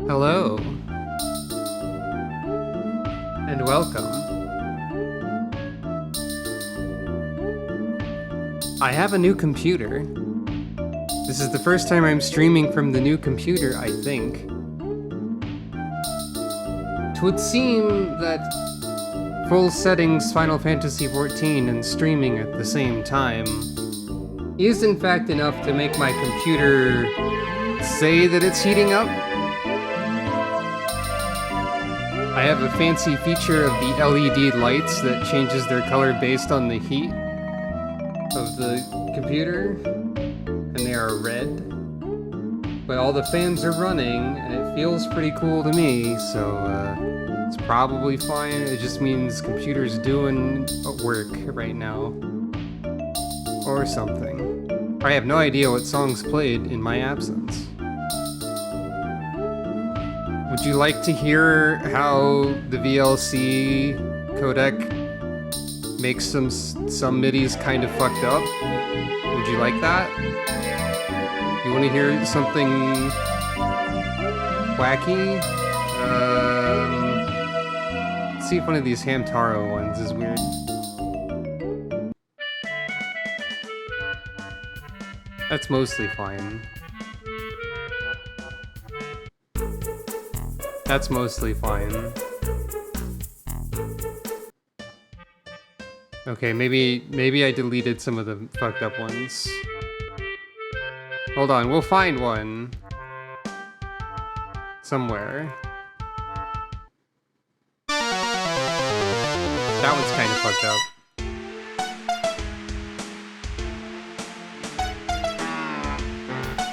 Hello, and welcome. I have a new computer. This is the first time I'm streaming from the new computer, I think. It would seem that full settings Final Fantasy XIV and streaming at the same time is in fact enough to make my computer say that it's heating up. I have a fancy feature of the LED lights that changes their color based on the heat of the computer, and they are red. But all the fans are running, and it feels pretty cool to me, so it's probably fine. It just means computer's doing work right now. Or something. I have no idea what songs played in my absence. Would you like to hear how the VLC codec makes some MIDIs kind of fucked up? Would you like that? You want to hear something wacky? Let's see if one of these Hamtaro ones is weird. That's mostly fine. That's mostly fine. Okay, maybe I deleted some of the fucked up ones. Hold on, we'll find one. Somewhere. That one's kind of fucked up.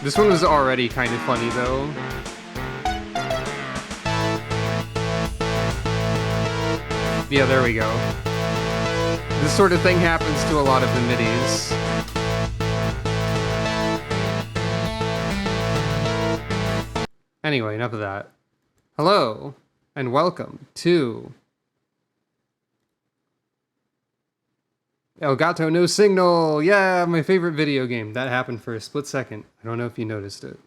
This one was already kind of funny though. Yeah, there we go. This sort of thing happens to a lot of the middies. Anyway, enough of that. Hello, and welcome to Elgato No Signal! Yeah, my favorite video game. That happened for a split second. I don't know if you noticed it.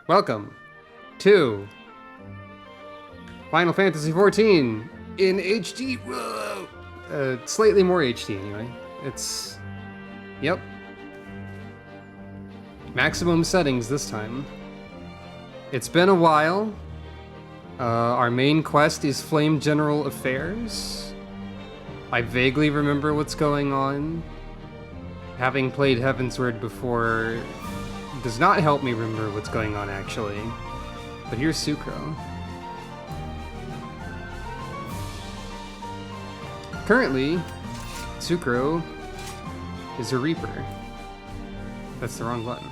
Welcome to Final Fantasy XIV in HD. Whoa! Slightly more HD anyway. It's... Yep. Maximum settings this time. It's been a while. Our main quest is Flame General Affairs. I vaguely remember what's going on. Having played Heavensward before does not help me remember what's going on, actually. But here's Sucro. Currently, Sucro is a Reaper. That's the wrong button.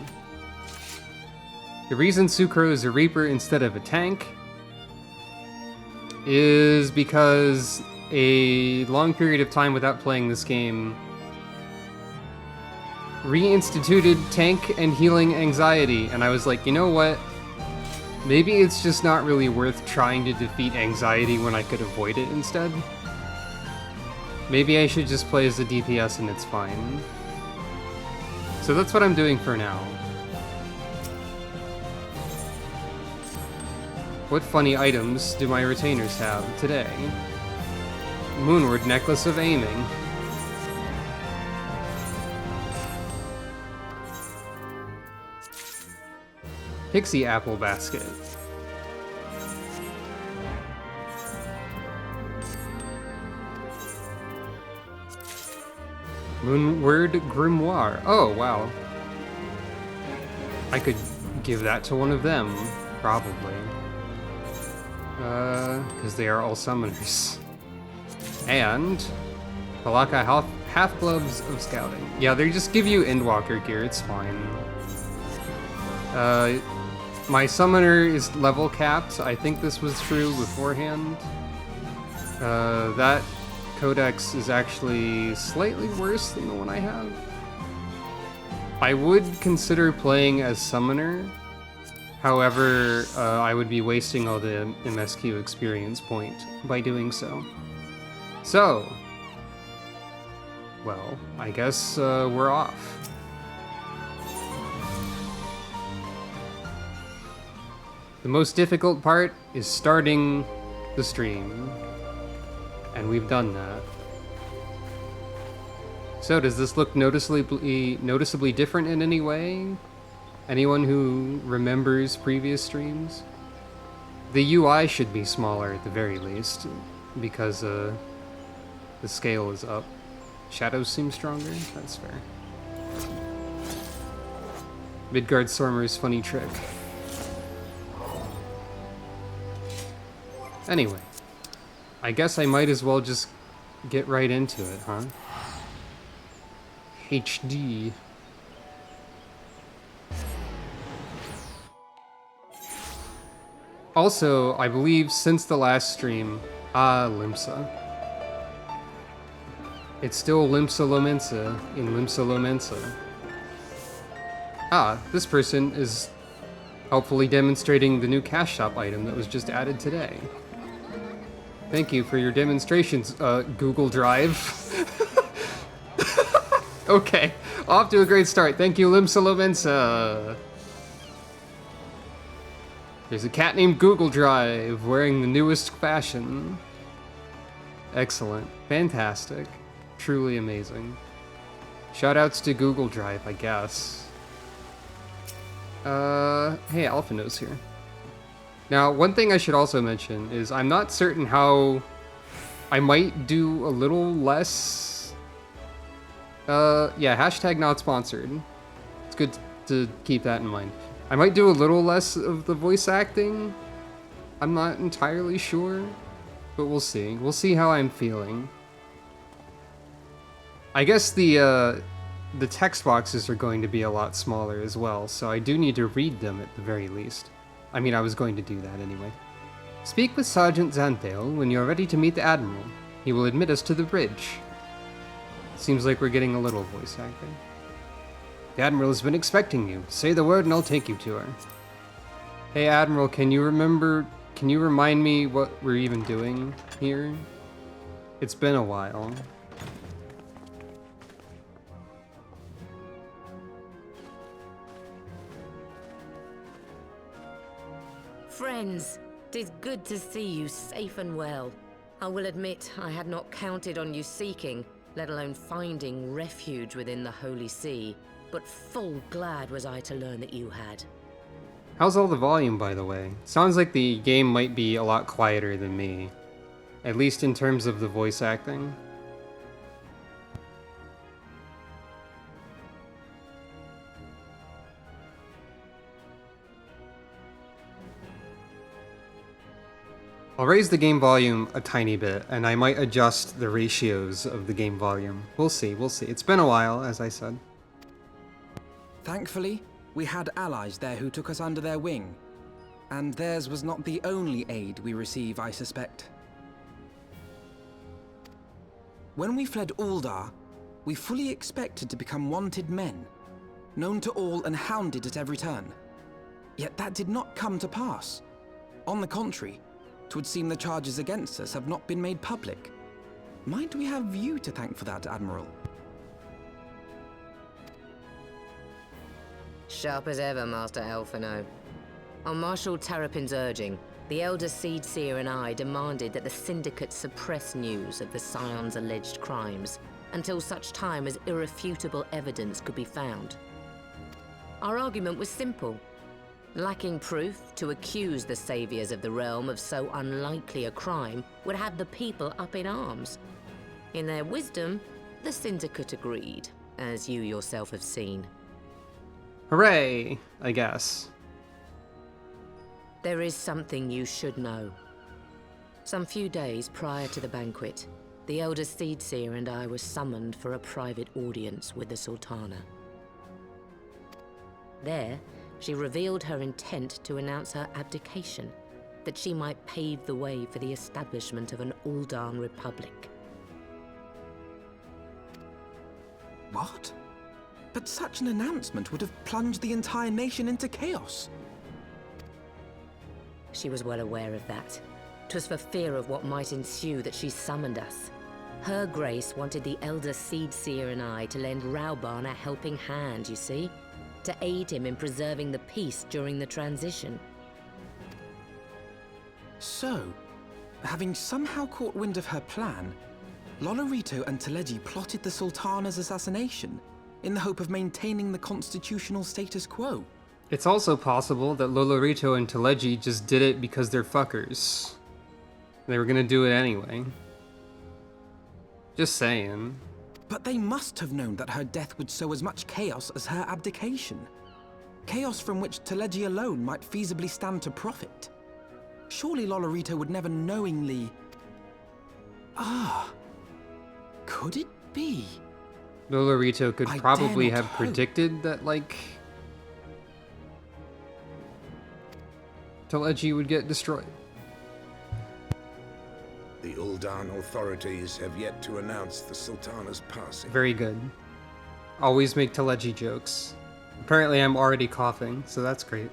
The reason Sucro is a Reaper instead of a tank is because a long period of time without playing this game reinstituted tank and healing anxiety, and I was like, you know what? Maybe it's just not really worth trying to defeat anxiety when I could avoid it instead. Maybe I should just play as a DPS and it's fine. So that's what I'm doing for now. What funny items do my retainers have today? Moonward Necklace of Aiming. Pixie Apple Basket. Moonward Grimoire. Oh, wow. I could give that to one of them, probably. Because they are all summoners. And Palaka half gloves of scouting. Yeah, they just give you Endwalker gear, it's fine. My summoner is level capped. I think this was true beforehand. That codex is actually slightly worse than the one I have. I would consider playing as summoner. However, I would be wasting all the MSQ experience point by doing so. So, well, I guess we're off. The most difficult part is starting the stream, and we've done that. So, does this look noticeably different in any way? Anyone who remembers previous streams? The UI should be smaller at the very least, because the scale is up. Shadows seem stronger? That's fair. Midgard Sormer's funny trick. Anyway, I guess I might as well just get right into it, huh? HD. Also, I believe since the last stream, Limsa. It's still Limsa Lomensa in Limsa Lomensa. This person is helpfully demonstrating the new cash shop item that was just added today. Thank you for your demonstrations, Google Drive. Okay, off to a great start. Thank you, Limsa Lomensa. There's a cat named Google Drive wearing the newest fashion. Excellent. Fantastic. Truly amazing. Shoutouts to Google Drive, I guess. Hey, Alphino's here. Now, one thing I should also mention is I'm not certain how I might do a little less... yeah, hashtag not sponsored. It's good to keep that in mind. I might do a little less of the voice acting. I'm not entirely sure, but we'll see. We'll see how I'm feeling. I guess the text boxes are going to be a lot smaller as well, so I do need to read them at the very least. I mean, I was going to do that anyway. Speak with Sergeant Xanthale when you are ready to meet the Admiral. He will admit us to the bridge. Seems like we're getting a little voice acting. The Admiral has been expecting you. Say the word and I'll take you to her. Hey Admiral, can you remind me what we're even doing here? It's been a while. Friends, 'tis good to see you safe and well. I will admit I had not counted on you seeking, let alone finding refuge within the Holy See, but full glad was I to learn that you had. How's all the volume, by the way? Sounds like the game might be a lot quieter than me. At least in terms of the voice acting. I'll raise the game volume a tiny bit, and I might adjust the ratios of the game volume. We'll see. It's been a while, as I said. Thankfully, we had allies there who took us under their wing. And theirs was not the only aid we receive, I suspect. When we fled Uldar, we fully expected to become wanted men, known to all and hounded at every turn. Yet that did not come to pass. On the contrary, 'twould seem the charges against us have not been made public. Might we have you to thank for that, Admiral? Sharp as ever, Master Alphino. On Marshal Terrapin's urging, the Elder Seedseer and I demanded that the Syndicate suppress news of the Scion's alleged crimes until such time as irrefutable evidence could be found. Our argument was simple. Lacking proof, to accuse the saviors of the realm of so unlikely a crime would have the people up in arms. In their wisdom, the Syndicate agreed, as you yourself have seen. Hooray, I guess. There is something you should know. Some few days prior to the banquet, the Elder Seedseer and I were summoned for a private audience with the Sultana. There, she revealed her intent to announce her abdication, that she might pave the way for the establishment of an Uldan Republic. What? But such an announcement would have plunged the entire nation into chaos. She was well aware of that. 'Twas for fear of what might ensue that she summoned us. Her Grace wanted the Elder Seedseer and I to lend Rauban a helping hand, you see? To aid him in preserving the peace during the transition. So, having somehow caught wind of her plan, Lolorito and Teleji plotted the Sultana's assassination in the hope of maintaining the constitutional status quo. It's also possible that Lolorito and Teleji just did it because they're fuckers. They were gonna do it anyway. Just saying. But they must have known that her death would sow as much chaos as her abdication. Chaos from which Teleji alone might feasibly stand to profit. Surely Lolorito would never knowingly... Could it be? Lolorito could I probably dare not have hope. predicted that, like, Teleji would get destroyed. The Uldan authorities have yet to announce the Sultana's passing. Very good. Always make Teleji jokes. Apparently I'm already coughing, so that's great.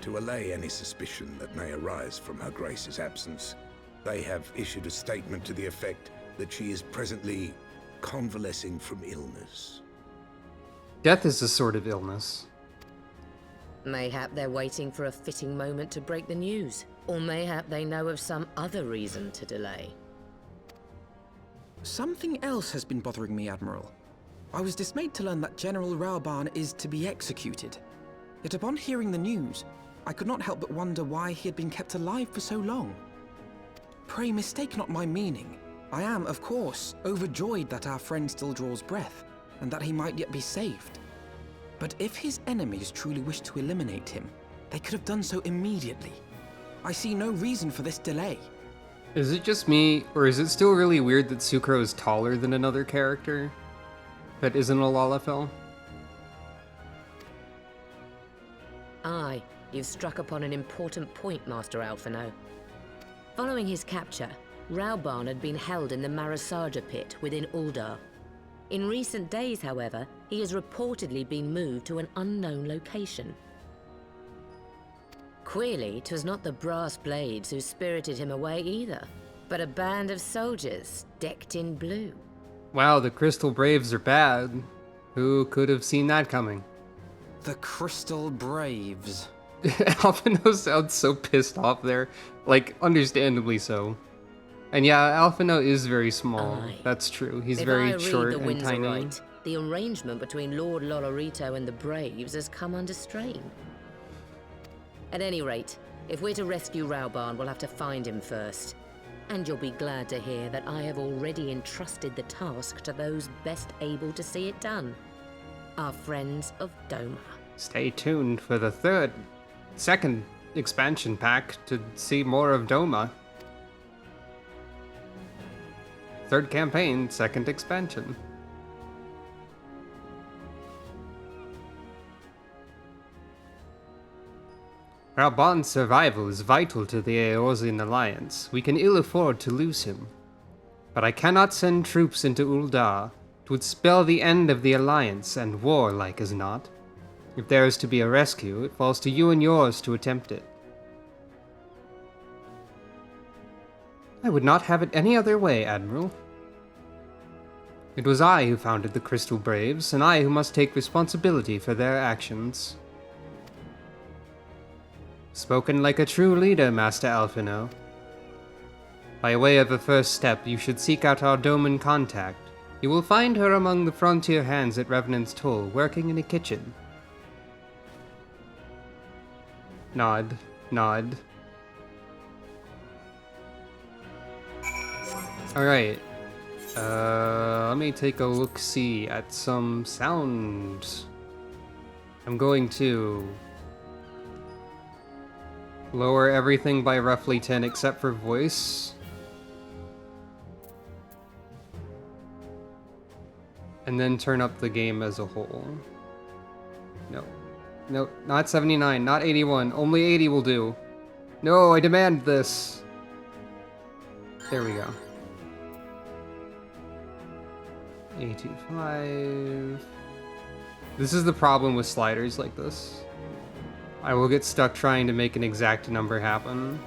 To allay any suspicion that may arise from Her Grace's absence, they have issued a statement to the effect that she is presently convalescing from illness. Death is a sort of illness. Mayhap they're waiting for a fitting moment to break the news. Or mayhap they know of some other reason to delay. Something else has been bothering me, Admiral. I was dismayed to learn that General Rauban is to be executed. Yet upon hearing the news, I could not help but wonder why he had been kept alive for so long. Pray mistake not my meaning. I am, of course, overjoyed that our friend still draws breath, and that he might yet be saved. But if his enemies truly wished to eliminate him, they could have done so immediately. I see no reason for this delay. Is it just me, or is it still really weird that Sucro is taller than another character that isn't a Lalafell? Aye, You've struck upon an important point, Master Alphino. Following his capture, Raobarn had been held in the Marasaja pit within Uldar. In recent days, however, he has reportedly been moved to an unknown location. Queerly, 'twas not the brass blades who spirited him away either, but a band of soldiers decked in blue. Wow, the Crystal Braves are bad. Who could have seen that coming? The Crystal Braves. Alphino sounds so pissed off there. Like, understandably so. And yeah, Alphino is very small. Aye. That's true. He's If very I read short the and winds tiny. right, the arrangement between Lord Lolorito and the Braves has come under strain. At any rate, if we're to rescue Raobarn, we'll have to find him first. And you'll be glad to hear that I have already entrusted the task to those best able to see it done. Our friends of Doma. Stay tuned for the second expansion pack to see more of Doma. Third campaign, second expansion. Raobarn's survival is vital to the Eorzean Alliance. We can ill afford to lose him. But I cannot send troops into Uldar. It would spell the end of the Alliance, and war like as not. If there is to be a rescue, it falls to you and yours to attempt it. I would not have it any other way, Admiral. It was I who founded the Crystal Braves, and I who must take responsibility for their actions. Spoken like a true leader, Master Alphino. By way of a first step, you should seek out our Doman contact. You will find her among the frontier hands at Revenant's Toll, working in a kitchen. Nod, nod. Alright. Let me take a look-see at some sound. I'm going to lower everything by roughly 10 except for voice. And then turn up the game as a whole. No. No, not 79, not 81. Only 80 will do. No, I demand this. There we go. 825. This is the problem with sliders like this. I will get stuck trying to make an exact number happen.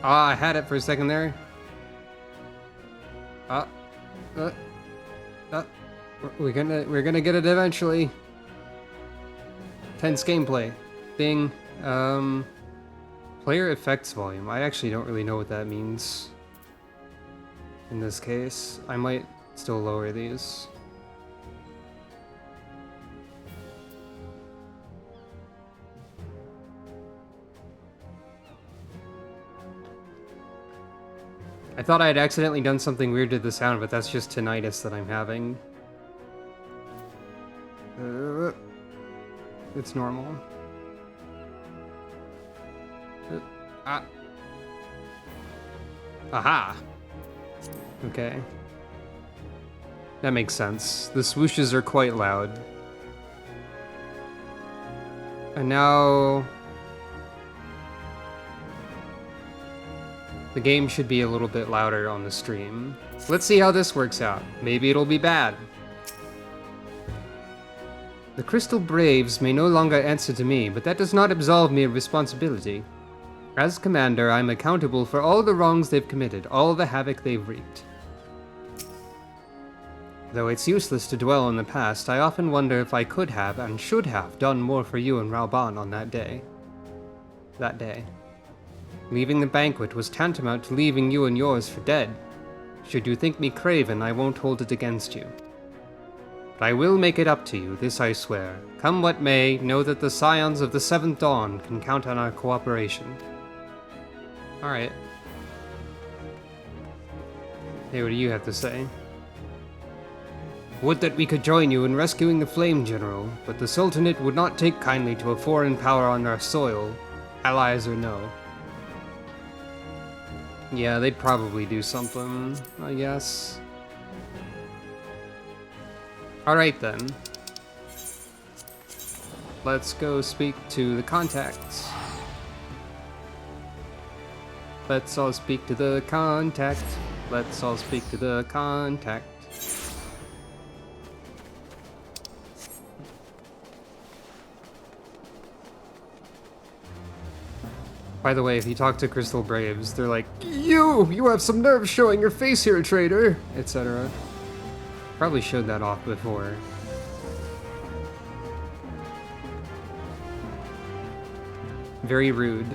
I had it for a second there. We're gonna get it eventually. Tense gameplay. Bing. Player effects volume. I actually don't really know what that means. In this case, I might still lower these. I thought I had accidentally done something weird to the sound, but that's just tinnitus that I'm having. It's normal. Aha! Okay. That makes sense. The swooshes are quite loud. And now the game should be a little bit louder on the stream. Let's see how this works out. Maybe it'll be bad. The Crystal Braves may no longer answer to me, but that does not absolve me of responsibility. As commander, I'm accountable for all the wrongs they've committed, all the havoc they've wreaked. Though it's useless to dwell on the past, I often wonder if I could have and should have done more for you and Raobarn on that day. That day. Leaving the banquet was tantamount to leaving you and yours for dead. Should you think me craven, I won't hold it against you. But I will make it up to you, this I swear. Come what may, know that the Scions of the Seventh Dawn can count on our cooperation. Alright. Hey, what do you have to say? Would that we could join you in rescuing the Flame General, but the Sultanate would not take kindly to a foreign power on our soil, allies or no. Yeah, they'd probably do something, I guess. Alright then. Let's go speak to the contacts. Let's all speak to the contact. Let's all speak to the contact. By the way, if you talk to Crystal Braves, they're like, You have some nerve showing your face here, traitor! Etc. Probably showed that off before. Very rude.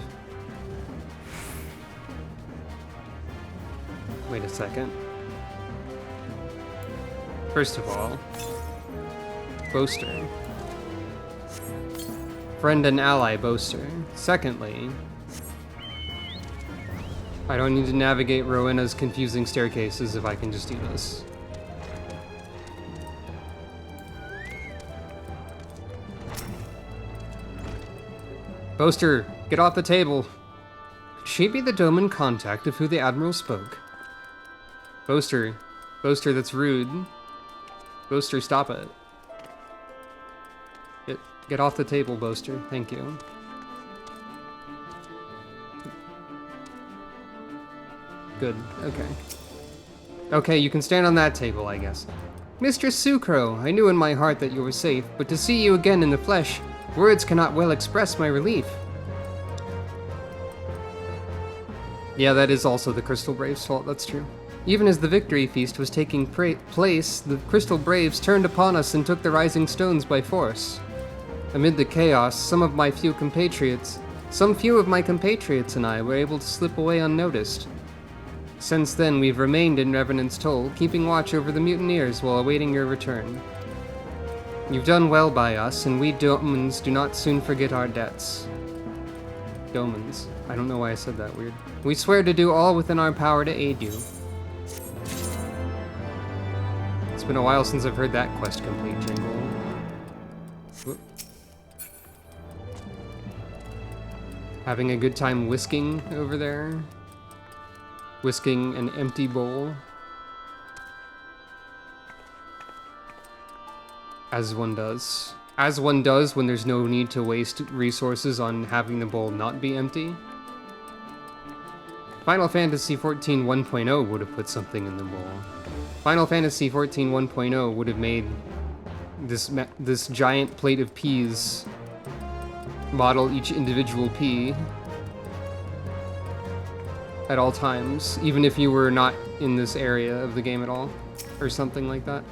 Wait a second. First of all, Boaster. Friend and ally Boaster. Secondly, I don't need to navigate Rowena's confusing staircases if I can just do this. Boaster, get off the table. Could she be the Doman contact of who the Admiral spoke? Boaster, that's rude. Boaster, stop it. Get off the table, Boaster. Thank you. Good, okay. Okay, you can stand on that table, I guess. Mistress Sucro, I knew in my heart that you were safe, but to see you again in the flesh, words cannot well express my relief. Yeah, that is also the Crystal Braves' fault, that's true. Even as the victory feast was taking place, the Crystal Braves turned upon us and took the Rising Stones by force. Amid the chaos, some few of my compatriots and I were able to slip away unnoticed. Since then, we've remained in Revenant's Toll, keeping watch over the mutineers while awaiting your return. You've done well by us, and we Domans do not soon forget our debts. Domans. I don't know why I said that weird. We swear to do all within our power to aid you. It's been a while since I've heard that quest complete jingle. Whoop. Having a good time whisking over there. Whisking an empty bowl. As one does. As one does when there's no need to waste resources on having the bowl not be empty. Final Fantasy XIV 1.0 would have put something in the bowl. Final Fantasy XIV 1.0 would have made this giant plate of peas model each individual pea at all times, even if you were not in this area of the game at all, or something like that.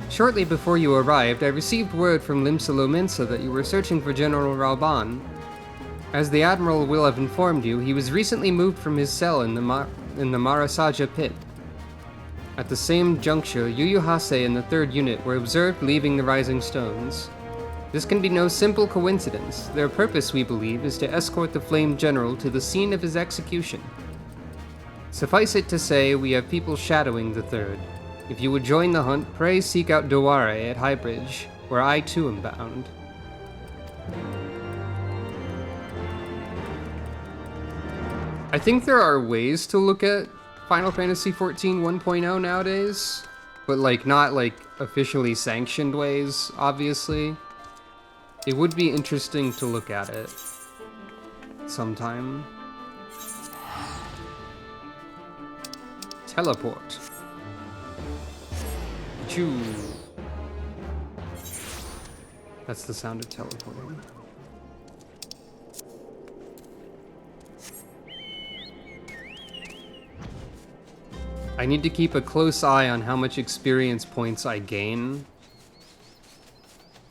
Shortly before you arrived, I received word from Limsalo Mensa that you were searching for General Rauban. As the Admiral will have informed you, he was recently moved from his cell in the Marasaja pit. At the same juncture, Yu Hase and the 3rd Unit were observed leaving the Rising Stones. This can be no simple coincidence. Their purpose, we believe, is to escort the Flame General to the scene of his execution. Suffice it to say, we have people shadowing the 3rd. If you would join the hunt, pray seek out Doware at Highbridge, where I too am bound. I think there are ways to look at Final Fantasy XIV 1.0 nowadays, but not officially sanctioned ways, obviously. It would be interesting to look at it sometime. Teleport. Choo. That's the sound of teleporting. I need to keep a close eye on how much experience points I gain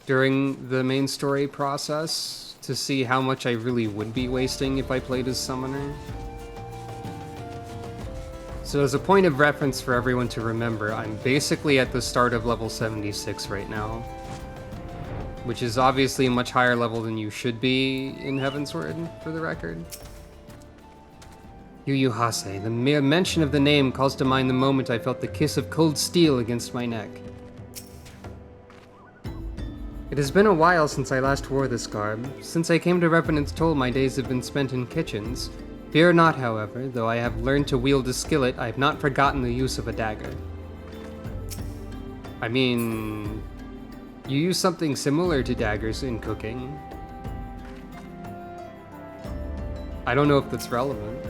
during the main story process to see how much I really would be wasting if I played as Summoner. So as a point of reference for everyone to remember, I'm basically at the start of level 76 right now, which is obviously a much higher level than you should be in Heavensward, for the record. Yu Hase, the mere mention of the name calls to mind the moment I felt the kiss of cold steel against my neck. It has been a while since I last wore this garb. Since I came to Revenant's Toll, my days have been spent in kitchens. Fear not, however, though I have learned to wield a skillet, I have not forgotten the use of a dagger. I mean, you use something similar to daggers in cooking. I don't know if that's relevant.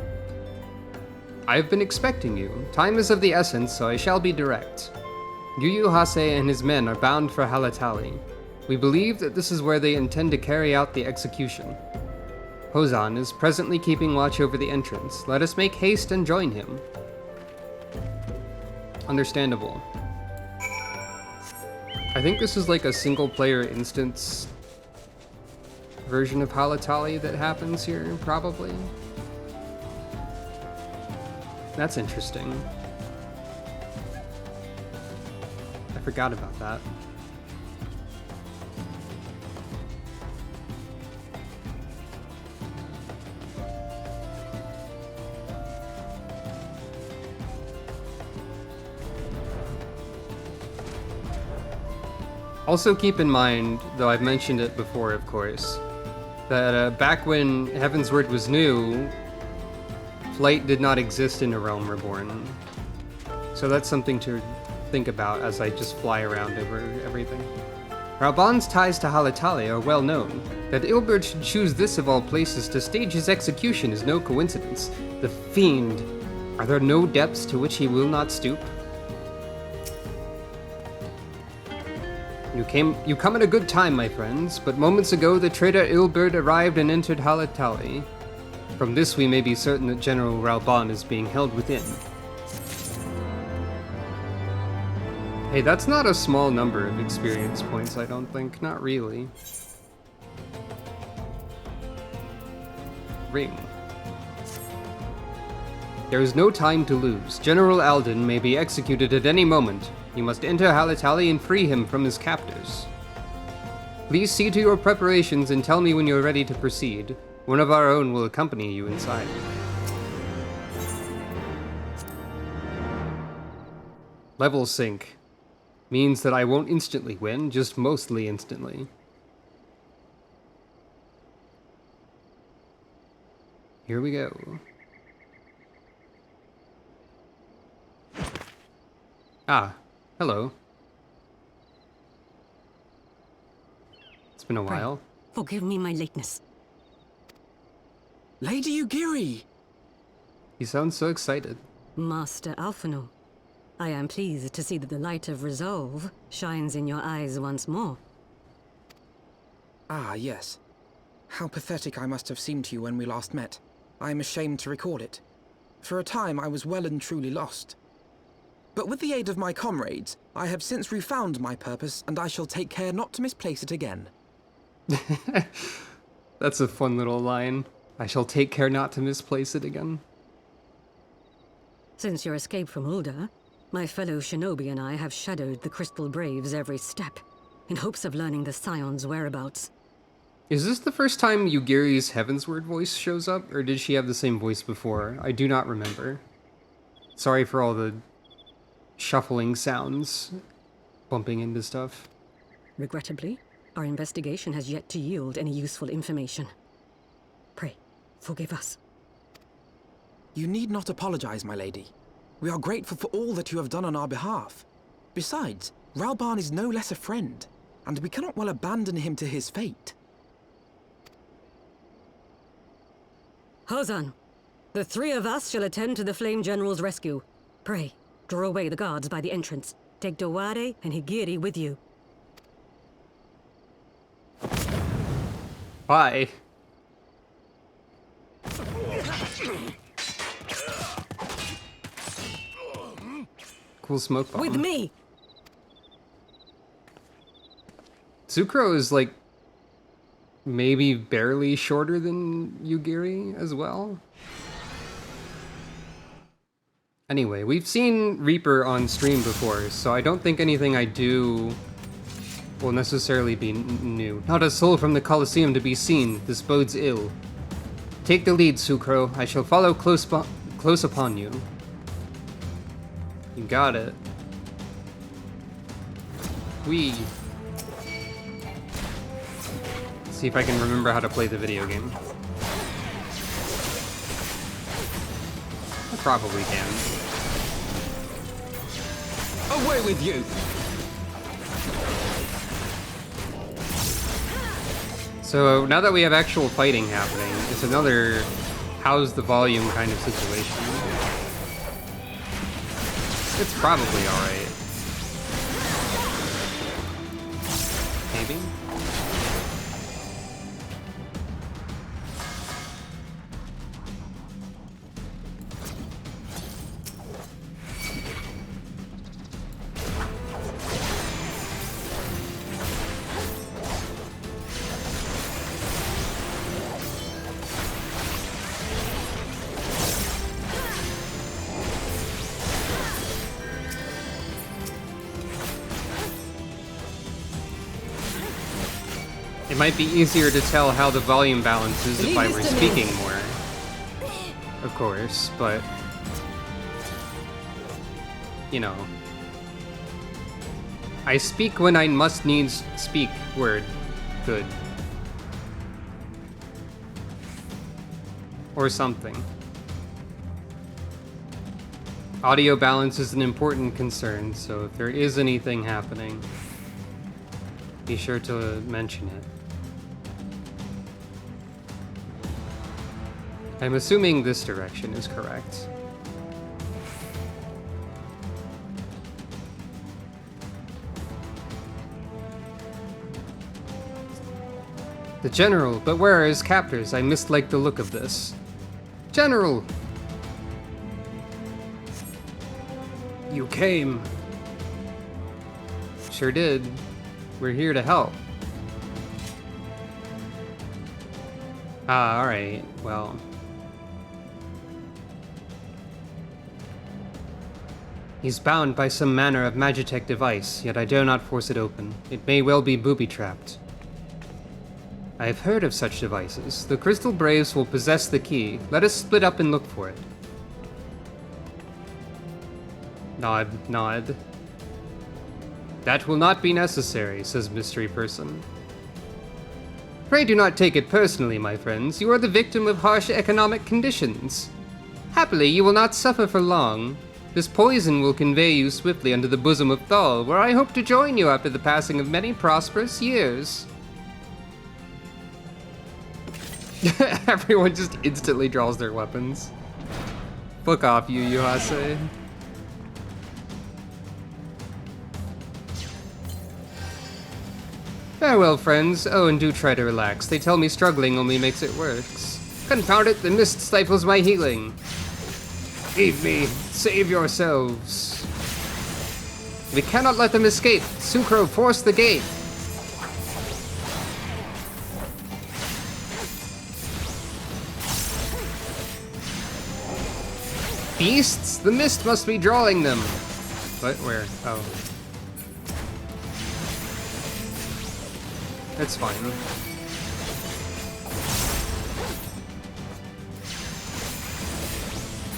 I've been expecting you. Time is of the essence, so I shall be direct. Yu Yu Hase and his men are bound for Halatali. We believe that this is where they intend to carry out the execution. Hozan is presently keeping watch over the entrance. Let us make haste and join him. Understandable. I think this is like a single-player instance version of Halatali that happens here, probably. That's interesting. I forgot about that. Also keep in mind, though I've mentioned it before, of course, that back when Heavensward was new, flight did not exist in A Realm Reborn. So that's something to think about as I just fly around over everything. Rauban's ties to Halatali are well known. That Ilbert should choose this of all places to stage his execution is no coincidence. The fiend! Are there no depths to which he will not stoop? You come at a good time, my friends, but moments ago the traitor Ilbert arrived and entered Halatali. From this we may be certain that General Rauban is being held within. Hey, that's not a small number of experience points, I don't think. Not really. Ring. There is no time to lose. General Alden may be executed at any moment. You must enter Halatali and free him from his captors. Please see to your preparations and tell me when you're ready to proceed. One of our own will accompany you inside. Level sync means that I won't instantly win, just mostly instantly. Here we go. Ah, hello. It's been a while. Forgive me my lateness. Lady Ugiri! You sound so excited. Master Alphino, I am pleased to see that the light of resolve shines in your eyes once more. Ah, yes. How pathetic I must have seemed to you when we last met. I am ashamed to record it. For a time I was well and truly lost. But with the aid of my comrades, I have since refound my purpose, and I shall take care not to misplace it again. That's a fun little line. I shall take care not to misplace it again. Since your escape from Ulda, my fellow shinobi and I have shadowed the Crystal Braves every step, in hopes of learning the Scion's whereabouts. Is this the first time Ugiri's Heavensward voice shows up, or did she have the same voice before? I do not remember. Sorry for all the shuffling sounds, bumping into stuff. Regrettably, our investigation has yet to yield any useful information. Pray, forgive us. You need not apologize, my lady. We are grateful for all that you have done on our behalf. Besides, Rauban is no less a friend, and we cannot well abandon him to his fate. Hozan, the three of us shall attend to the Flame General's rescue. Pray, draw away the guards by the entrance. Take Dowade and Higiri with you. Bye. Cool smoke bomb. With me! Tsukuro is like maybe barely shorter than Ugiri as well. Anyway, we've seen Reaper on stream before, so I don't think anything I do will necessarily be new. Not a soul from the Colosseum to be seen. This bodes ill. Take the lead, Tsukuro. I shall follow close upon you. You got it. Whee. See if I can remember how to play the video game. I probably can. Away with you! So now that we have actual fighting happening, it's another how's the volume kind of situation. It's probably alright. Maybe? It might be easier to tell how the volume balances if I were speaking more. Of course, but... you know. I speak when I must needs speak word. Good. Or something. Audio balance is an important concern, so if there is anything happening, be sure to mention it. I'm assuming this direction is correct. The General, but where are his captors? I mislike the look of this. General! You came. Sure did. We're here to help. Ah, alright, well. He's bound by some manner of magitech device, yet I dare not force it open. It may well be booby-trapped. I have heard of such devices. The Crystal Braves will possess the key. Let us split up and look for it. Nod, nod. That will not be necessary, says Mystery Person. Pray do not take it personally, my friends. You are the victim of harsh economic conditions. Happily, you will not suffer for long. This poison will convey you swiftly unto the bosom of Thal, where I hope to join you after the passing of many prosperous years. Everyone just instantly draws their weapons. Fuck off, you Yuhase. Farewell, friends. Oh, and do try to relax. They tell me struggling only makes it worse. Confound it, the mist stifles my healing. Leave me. Save yourselves. We cannot let them escape. Sucro, force the gate. Beasts? The mist must be drawing them. What? Where? Oh. It's fine.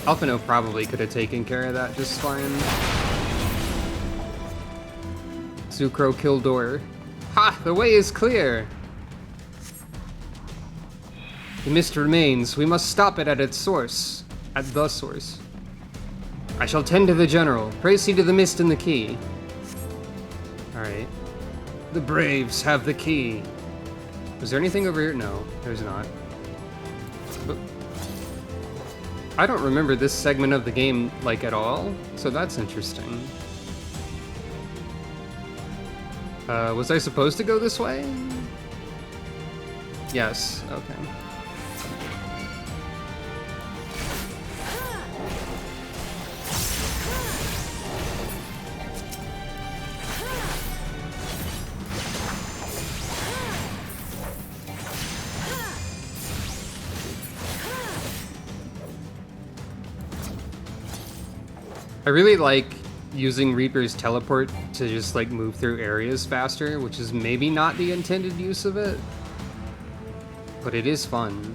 Alphino probably could have taken care of that just fine. Sucro Kildor. Ha! The way is clear! The mist remains. We must stop it at its source. At the source. I shall tend to the General. Pray see to the mist and the key. Alright. The Braves have the key. Was there anything over here? No, there's not. But I don't remember this segment of the game, like, at all, so that's interesting. Was I supposed to go this way? Yes, okay. I really like using Reaper's teleport to just like move through areas faster, which is maybe not the intended use of it, but it is fun.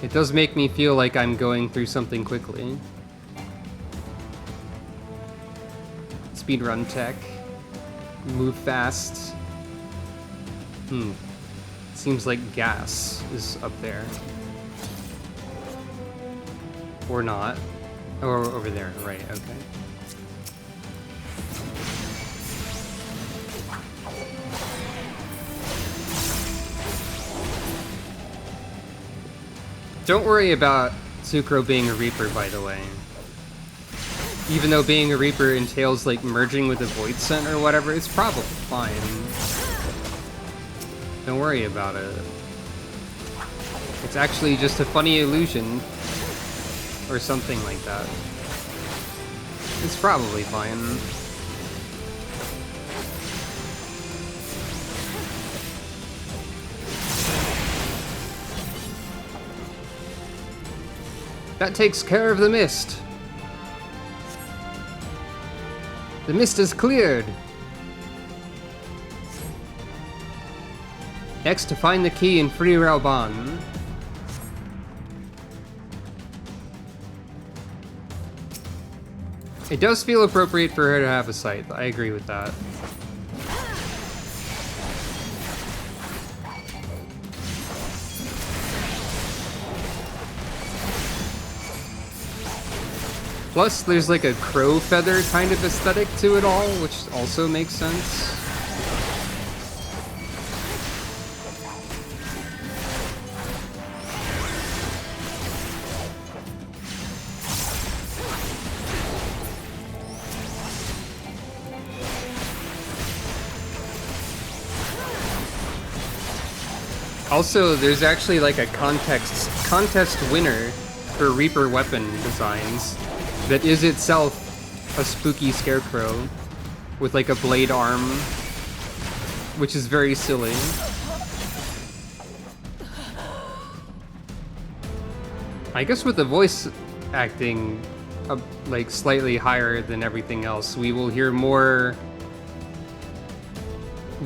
It does make me feel like I'm going through something quickly. Speedrun tech. Move fast. Seems like gas is up there. Or not. Or over there, right, okay. Don't worry about Sucro being a Reaper, by the way. Even though being a Reaper entails, like, merging with a Void Scent or whatever, it's probably fine. Don't worry about it. It's actually just a funny illusion. Or something like that. It's probably fine. That takes care of the mist. The mist is cleared. Next, to find the key and free Rauban. It does feel appropriate for her to have a scythe. I agree with that. Plus, there's like a crow feather kind of aesthetic to it all, which also makes sense. Also, there's actually like a contest winner for Reaper weapon designs that is itself a spooky scarecrow with like a blade arm, which is very silly. I guess with the voice acting like slightly higher than everything else, we will hear more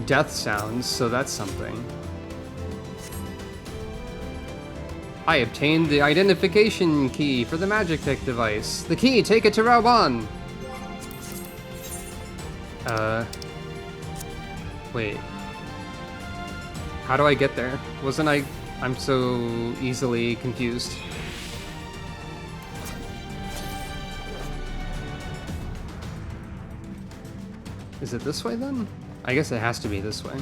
death sounds, so that's something. I obtained the identification key for the magic tech device. The key, take it to Rauban! Wait. How do I get there? I'm so easily confused. Is it this way then? I guess it has to be this way.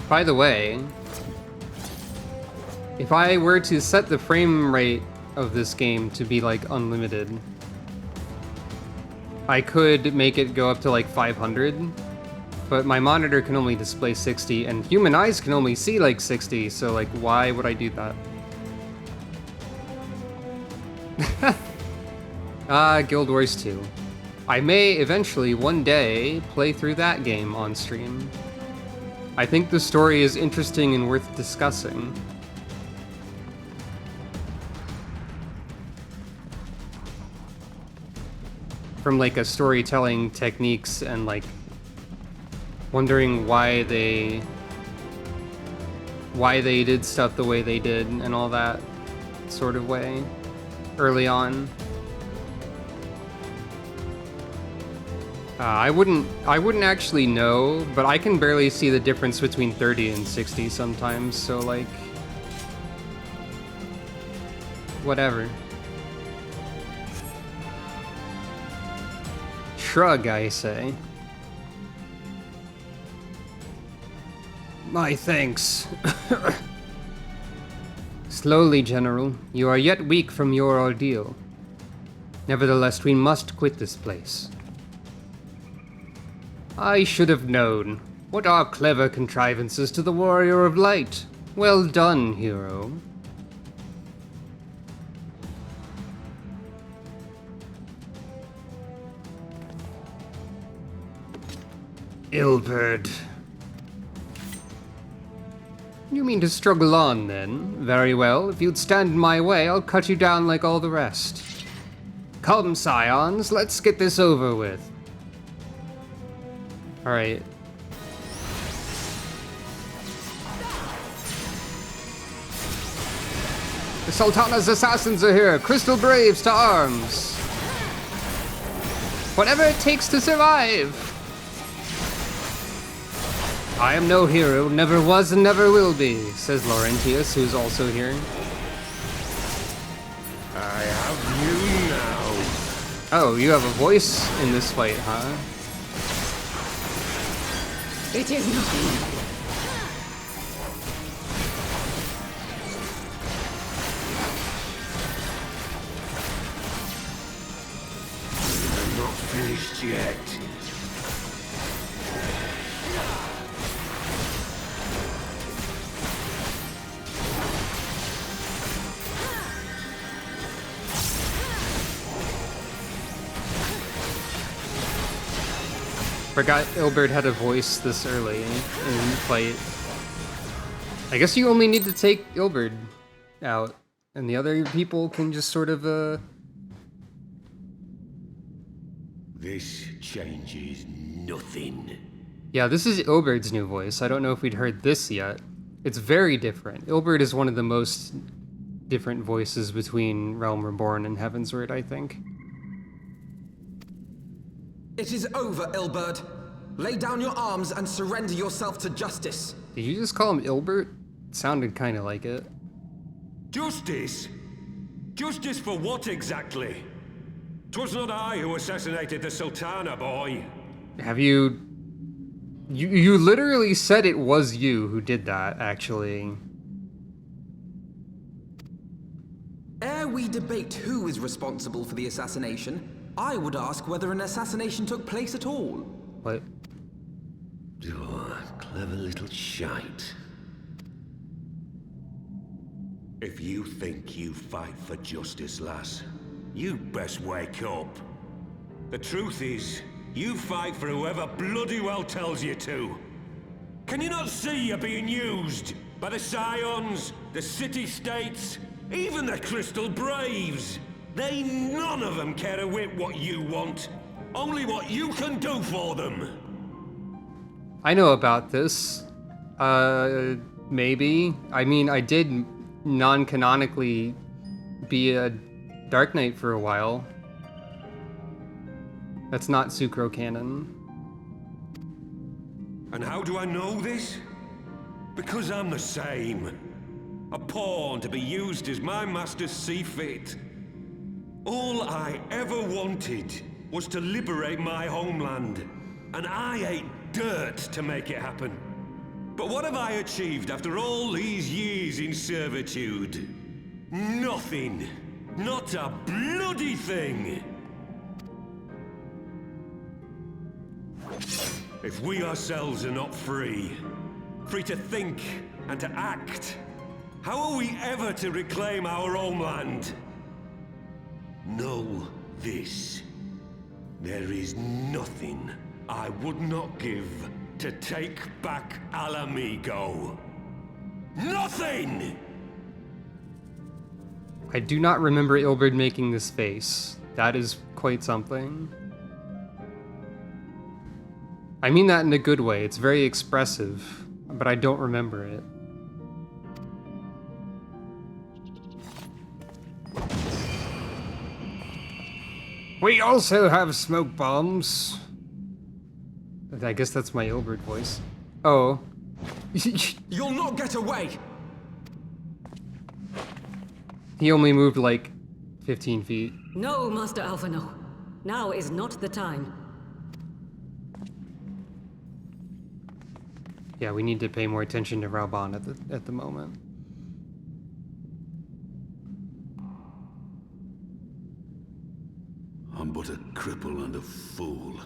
By the way, if I were to set the frame rate of this game to be like unlimited, I could make it go up to like 500, but my monitor can only display 60 and human eyes can only see like 60, so like why would I do that? Guild Wars 2. I may eventually one day play through that game on stream. I think the story is interesting and worth discussing. From like a storytelling techniques and like wondering why they did stuff the way they did and all that sort of way early on. I wouldn't actually know, but I can barely see the difference between 30 and 60 sometimes, so like, whatever. Shrug, I say. My thanks. Slowly, General. You are yet weak from your ordeal. Nevertheless, we must quit this place. I should have known. What are clever contrivances to the Warrior of Light? Well done, hero. Ilberd. You mean to struggle on, then? Very well. If you'd stand in my way, I'll cut you down like all the rest. Come, scions, let's get this over with. Alright. The Sultana's assassins are here! Crystal Braves to arms! Whatever it takes to survive! I am no hero, never was and never will be, says Laurentius, who's also here. I have you now. Oh, you have a voice in this fight, huh? It is nothing. I'm not finished yet. Forgot Ilberd had a voice this early in the fight. I guess you only need to take Ilberd out, and the other people can just sort of, This changes nothing. Yeah, this is Ilberd's new voice. I don't know if we'd heard this yet. It's very different. Ilberd is one of the most different voices between Realm Reborn and Heavensward, I think. It is over, Ilberd. Lay down your arms and surrender yourself to justice. Did you just call him Ilbert? It sounded kind of like it. Justice? Justice for what exactly? 'Twas not I who assassinated the Sultana, boy. Have you... You literally said it was you who did that, actually. Ere we debate who is responsible for the assassination, I would ask whether an assassination took place at all. What? Oh, clever little shite. If you think you fight for justice, lass, you'd best wake up. The truth is, you fight for whoever bloody well tells you to. Can you not see you're being used? By the Scions, the City-States, even the Crystal Braves? They none of them care a whit what you want. Only what you can do for them. I know about this. Maybe. I mean, I did non-canonically be a Dark Knight for a while. That's not Sucro canon. And how do I know this? Because I'm the same. A pawn to be used as my masters see fit. All I ever wanted was to liberate my homeland, and I ate dirt to make it happen. But what have I achieved after all these years in servitude? Nothing. Not a bloody thing. If we ourselves are not free to think and to act, how are we ever to reclaim our homeland? Know this. There is nothing I would not give to take back Alamigo. Nothing! I do not remember Ilberd making this face. That is quite something. I mean that in a good way. It's very expressive, but I don't remember it. We also have smoke bombs. I guess that's my Ilberd voice. Oh. You'll not get away! He only moved like 15 feet. No, Master Alpha, no. Now is not the time. Yeah, we need to pay more attention to Raoban at the moment. I'm but a cripple and a fool.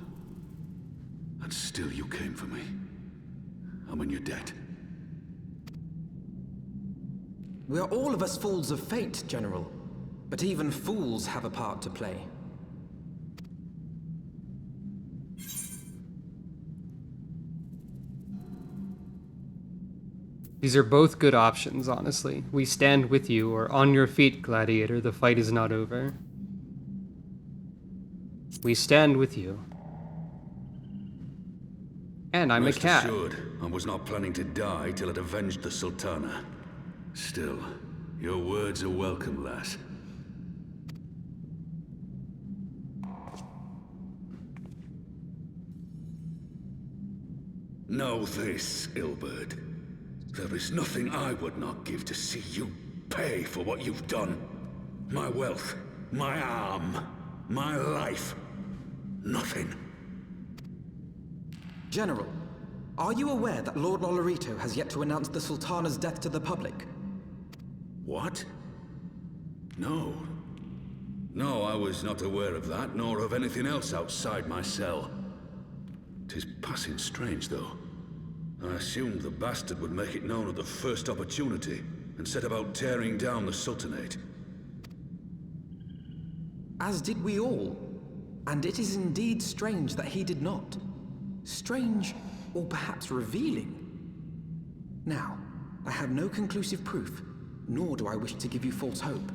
And still you came for me. I'm in your debt. We are all of us fools of fate, General. But even fools have a part to play. These are both good options, honestly. We stand with you, or on your feet, Gladiator. The fight is not over. We stand with you. And I'm a cat. Rest assured, I was not planning to die till it avenged the Sultana. Still, your words are welcome, lass. Know this, Ilberd. There is nothing I would not give to see you pay for what you've done. My wealth, my arm, My life. Nothing. General, are you aware that Lord Lolorito has yet to announce the Sultana's death to the public? What? No. No, I was not aware of that, nor of anything else outside my cell. 'Tis passing strange, though. I assumed the bastard would make it known at the first opportunity, and set about tearing down the Sultanate. As did we all. And it is indeed strange that he did not. Strange, or perhaps revealing. Now, I have no conclusive proof, nor do I wish to give you false hope,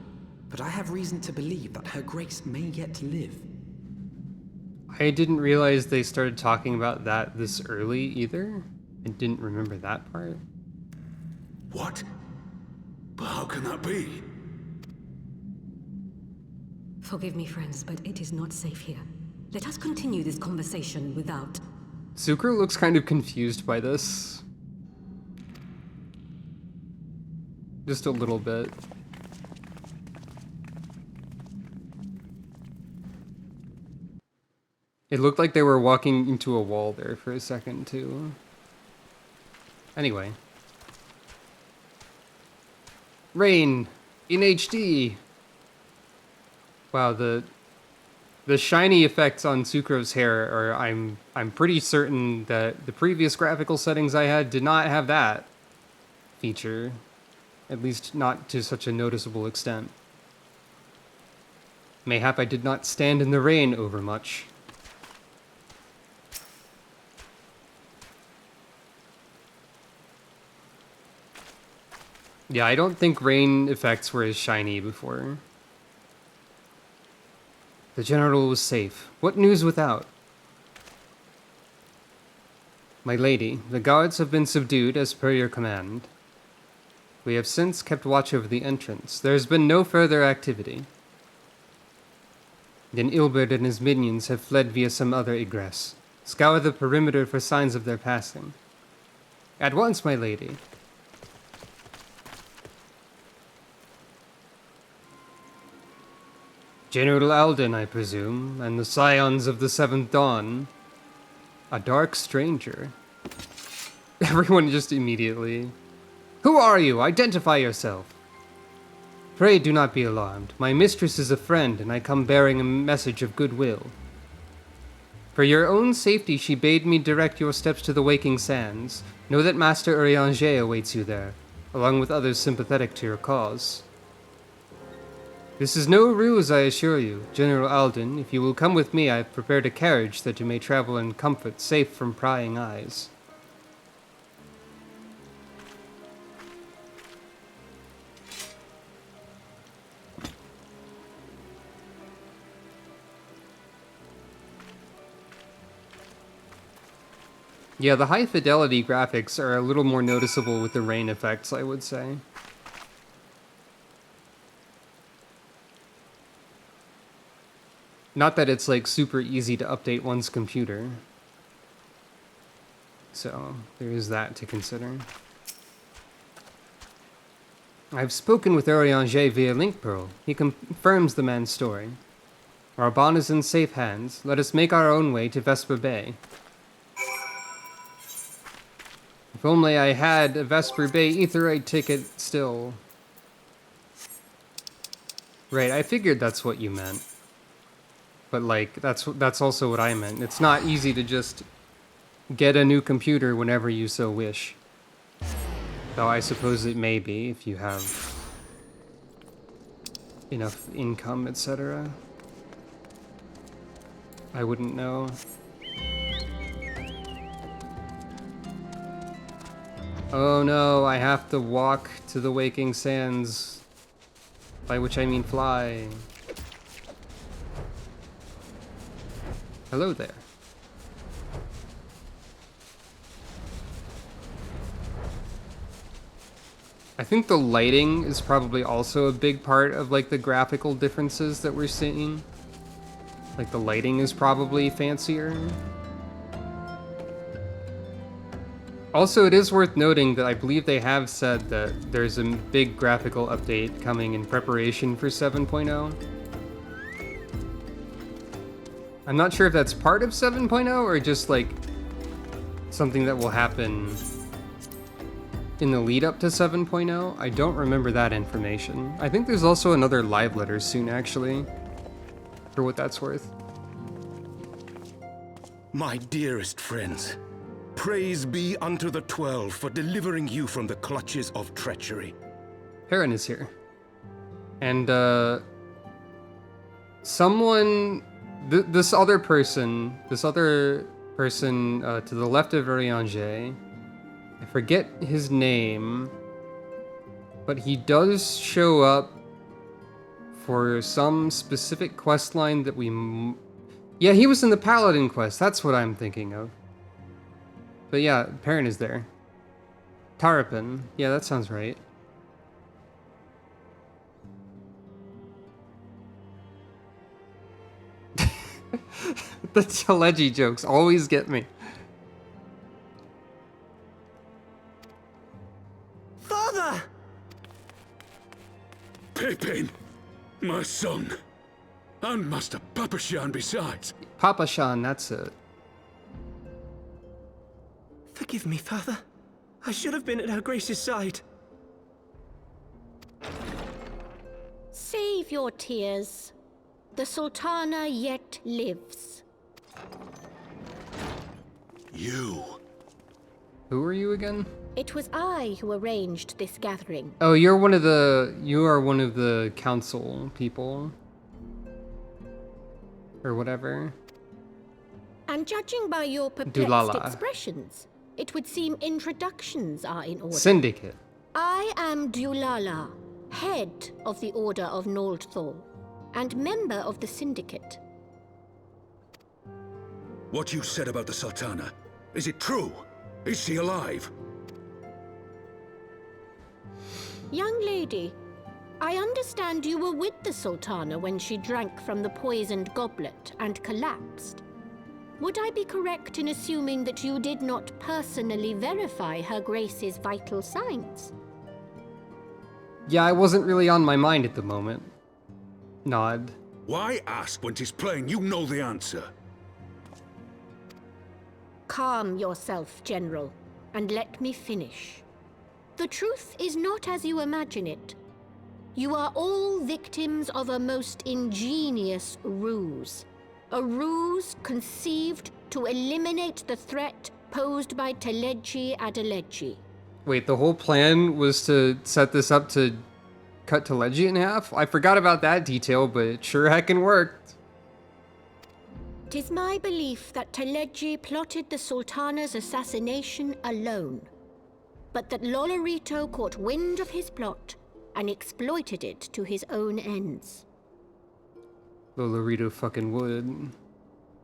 but I have reason to believe that Her Grace may yet live. I didn't realize they started talking about that this early either. I didn't remember that part. What? But how can that be? Forgive me, friends, but it is not safe here. Let us continue this conversation without... Sucre looks kind of confused by this. Just a little bit. It looked like they were walking into a wall there for a second, too. Anyway. Rain in HD. Wow, the shiny effects on Sucro's hair are, I'm pretty certain that the previous graphical settings I had did not have that feature. At least not to such a noticeable extent. Mayhap I did not stand in the rain overmuch. Yeah, I don't think rain effects were as shiny before. The general was safe. What news without? My lady, the guards have been subdued as per your command. We have since kept watch over the entrance. There has been no further activity. Then Ilbert and his minions have fled via some other egress. Scour the perimeter for signs of their passing. At once, my lady. General Alden, I presume, and the scions of the Seventh Dawn. A dark stranger. Everyone just immediately... Who are you? Identify yourself. Pray do not be alarmed. My mistress is a friend, and I come bearing a message of goodwill. For your own safety, she bade me direct your steps to the Waking Sands. Know that Master Urianger awaits you there, along with others sympathetic to your cause. This is no ruse, I assure you. General Alden, if you will come with me, I have prepared a carriage that you may travel in comfort, safe from prying eyes. Yeah, the high fidelity graphics are a little more noticeable with the rain effects, I would say. Not that it's like super easy to update one's computer. So, there is that to consider. I've spoken with Urianger via Link Pearl. He confirms the man's story. Raban is in safe hands. Let us make our own way to Vesper Bay. If only I had a Vesper Bay Aetheryte ticket still. Right, I figured that's what you meant. But like, that's also what I meant. It's not easy to just get a new computer whenever you so wish. Though I suppose it may be if you have enough income, etc. I wouldn't know. Oh no, I have to walk to the Waking Sands. By which I mean fly. Hello there. I think the lighting is probably also a big part of like the graphical differences that we're seeing. Like the lighting is probably fancier. Also, it is worth noting that I believe they have said that there's a big graphical update coming in preparation for 7.0. I'm not sure if that's part of 7.0 or just like something that will happen in the lead up to 7.0. I don't remember that information. I think there's also another live letter soon, actually, for what that's worth. My dearest friends, praise be unto the 12 for delivering you from the clutches of treachery. Perrin is here. And, someone... This other person to the left of Urianger, I forget his name, but he does show up for some specific quest line that we... Yeah, he was in the Paladin quest, that's what I'm thinking of. But yeah, Perrin is there. Tarapin, yeah, that sounds right. The Teleji jokes always get me. Father! Pippin, my son, and Master Papashan besides. Papashan, that's it. Forgive me, Father. I should have been at Her Grace's side. Save your tears. The Sultana yet lives. You. Who are you again? It was I who arranged this gathering. Oh, you are one of the council people. Or whatever. And judging by your perplexed Dulala. expressions, it would seem introductions are in order. Syndicate. I am Dulala, head of the Order of Noldthal, and member of the Syndicate. What you said about the Sultana, is it true? Is she alive? Young lady, I understand you were with the Sultana when she drank from the poisoned goblet and collapsed. Would I be correct in assuming that you did not personally verify Her Grace's vital signs? Yeah, I wasn't really on my mind at the moment. Nod. Why ask when 'tis plain you know the answer? Calm yourself, General, and let me finish. The truth is not as you imagine it. You are all victims of a most ingenious ruse. A ruse conceived to eliminate the threat posed by Teleji Adeleji. Wait, the whole plan was to set this up to cut Teleji in half? I forgot about that detail, but it sure heckin' worked. 'Tis my belief that Teleji plotted the Sultana's assassination alone, but that Lolorito caught wind of his plot and exploited it to his own ends. Lolorito fucking would.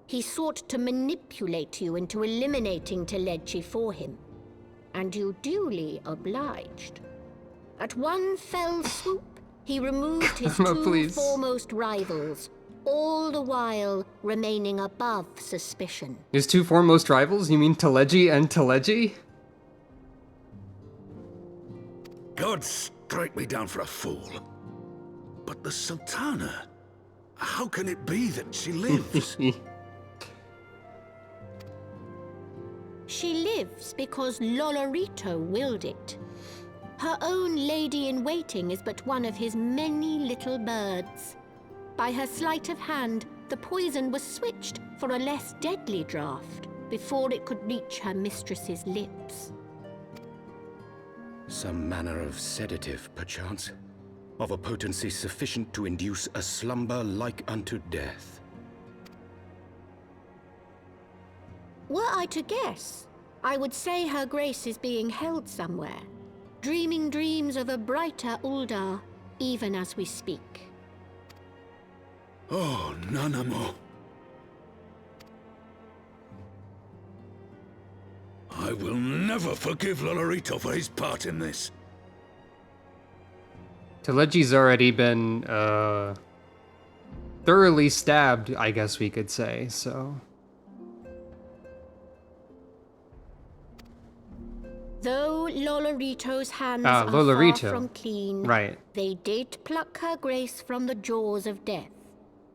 He sought to manipulate you into eliminating Teleji for him, and you duly obliged. At one fell swoop, he removed his two Please. foremost rivals, all the while remaining above suspicion. His two foremost rivals? You mean Teleji and Teleji? God strike me down for a fool. But the Sultana, how can it be that she lives? She lives because Lolorito willed it. Her own lady-in-waiting is but one of his many little birds. By her sleight of hand, the poison was switched for a less deadly draught before it could reach her mistress's lips. Some manner of sedative, perchance, of a potency sufficient to induce a slumber like unto death. Were I to guess, I would say Her Grace is being held somewhere, dreaming dreams of a brighter Uldar, even as we speak. Oh, Nanamo. I will never forgive Lolorito for his part in this. Teleji's already been, thoroughly stabbed, I guess we could say, so... Though Lolorito's hands are far from clean, right. they did pluck Her Grace from the jaws of death.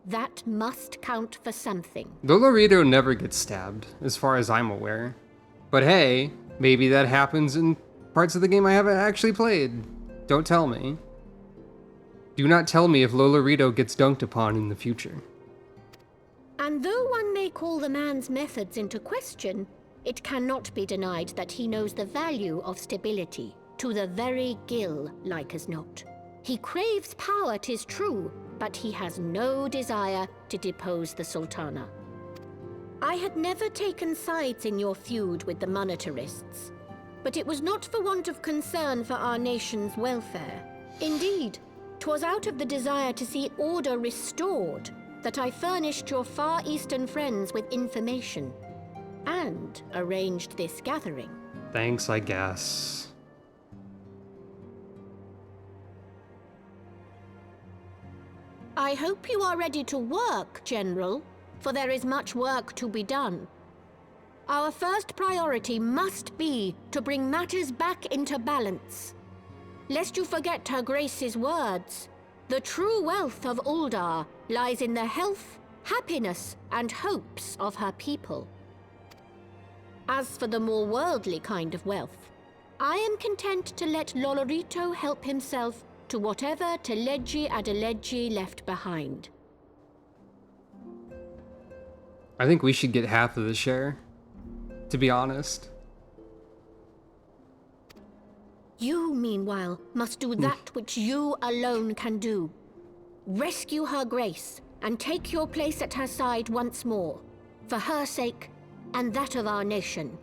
That must count for something. Dolorito never gets stabbed, as far as I'm aware. But hey, maybe that happens in parts of the game I haven't actually played. Don't tell me. Do not tell me if Lolorito gets dunked upon in the future. And though one may call the man's methods into question, it cannot be denied that he knows the value of stability, to the very gill, like as not. He craves power, 'tis true, but he has no desire to depose the Sultana. I had never taken sides in your feud with the monetarists, but it was not for want of concern for our nation's welfare. Indeed, 'twas out of the desire to see order restored that I furnished your Far Eastern friends with information, and arranged this gathering. Thanks, I guess. I hope you are ready to work, General, for there is much work to be done. Our first priority must be to bring matters back into balance. Lest you forget Her Grace's words, the true wealth of Uldar lies in the health, happiness, and hopes of her people. As for the more worldly kind of wealth, I am content to let Lolorito help himself to whatever Teleji Adeleji left behind. I think we should get half of the share, to be honest. You, meanwhile, must do that which you alone can do. Rescue Her Grace and take your place at her side once more, for her sake and that of our nation.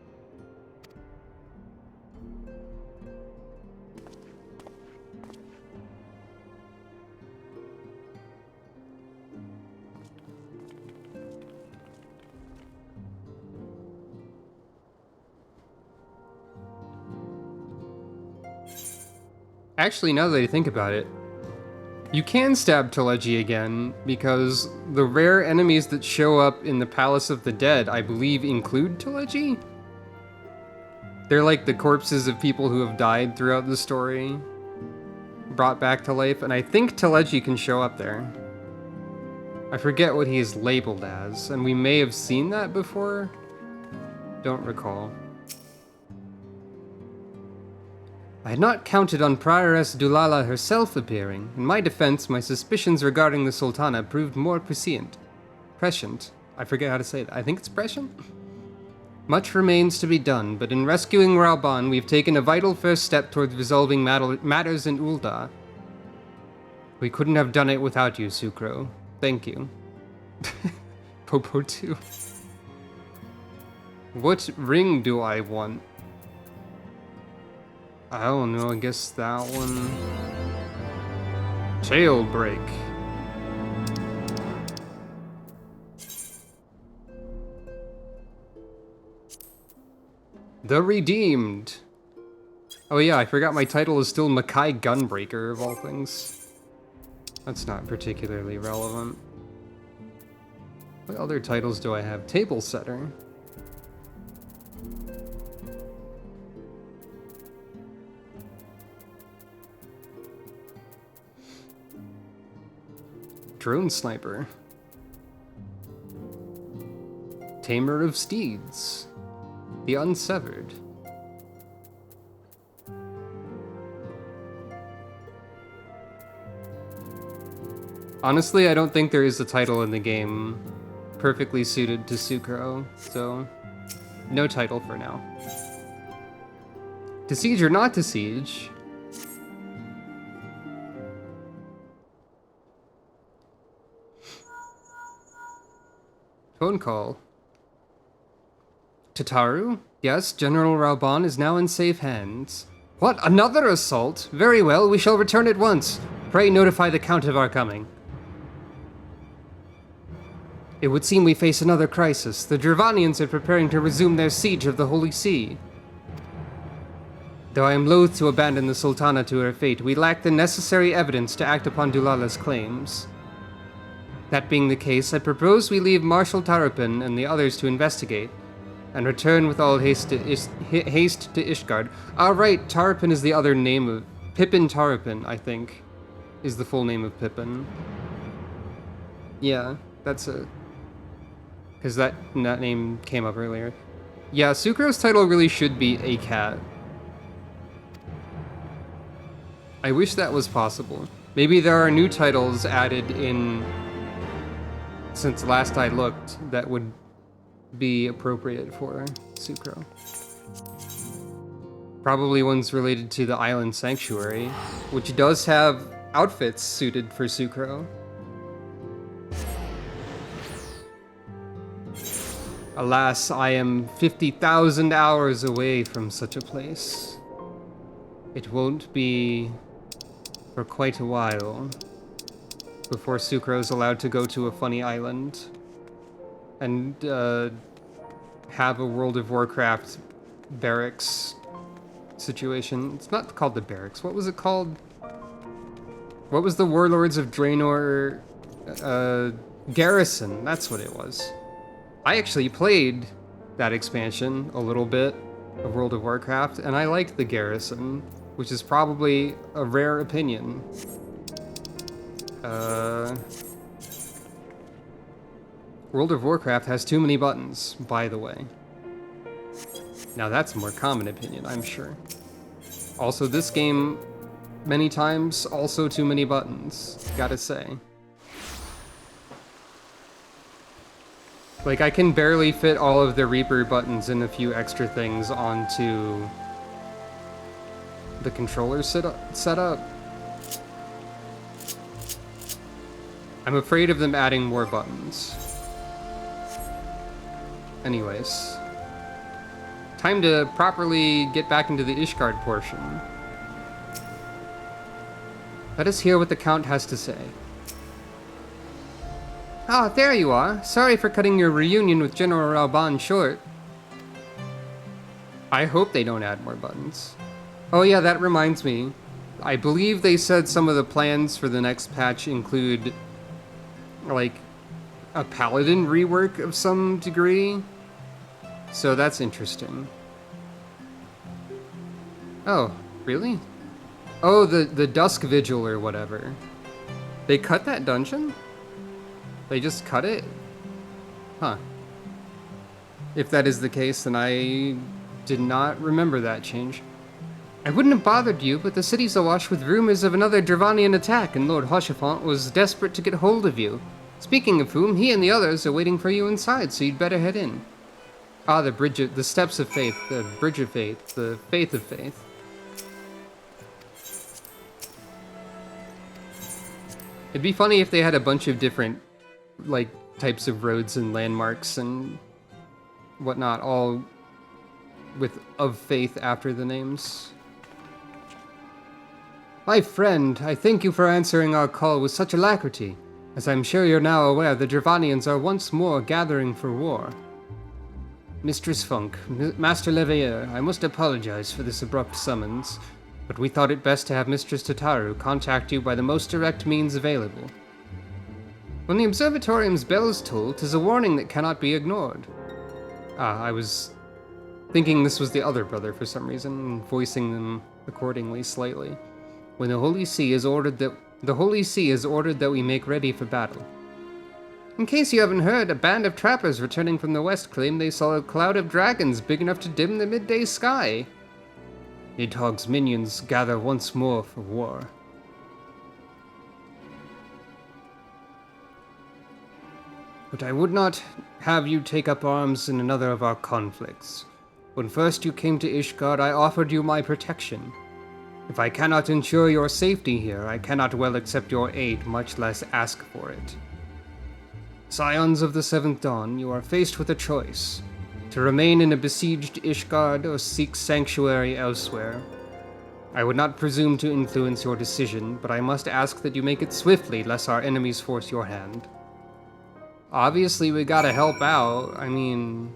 Actually, now that I think about it, you can stab Teleji again, because the rare enemies that show up in the Palace of the Dead, I believe, include Teleji? They're like the corpses of people who have died throughout the story, brought back to life, and I think Teleji can show up there. I forget what he is labeled as, and we may have seen that before? Don't recall. I had not counted on Prioress Dulala herself appearing. In my defense, my suspicions regarding the Sultana proved more prescient. Prescient. I forget how to say that. I think it's prescient? Much remains to be done, but in rescuing Rauban, we've taken a vital first step towards resolving matters in Uldar. We couldn't have done it without you, Sucro. Thank you. Popo 2. What ring do I want? I don't know, I guess that one. Jailbreak. The Redeemed. Oh yeah, I forgot my title is still Makai Gunbreaker, of all things. That's not particularly relevant. What other titles do I have? Table Setter. Drone Sniper. Tamer of Steeds. The Unsevered. Honestly, I don't think there is a title in the game perfectly suited to Sucro, so no title for now. To siege or not to siege? Phone call. Tataru? Yes, General Rauban is now in safe hands. What? Another assault? Very well, we shall return at once. Pray notify the Count of our coming. It would seem we face another crisis. The Dravanians are preparing to resume their siege of the Holy See. Though I am loath to abandon the Sultana to her fate, we lack the necessary evidence to act upon Dulala's claims. That being the case, I propose we leave Marshal Tarapin and the others to investigate, and return with all haste to Ishgard. Right, Tarapin is the other name of... Pippin Tarapin, I think, is the full name of Pippin. Yeah, that's a... because that name came up earlier. Yeah, Sucro's title really should be a cat. I wish that was possible. Maybe there are new titles added in... since last I looked, that would be appropriate for Sucro. Probably ones related to the Island Sanctuary, which does have outfits suited for Sucro. Alas, I am 50,000 hours away from such a place. It won't be for quite a while before Sucro's allowed to go to a funny island and have a World of Warcraft barracks situation. It's not called the barracks. What was it called? What was the Warlords of Draenor garrison? That's what it was. I actually played that expansion a little bit of World of Warcraft, and I liked the garrison, which is probably a rare opinion. World of Warcraft has too many buttons, by the way. Now that's a more common opinion, I'm sure. Also, this game, many times, also too many buttons, gotta say. Like, I can barely fit all of the Reaper buttons and a few extra things onto the controller setup. I'm afraid of them adding more buttons. Anyways. Time to properly get back into the Ishgard portion. Let us hear what the Count has to say. Ah, there you are. Sorry for cutting your reunion with General Rauban short. I hope they don't add more buttons. Oh yeah, that reminds me. I believe they said some of the plans for the next patch include, like, a Paladin rework of some degree. So that's interesting. Oh, really? Oh, the Dusk Vigil or whatever. They cut that dungeon? They just cut it? Huh. If that is the case, then I did not remember that change. I wouldn't have bothered you, but the city's awash with rumors of another Dravanian attack, and Lord Hoshafant was desperate to get hold of you. Speaking of whom, he and the others are waiting for you inside, so you'd better head in. Ah, the steps of faith, the bridge of faith, the faith of faith. It'd be funny if they had a bunch of different, like, types of roads and landmarks and whatnot, all with of faith after the names. My friend, I thank you for answering our call with such alacrity. As I'm sure you're now aware, the Dravanians are once more gathering for war. Mistress Funk, Master Leveilleur, I must apologize for this abrupt summons, but we thought it best to have Mistress Tataru contact you by the most direct means available. When the Observatorium's bells toll, 'tis a warning that cannot be ignored. Ah, I was thinking this was the other brother for some reason, and voicing them accordingly slightly. When the Holy See is ordered that we make ready for battle. In case you haven't heard, a band of trappers returning from the west claim they saw a cloud of dragons big enough to dim the midday sky. Nidhogg's minions gather once more for war. But I would not have you take up arms in another of our conflicts. When first you came to Ishgard, I offered you my protection. If I cannot ensure your safety here, I cannot well accept your aid, much less ask for it. Scions of the Seventh Dawn, you are faced with a choice. To remain in a besieged Ishgard or seek sanctuary elsewhere. I would not presume to influence your decision, but I must ask that you make it swiftly, lest our enemies force your hand. Obviously, we gotta help out. I mean,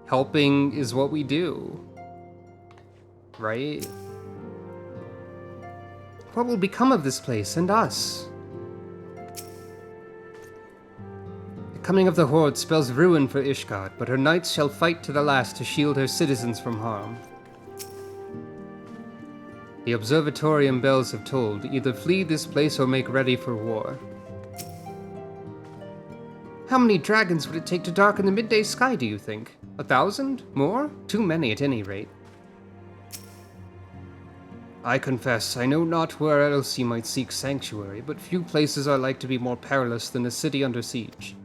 helping is what we do. Right? What will become of this place and us? The coming of the Horde spells ruin for Ishgard, but her knights shall fight to the last to shield her citizens from harm. The Observatorium bells have tolled, either flee this place or make ready for war. How many dragons would it take to darken the midday sky, do you think? 1,000? More? Too many at any rate. I confess, I know not where else ye might seek sanctuary, but few places are like to be more perilous than a city under siege.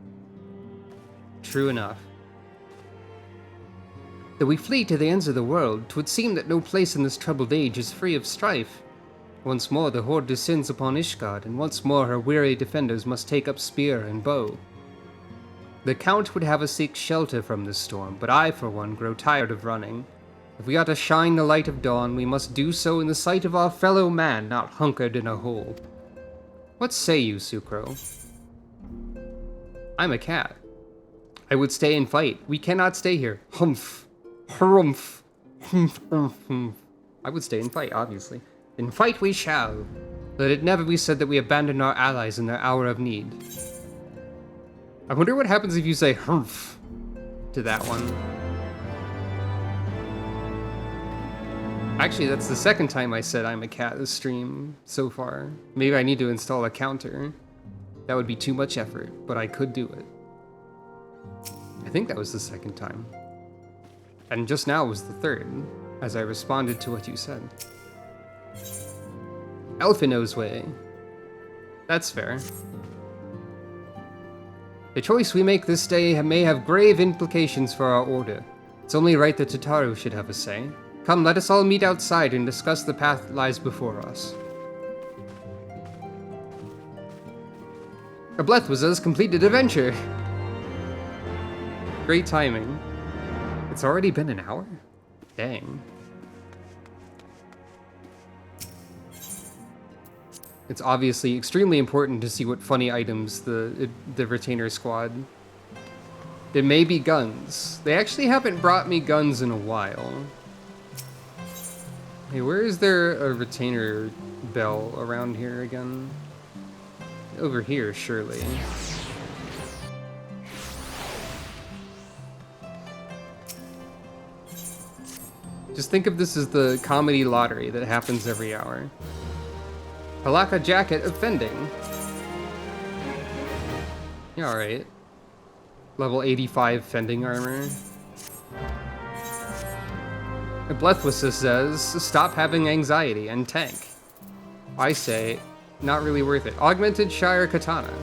True enough. Though we flee to the ends of the world, 'twould seem that no place in this troubled age is free of strife. Once more the horde descends upon Ishgard, and once more her weary defenders must take up spear and bow. The Count would have us seek shelter from this storm, but I, for one, grow tired of running. If we are to shine the light of dawn, we must do so in the sight of our fellow man, not hunkered in a hole. What say you, Sucro? I'm a cat. I would stay and fight. We cannot stay here. Humph. Harumph. Humph, humph, humph. I would stay and fight, obviously. And fight we shall. Let it never be said that we abandon our allies in their hour of need. I wonder what happens if you say humph to that one. Actually, that's the second time I said I'm a cat this stream so far. Maybe I need to install a counter. That would be too much effort, but I could do it. I think that was the second time. And just now was the third, as I responded to what you said. Elfino's way. That's fair. The choice we make this day may have grave implications for our order. It's only right that Tataru should have a say. Come, let us all meet outside and discuss the path that lies before us. A Blethwizard's completed adventure! Great timing. It's already been an hour? Dang. It's obviously extremely important to see what funny items the retainer squad. It may be guns. They actually haven't brought me guns in a while. Hey, where is there a retainer bell around here again? Over here, surely. Just think of this as the comedy lottery that happens every hour. Halaka jacket of fending. Yeah, alright. Level 85 fending armor. Blethwissa says, stop having anxiety and tank. I say, not really worth it. Augmented Shire Katana.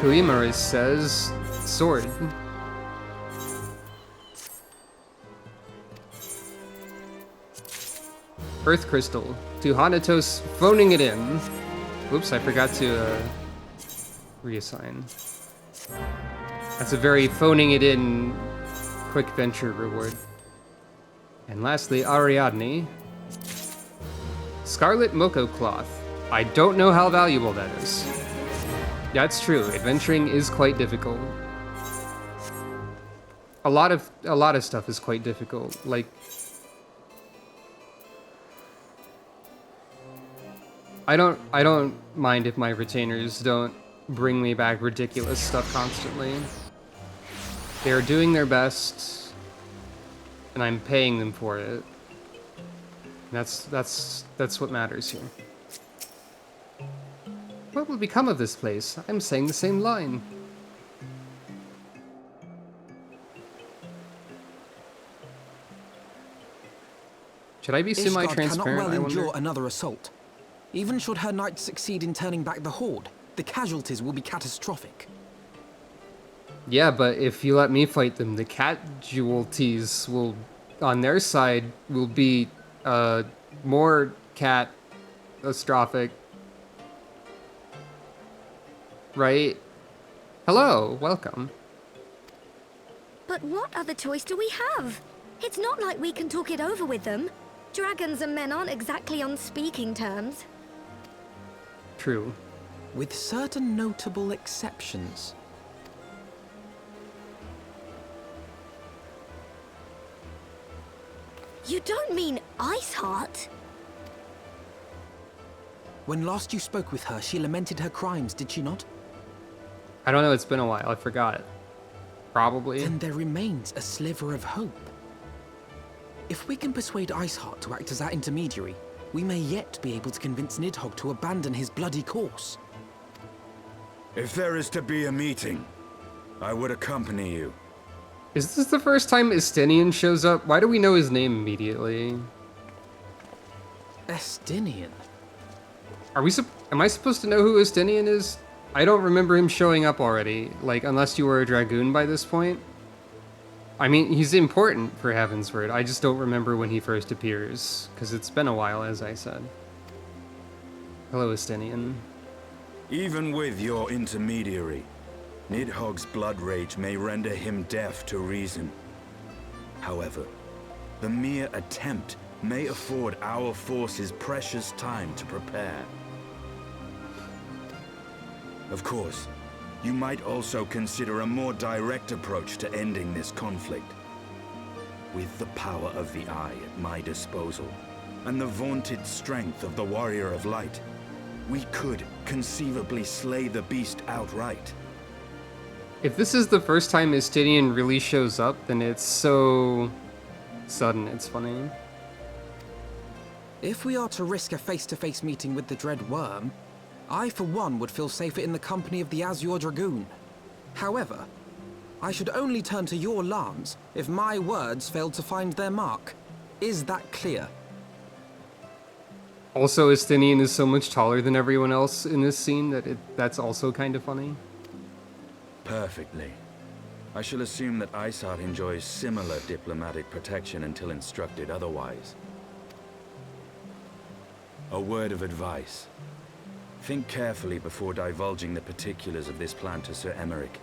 Kuimaris says, sword. Earth Crystal. To Hanatos phoning it in. Oops, I forgot to reassign. That's a very phoning it in quick venture reward. And lastly, Ariadne. Scarlet Moko Cloth. I don't know how valuable that is. That's true, adventuring is quite difficult. A lot of stuff is quite difficult, like I don't mind if my retainers don't bring me back ridiculous stuff constantly. They are doing their best, and I'm paying them for it. That's what matters here. What will become of this place? I'm saying the same line. Should I be semi-transparent? Cannot well endure another assault. Even should her knights succeed in turning back the horde, the casualties will be catastrophic. Yeah, but if you let me fight them, the casualties will, on their side, will be more catastrophic. Right? Hello, welcome. But what other choice do we have? It's not like we can talk it over with them. Dragons and men aren't exactly on speaking terms. True. With certain notable exceptions. You don't mean Iceheart? When last you spoke with her, she lamented her crimes, did she not? I don't know, it's been a while, I forgot. Probably. Then there remains a sliver of hope. If we can persuade Iceheart to act as our intermediary, we may yet be able to convince Nidhogg to abandon his bloody course. If there is to be a meeting, I would accompany you. Is this the first time Estinian shows up? Why do we know his name immediately? Estinian? Am I supposed to know who Estinian is? I don't remember him showing up already, like, unless you were a Dragoon by this point. I mean, he's important for Heavensward, I just don't remember when he first appears, because it's been a while, as I said. Hello, Estinian. Even with your intermediary, Nidhogg's blood rage may render him deaf to reason. However, the mere attempt may afford our forces precious time to prepare. Of course, you might also consider a more direct approach to ending this conflict. With the power of the Eye at my disposal, and the vaunted strength of the Warrior of Light, we could conceivably slay the beast outright. If this is the first time Estinian really shows up, then it's so sudden, it's funny. If we are to risk a face-to-face meeting with the Dread Worm, I for one would feel safer in the company of the Azure Dragoon. However, I should only turn to your lance if my words failed to find their mark. Is that clear? Also, Estinian is so much taller than everyone else in this scene that that's also kind of funny. Perfectly. I shall assume that Isart enjoys similar diplomatic protection until instructed otherwise. A word of advice. Think carefully before divulging the particulars of this plan to Sir Emmerich.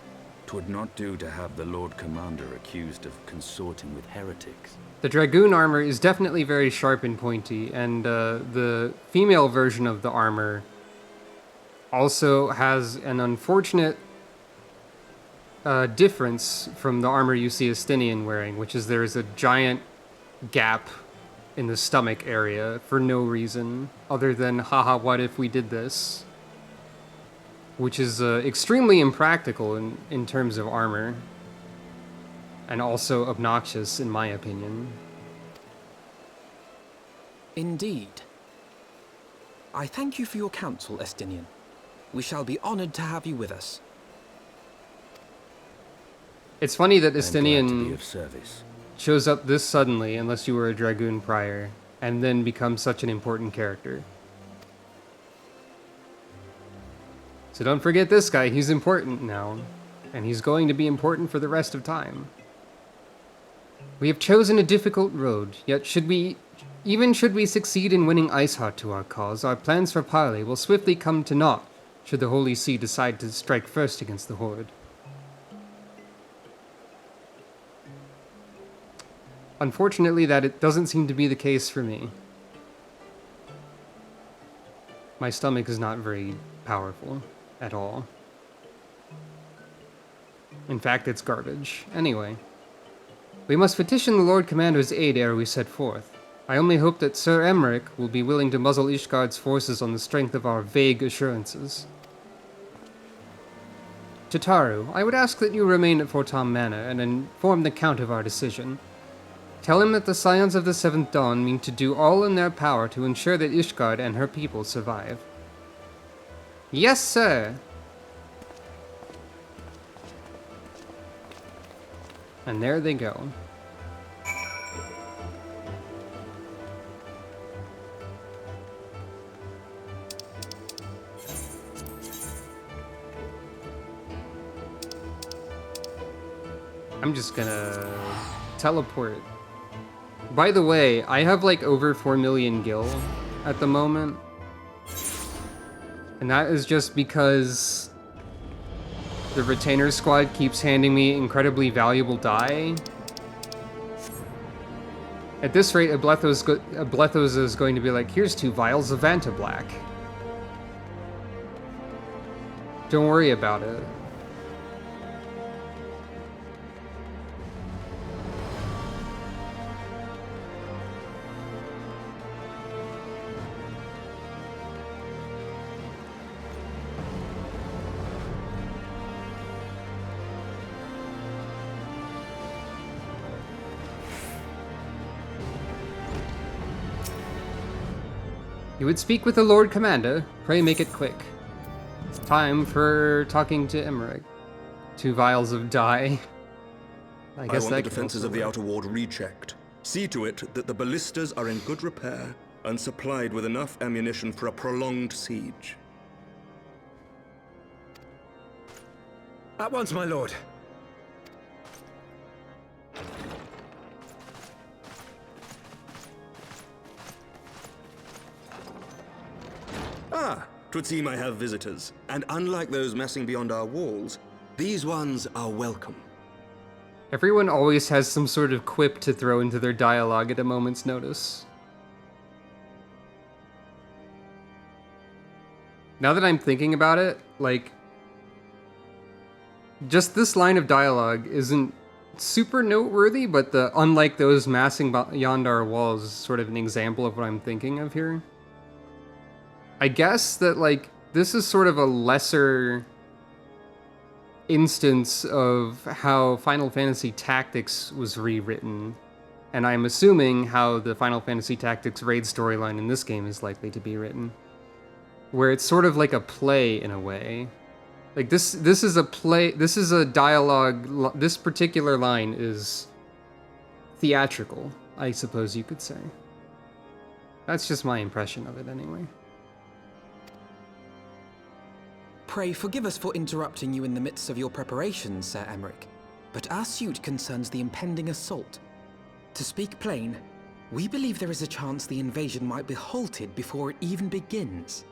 'Twould not do to have the Lord Commander accused of consorting with heretics. The Dragoon armor is definitely very sharp and pointy, and the female version of the armor also has an unfortunate difference from the armor you see Estinian wearing, which is there's a giant gap in the stomach area for no reason other than, haha, what if we did this? Which is extremely impractical in terms of armor, and also obnoxious in my opinion. Indeed. I thank you for your counsel, Estinian. We shall be honored to have you with us. It's funny that I am glad to be Estinian of service. shows up this suddenly, unless you were a Dragoon prior, and then becomes such an important character. So don't forget this guy, he's important now, and he's going to be important for the rest of time. We have chosen a difficult road, yet should we succeed in winning Iceheart to our cause, our plans for parley will swiftly come to naught should the Holy See decide to strike first against the Horde. Unfortunately, it doesn't seem to be the case for me. My stomach is not very powerful at all. In fact, it's garbage. Anyway, we must petition the Lord Commander's aid ere we set forth. I only hope that Sir Emmerich will be willing to muzzle Ishgard's forces on the strength of our vague assurances. Tataru, I would ask that you remain at Fortam Manor and inform the Count of our decision. Tell him that the Scions of the Seventh Dawn mean to do all in their power to ensure that Ishgard and her people survive. Yes, sir! And there they go. I'm just gonna teleport. By the way, I have like over 4 million gil at the moment. And that is just because the Retainer Squad keeps handing me incredibly valuable dye. At this rate, a Blethos is going to be like, here's 2 vials of Vanta Black. Don't worry about it. You would speak with the Lord Commander. Pray make it quick. Time for talking to Emmerich. 2 vials of dye. I guess want that the defenses of the outer ward rechecked. See to it that the ballistas are in good repair and supplied with enough ammunition for a prolonged siege. At once, my lord. Ah, 'twould seem I have visitors. And unlike those messing beyond our walls, these ones are welcome. Everyone always has some sort of quip to throw into their dialogue at a moment's notice. Now that I'm thinking about it, like, just this line of dialogue isn't super noteworthy, but the unlike those massing beyond our walls is sort of an example of what I'm thinking of here. I guess that, like, this is sort of a lesser instance of how Final Fantasy Tactics was rewritten, and I'm assuming how the Final Fantasy Tactics raid storyline in this game is likely to be written, where it's sort of like a play in a way. Like this is a play, this is a dialogue, this particular line is theatrical, I suppose you could say. That's just my impression of it anyway. Pray forgive us for interrupting you in the midst of your preparations, Sir Emmerich, but our suit concerns the impending assault. To speak plain, we believe there is a chance the invasion might be halted before it even begins.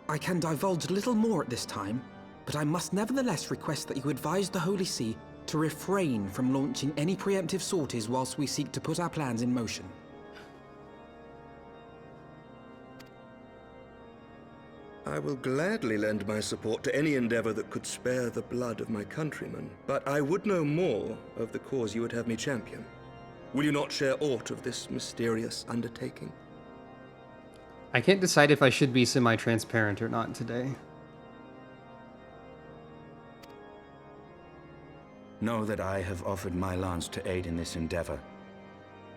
I can divulge little more at this time, but I must nevertheless request that you advise the Holy See to refrain from launching any preemptive sorties whilst we seek to put our plans in motion. I will gladly lend my support to any endeavor that could spare the blood of my countrymen, but I would know more of the cause you would have me champion. Will you not share aught of this mysterious undertaking? I can't decide if I should be semi-transparent or not today. Know that I have offered my lance to aid in this endeavor.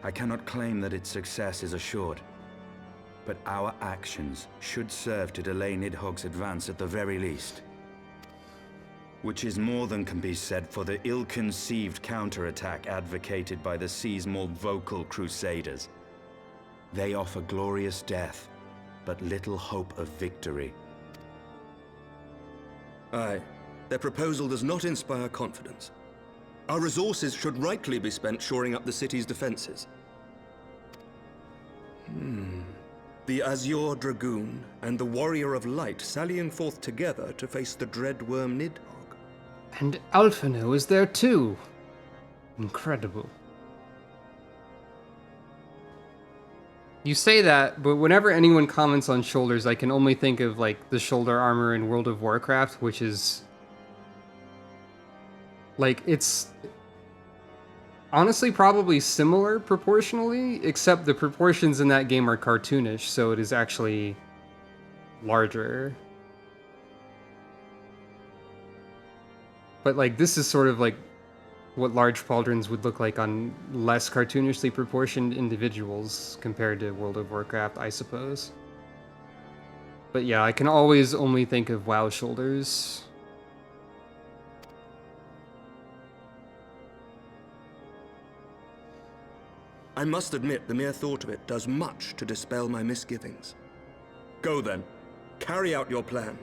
I cannot claim that its success is assured, but our actions should serve to delay Nidhogg's advance at the very least. Which is more than can be said for the ill-conceived counterattack advocated by the sea's more vocal crusaders. They offer glorious death, but little hope of victory. Aye, their proposal does not inspire confidence. Our resources should rightly be spent shoring up the city's defenses. The Azure Dragoon and the Warrior of Light sallying forth together to face the dread worm Nidhogg. And Alphino is there too. Incredible. You say that, but whenever anyone comments on shoulders, I can only think of, like, the shoulder armor in World of Warcraft, which is... like, it's... honestly probably similar proportionally, except the proportions in that game are cartoonish, so it is actually larger. But, like, this is sort of like what large pauldrons would look like on less cartoonishly proportioned individuals compared to World of Warcraft, I suppose. But yeah, I can always only think of WoW shoulders. I must admit the mere thought of it does much to dispel my misgivings. Go then, carry out your plan.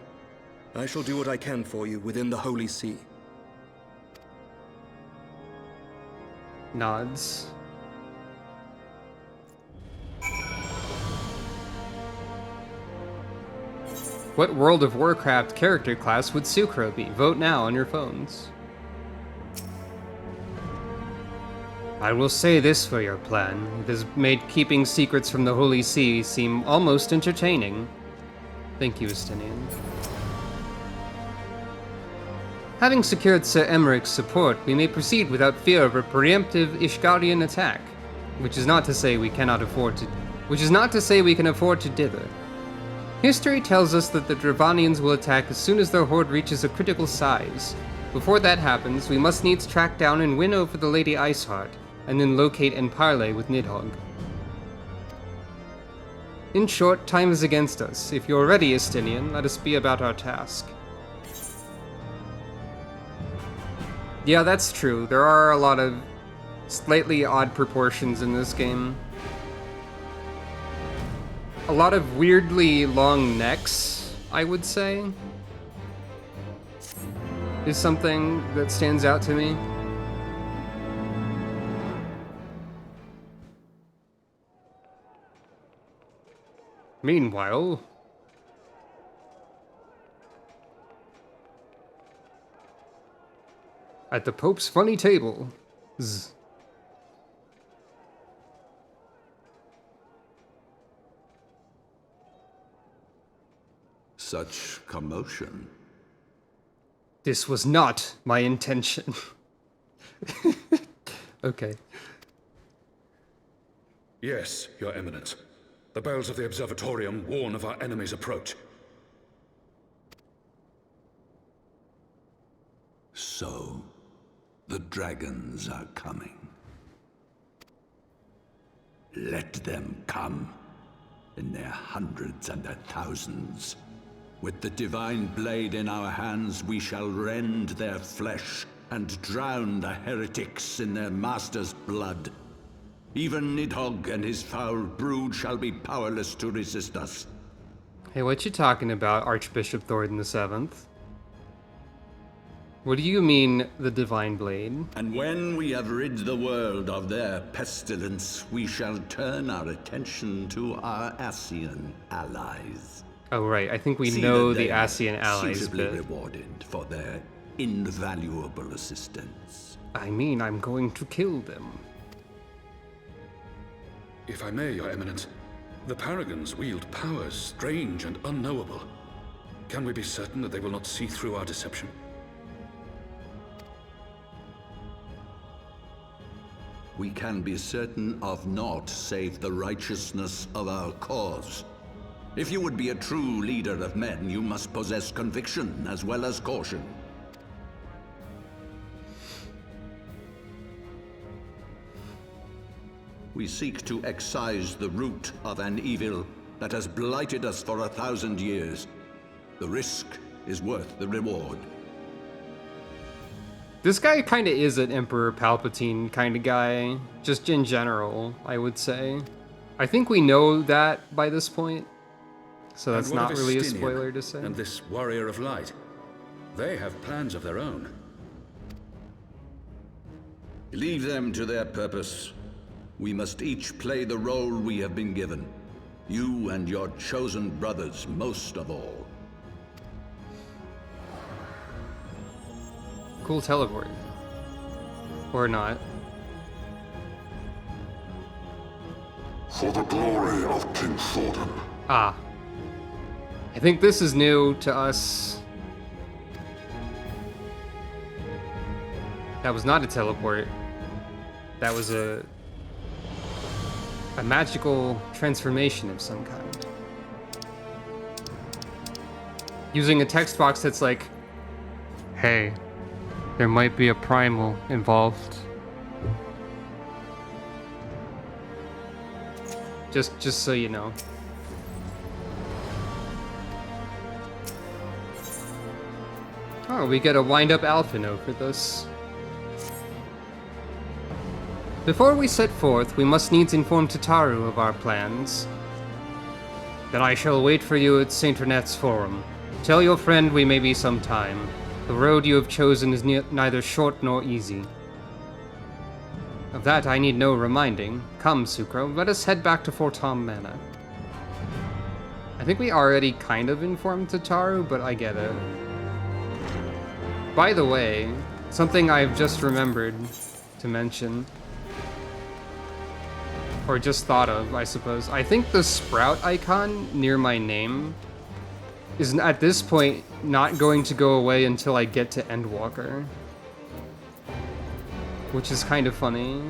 I shall do what I can for you within the Holy See. Nods. What World of Warcraft character class would Sucro be? Vote now on your phones. I will say this for your plan. It has made keeping secrets from the Holy See seem almost entertaining. Thank you, Estinian. Having secured Sir Emmerich's support, we may proceed without fear of a preemptive Ishgarian attack, which is not to say we can afford to dither. History tells us that the Dravanians will attack as soon as their horde reaches a critical size. Before that happens, we must needs track down and win over the Lady Iceheart, and then locate and parley with Nidhogg. In short, time is against us. If you're ready, Estinian, let us be about our task. Yeah, that's true. There are a lot of slightly odd proportions in this game. A lot of weirdly long necks, I would say, is something that stands out to me. Meanwhile, at the Pope's funny table. Zzz. Such commotion. This was not my intention. Okay. Yes, Your Eminence. The bells of the Observatorium warn of our enemy's approach. So, the dragons are coming. Let them come, in their hundreds and their thousands. With the divine blade in our hands, we shall rend their flesh and drown the heretics in their master's blood. Even Nidhogg and his foul brood shall be powerless to resist us. Hey, what you talking about, Archbishop Thornton VII? What do you mean, the Divine Blade? And when we have rid the world of their pestilence, we shall turn our attention to our Ascian allies. Oh, right. I think we See know that the they are Ascian allies, suitably but... rewarded for their invaluable assistance. I mean, I'm going to kill them. If I may, Your Eminence, the Paragons wield powers strange and unknowable. Can we be certain that they will not see through our deception? We can be certain of naught save the righteousness of our cause. If you would be a true leader of men, you must possess conviction as well as caution. We seek to excise the root of an evil that has blighted us for 1,000 years. The risk is worth the reward. This guy kind of is an Emperor Palpatine kind of guy, just in general, I would say. I think we know that by this point, so that's not really a spoiler to say. And this Warrior of Light, they have plans of their own. Leave them to their purpose. We must each play the role we have been given. You and your chosen brothers most of all. Cool teleport. Or not. For the glory of King Thornton. Ah. I think this is new to us. That was not a teleport. That was a magical transformation of some kind. Using a text box that's like, hey, there might be a primal involved. Just so you know. Oh, we get a wind-up Alphino for this. Before we set forth, we must needs inform Tataru of our plans. Then I shall wait for you at St. Renette's Forum. Tell your friend we may be some time. The road you have chosen is neither short nor easy. Of that I need no reminding. Come, Sucro, let us head back to Fort Tom Manor. I think we already kind of informed Tataru, but I get it. By the way, something I've just remembered to mention. Or just thought of, I suppose. I think the sprout icon near my name is at this point not going to go away until I get to Endwalker. Which is kind of funny.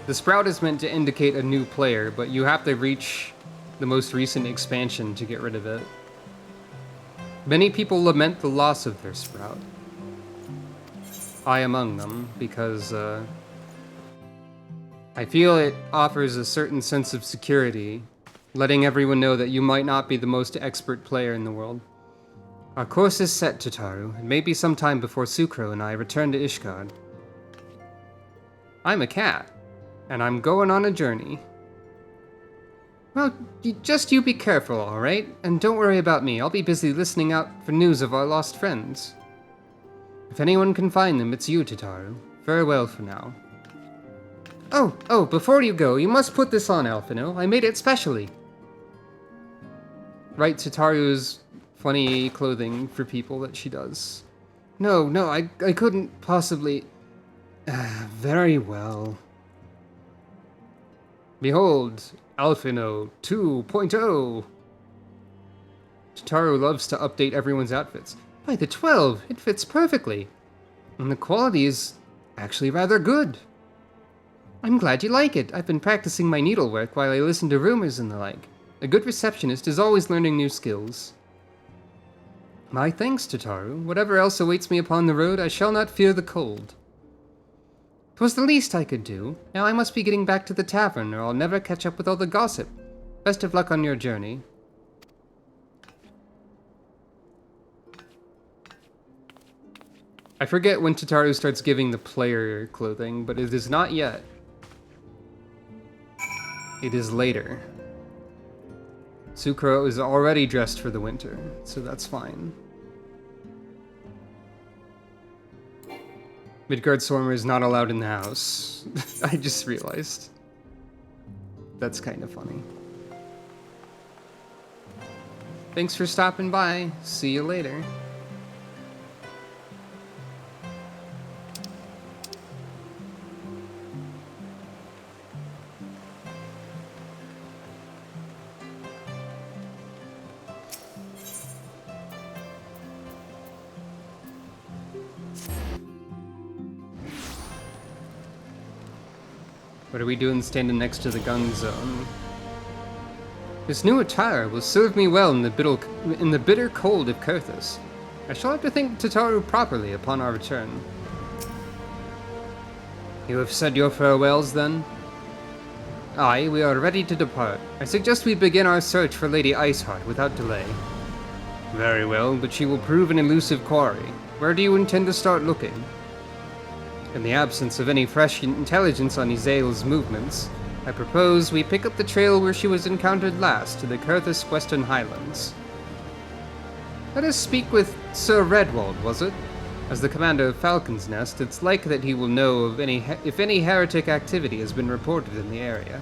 The sprout is meant to indicate a new player, but you have to reach the most recent expansion to get rid of it. Many people lament the loss of their sprout. I among them, because I feel it offers a certain sense of security, letting everyone know that you might not be the most expert player in the world. Our course is set, Tataru, and maybe sometime before Sucro and I return to Ishgard. I'm a cat, and I'm going on a journey. Well, just you be careful, alright? And don't worry about me, I'll be busy listening out for news of our lost friends. If anyone can find them, it's you, Tataru. Farewell for now. Oh, before you go, you must put this on, Alphino. I made it specially. Right, Tataru's funny clothing for people that she does. No, I couldn't possibly... very well. Behold, Alphino 2.0. Tataru loves to update everyone's outfits. By the 12, it fits perfectly. And the quality is actually rather good. I'm glad you like it. I've been practicing my needlework while I listen to rumors and the like. A good receptionist is always learning new skills. My thanks, Tataru. Whatever else awaits me upon the road, I shall not fear the cold. 'Twas the least I could do. Now I must be getting back to the tavern, or I'll never catch up with all the gossip. Best of luck on your journey. I forget when Tataru starts giving the player clothing, but it is not yet. It is later. Sucro is already dressed for the winter, so that's fine. Midgard Swarmer is not allowed in the house. I just realized. That's kind of funny. Thanks for stopping by. See you later. What are we doing standing next to the gun zone? This new attire will serve me well in the bitter cold of Kurthus. I shall have to thank Tataru properly upon our return. You have said your farewells, then? Aye, we are ready to depart. I suggest we begin our search for Lady Iceheart without delay. Very well, but she will prove an elusive quarry. Where do you intend to start looking? In the absence of any fresh intelligence on Izael's movements, I propose we pick up the trail where she was encountered last, to the Kurthus Western Highlands. Let us speak with Sir Redwald, was it? As the commander of Falcon's Nest, it's like that he will know of if any heretic activity has been reported in the area.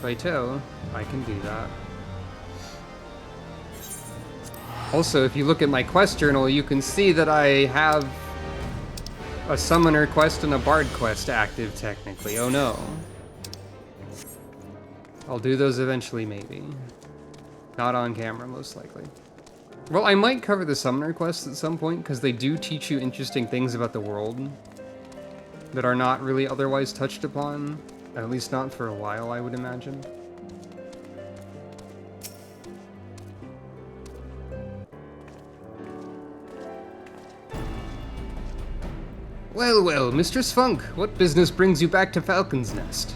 Righto, I can do that. Also, if you look at my quest journal, you can see that I have a summoner quest and a bard quest active, technically. Oh no. I'll do those eventually, maybe. Not on camera, most likely. Well, I might cover the summoner quest at some point, because they do teach you interesting things about the world that are not really otherwise touched upon. At least not for a while, I would imagine. Well, Mistress Funk, what business brings you back to Falcon's Nest?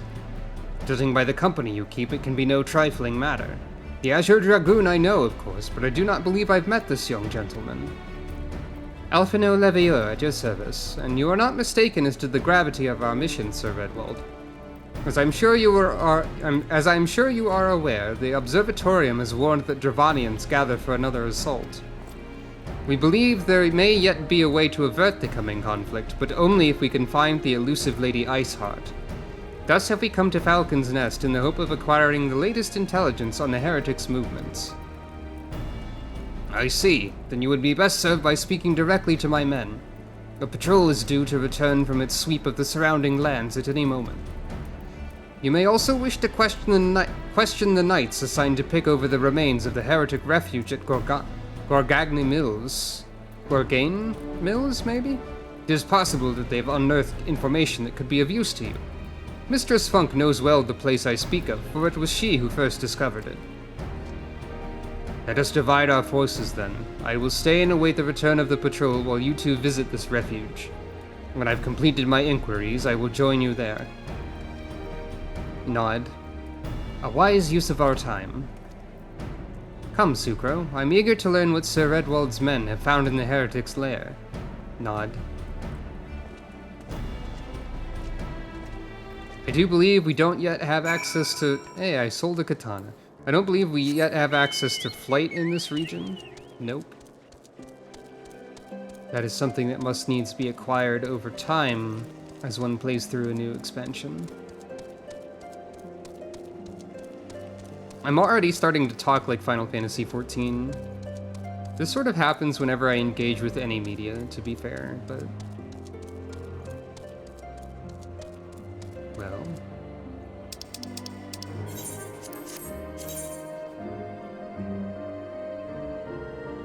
Judging by the company you keep, it can be no trifling matter. The Azure Dragoon I know, of course, but I do not believe I've met this young gentleman. Alphino Leveilleur at your service, and you are not mistaken as to the gravity of our mission, Sir Redwald. As I'm sure you are aware, the Observatorium has warned that Dravanians gather for another assault. We believe there may yet be a way to avert the coming conflict, but only if we can find the elusive Lady Iceheart. Thus have we come to Falcon's Nest in the hope of acquiring the latest intelligence on the heretics' movements. I see. Then you would be best served by speaking directly to my men. A patrol is due to return from its sweep of the surrounding lands at any moment. You may also wish to question the knights assigned to pick over the remains of the heretic refuge at Gorgagni Mills. Gorgain Mills, maybe? It is possible that they've unearthed information that could be of use to you. Mistress Funk knows well the place I speak of, for it was she who first discovered it. Let us divide our forces then. I will stay and await the return of the patrol while you two visit this refuge. When I've completed my inquiries, I will join you there. Nod. A wise use of our time. Come, Sucro. I'm eager to learn what Sir Redwald's men have found in the heretic's lair. Nod. I do believe we don't yet have access to... Hey, I sold a katana. I don't believe we yet have access to flight in this region. Nope. That is something that must needs be acquired over time as one plays through a new expansion. I'm already starting to talk like Final Fantasy XIV. This sort of happens whenever I engage with any media, to be fair, but... Well...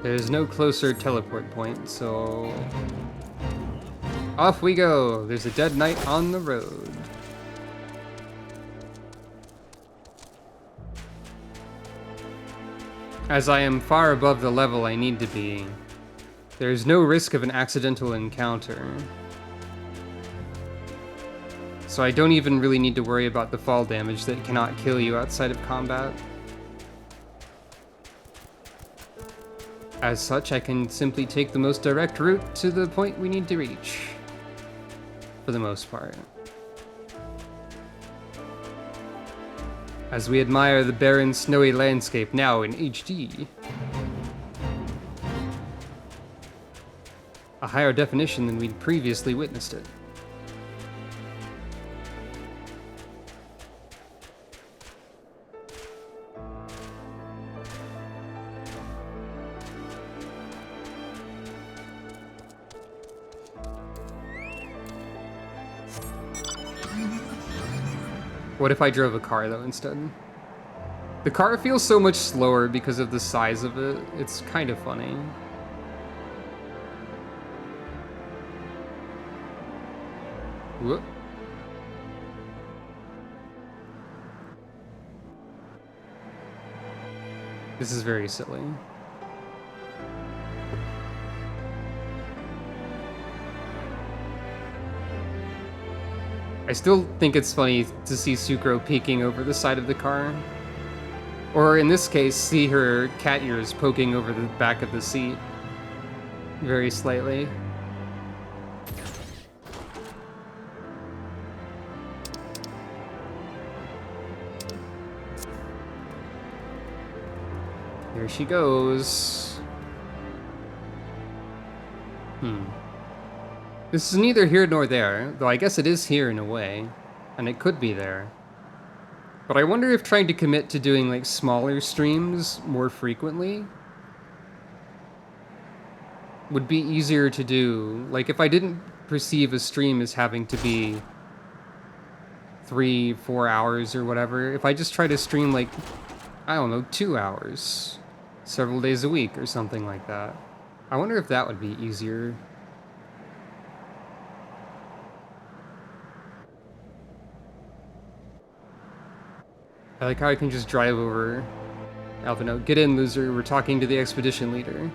There's no closer teleport point, so... Off we go! There's a dead knight on the road. As I am far above the level I need to be, there is no risk of an accidental encounter. So I don't even really need to worry about the fall damage that cannot kill you outside of combat. As such, I can simply take the most direct route to the point we need to reach. For the most part. As we admire the barren, snowy landscape now in HD. A higher definition than we'd previously witnessed it. What if I drove a car, though, instead? The car feels so much slower because of the size of it. It's kind of funny. Whoop. This is very silly. I still think it's funny to see Sucro peeking over the side of the car. Or in this case, see her cat ears poking over the back of the seat. Very slightly. Here she goes. This is neither here nor there, though I guess it is here in a way, and it could be there. But I wonder if trying to commit to doing like smaller streams more frequently would be easier to do. Like if I didn't perceive a stream as having to be 3-4 hours or whatever, if I just try to stream like, I don't know, 2 hours, several days a week or something like that. I wonder if that would be easier. I like how I can just drive over. Alvino, get in, loser. We're talking to the expedition leader.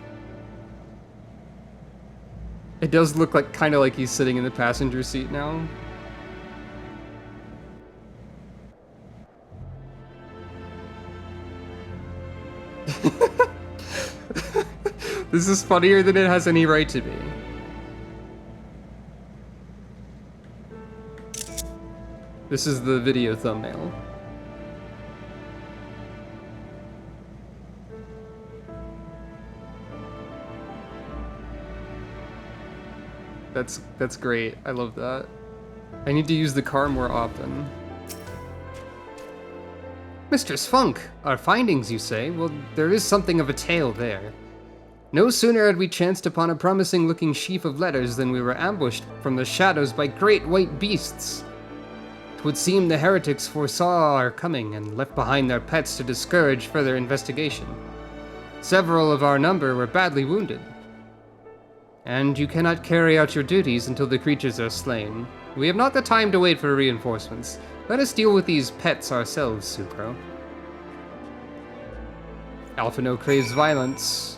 It does look like kind of like he's sitting in the passenger seat now. This is funnier than it has any right to be. This is the video thumbnail. That's great. I love that. I need to use the car more often. Mistress Funk, our findings, you say? Well, there is something of a tale there. No sooner had we chanced upon a promising-looking sheaf of letters than we were ambushed from the shadows by great white beasts. 'Twould seem the heretics foresaw our coming and left behind their pets to discourage further investigation. Several of our number were badly wounded. And you cannot carry out your duties until the creatures are slain. We have not the time to wait for reinforcements. Let us deal with these pets ourselves, Sucro. Alphino craves violence.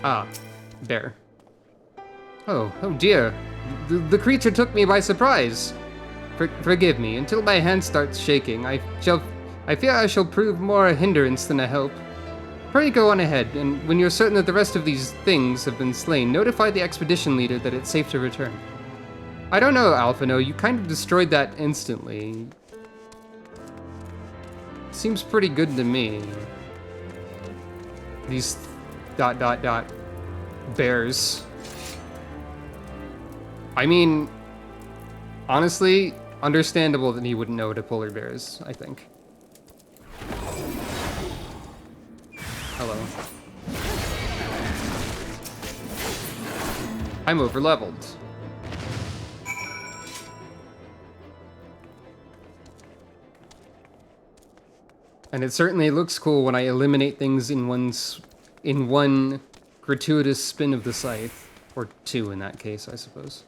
Ah, bear. Oh dear. The creature took me by surprise. Forgive me. Until my hand starts shaking, I fear I shall prove more a hindrance than a help. Pray go on ahead, and when you're certain that the rest of these things have been slain, notify the expedition leader that it's safe to return. I don't know, Alphino. You kind of destroyed that instantly. Seems pretty good to me. These ... bears. I mean, honestly, understandable that he wouldn't know what a polar bear is, I think. Hello. I'm over-leveled. And it certainly looks cool when I eliminate things in one gratuitous spin of the scythe. Or two in that case, I suppose.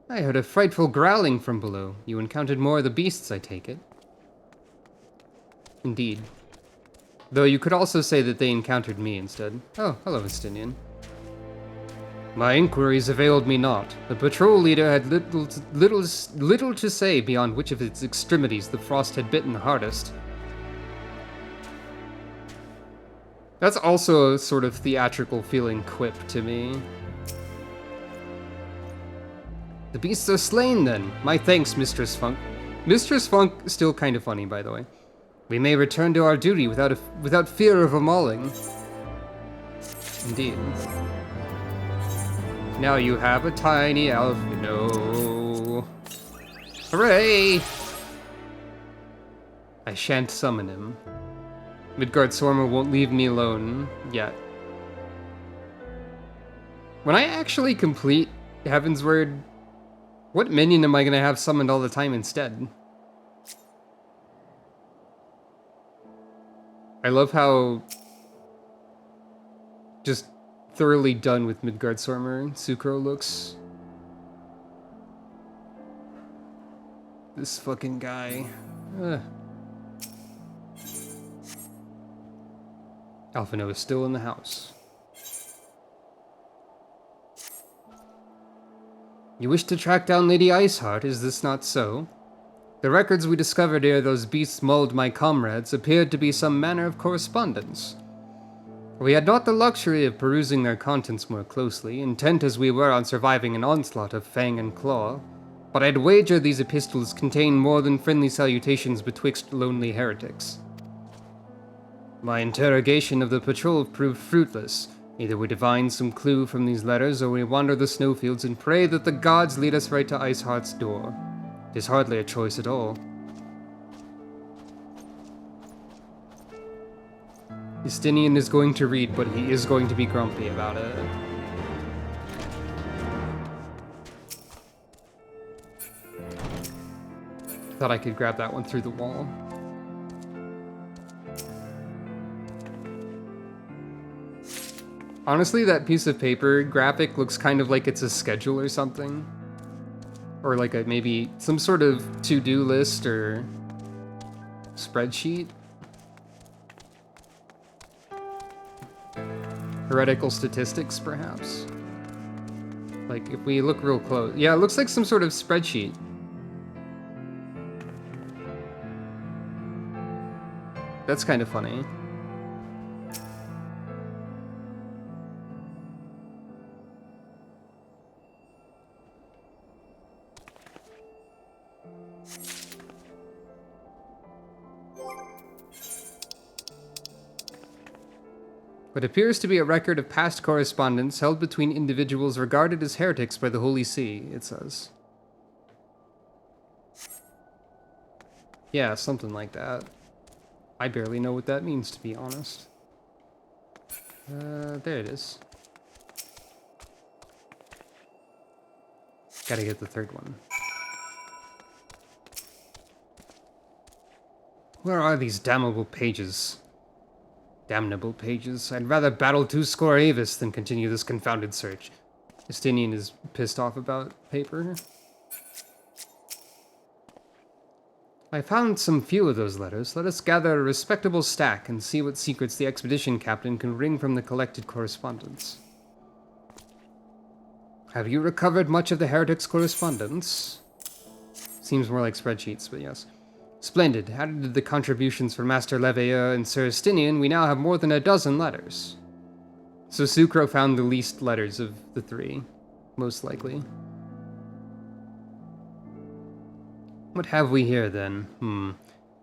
I heard a frightful growling from below. You encountered more of the beasts, I take it. Indeed. Though you could also say that they encountered me instead. Oh, hello, Estinian. My inquiries availed me not. The patrol leader had little to say beyond which of its extremities the frost had bitten hardest. That's also a sort of theatrical feeling quip to me. The beasts are slain then. My thanks, Mistress Funk. Mistress Funk is still kind of funny, by the way. We may return to our duty without fear of a mauling. Indeed. Now you have a tiny Alphino. Hooray! I shan't summon him. Midgard-Sormer won't leave me alone yet. When I actually complete Heavensward, what minion am I gonna have summoned all the time instead? I love how just thoroughly done with Midgard-Sormer Sucro looks. This fucking guy. Alphino is still in the house. You wish to track down Lady Iceheart, is this not so? The records we discovered ere those beasts mauled my comrades appeared to be some manner of correspondence. We had not the luxury of perusing their contents more closely, intent as we were on surviving an onslaught of fang and claw, but I'd wager these epistles contain more than friendly salutations betwixt lonely heretics. My interrogation of the patrol proved fruitless. Either we divine some clue from these letters, or we wander the snowfields and pray that the gods lead us right to Iceheart's door. 'Tis hardly a choice at all. Justinian is going to read, but he is going to be grumpy about it. Thought I could grab that one through the wall. Honestly, that piece of paper graphic looks kind of like it's a schedule or something. Or like a maybe some sort of to-do list or spreadsheet. Heretical statistics, perhaps. Like, if we look real close. Yeah, it looks like some sort of spreadsheet. That's kind of funny. What appears to be a record of past correspondence held between individuals regarded as heretics by the Holy See, it says. Yeah, something like that. I barely know what that means, to be honest. There it is. Gotta get the third one. Where are these damnable pages? Damnable pages. I'd rather battle 2 Avis than continue this confounded search. Justinian is pissed off about paper. I found some few of those letters. Let us gather a respectable stack and see what secrets the expedition captain can wring from the collected correspondence. Have you recovered much of the heretics' correspondence? Seems more like spreadsheets, but yes. Splendid. Added to the contributions from Master Leveilleur and Sir Estinian, we now have more than a dozen letters. So Sucro found the least letters of the three, most likely. What have we here, then?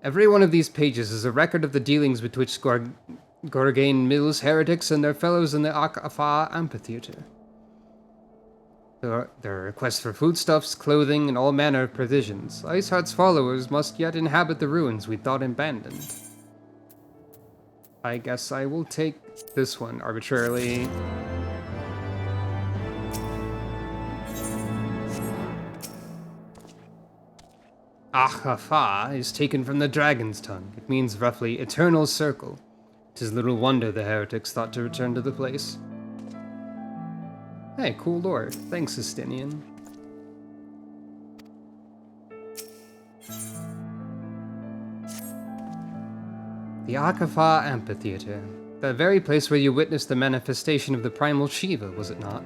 Every one of these pages is a record of the dealings betwixt Gorgain Mills heretics and their fellows in the Akafa amphitheater. There are requests for foodstuffs, clothing, and all manner of provisions. Iceheart's followers must yet inhabit the ruins we thought abandoned. I guess I will take this one arbitrarily. Akafa is taken from the dragon's tongue. It means roughly eternal circle. 'Tis little wonder the heretics thought to return to the place. Hey, cool lore. Thanks, Estinian. The Akafa Amphitheater. The very place where you witnessed the manifestation of the primal Shiva, was it not?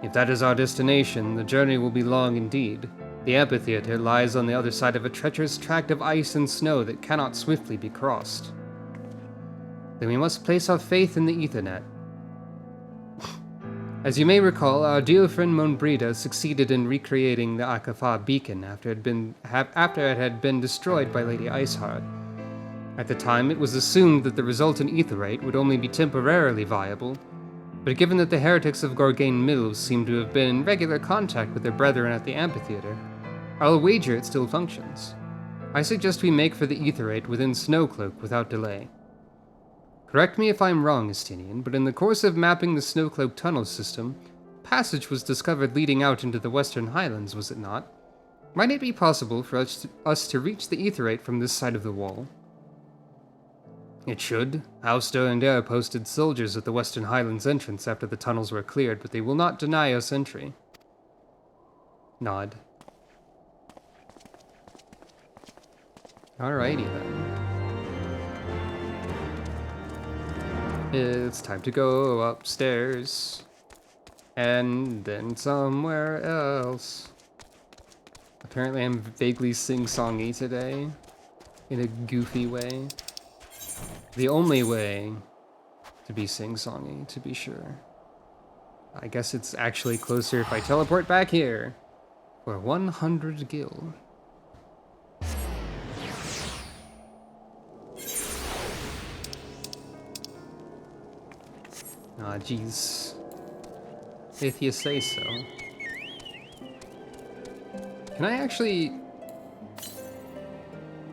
If that is our destination, the journey will be long indeed. The amphitheater lies on the other side of a treacherous tract of ice and snow that cannot swiftly be crossed. Then we must place our faith in the Ethernet. As you may recall, our dear friend Monbrita succeeded in recreating the Akafa beacon after it had been destroyed by Lady Iceheart. At the time, it was assumed that the resultant aetherite would only be temporarily viable, but given that the heretics of Gorgain Mills seem to have been in regular contact with their brethren at the amphitheater, I'll wager it still functions. I suggest we make for the aetherite within Snowcloak without delay. Correct me if I'm wrong, Estinian, but in the course of mapping the Snowcloak tunnel system, a passage was discovered leading out into the Western Highlands, was it not? Might it be possible for us to reach the aetherite from this side of the wall? It should. Auster and Air posted soldiers at the Western Highlands entrance after the tunnels were cleared, but they will not deny us entry. Nod. Alrighty then. It's time to go upstairs. And then somewhere else. Apparently I'm vaguely sing-songy today. In a goofy way. The only way to be sing-songy, to be sure. I guess it's actually closer if I teleport back here. For 100 gil. Ah, jeez. If you say so. Can I actually...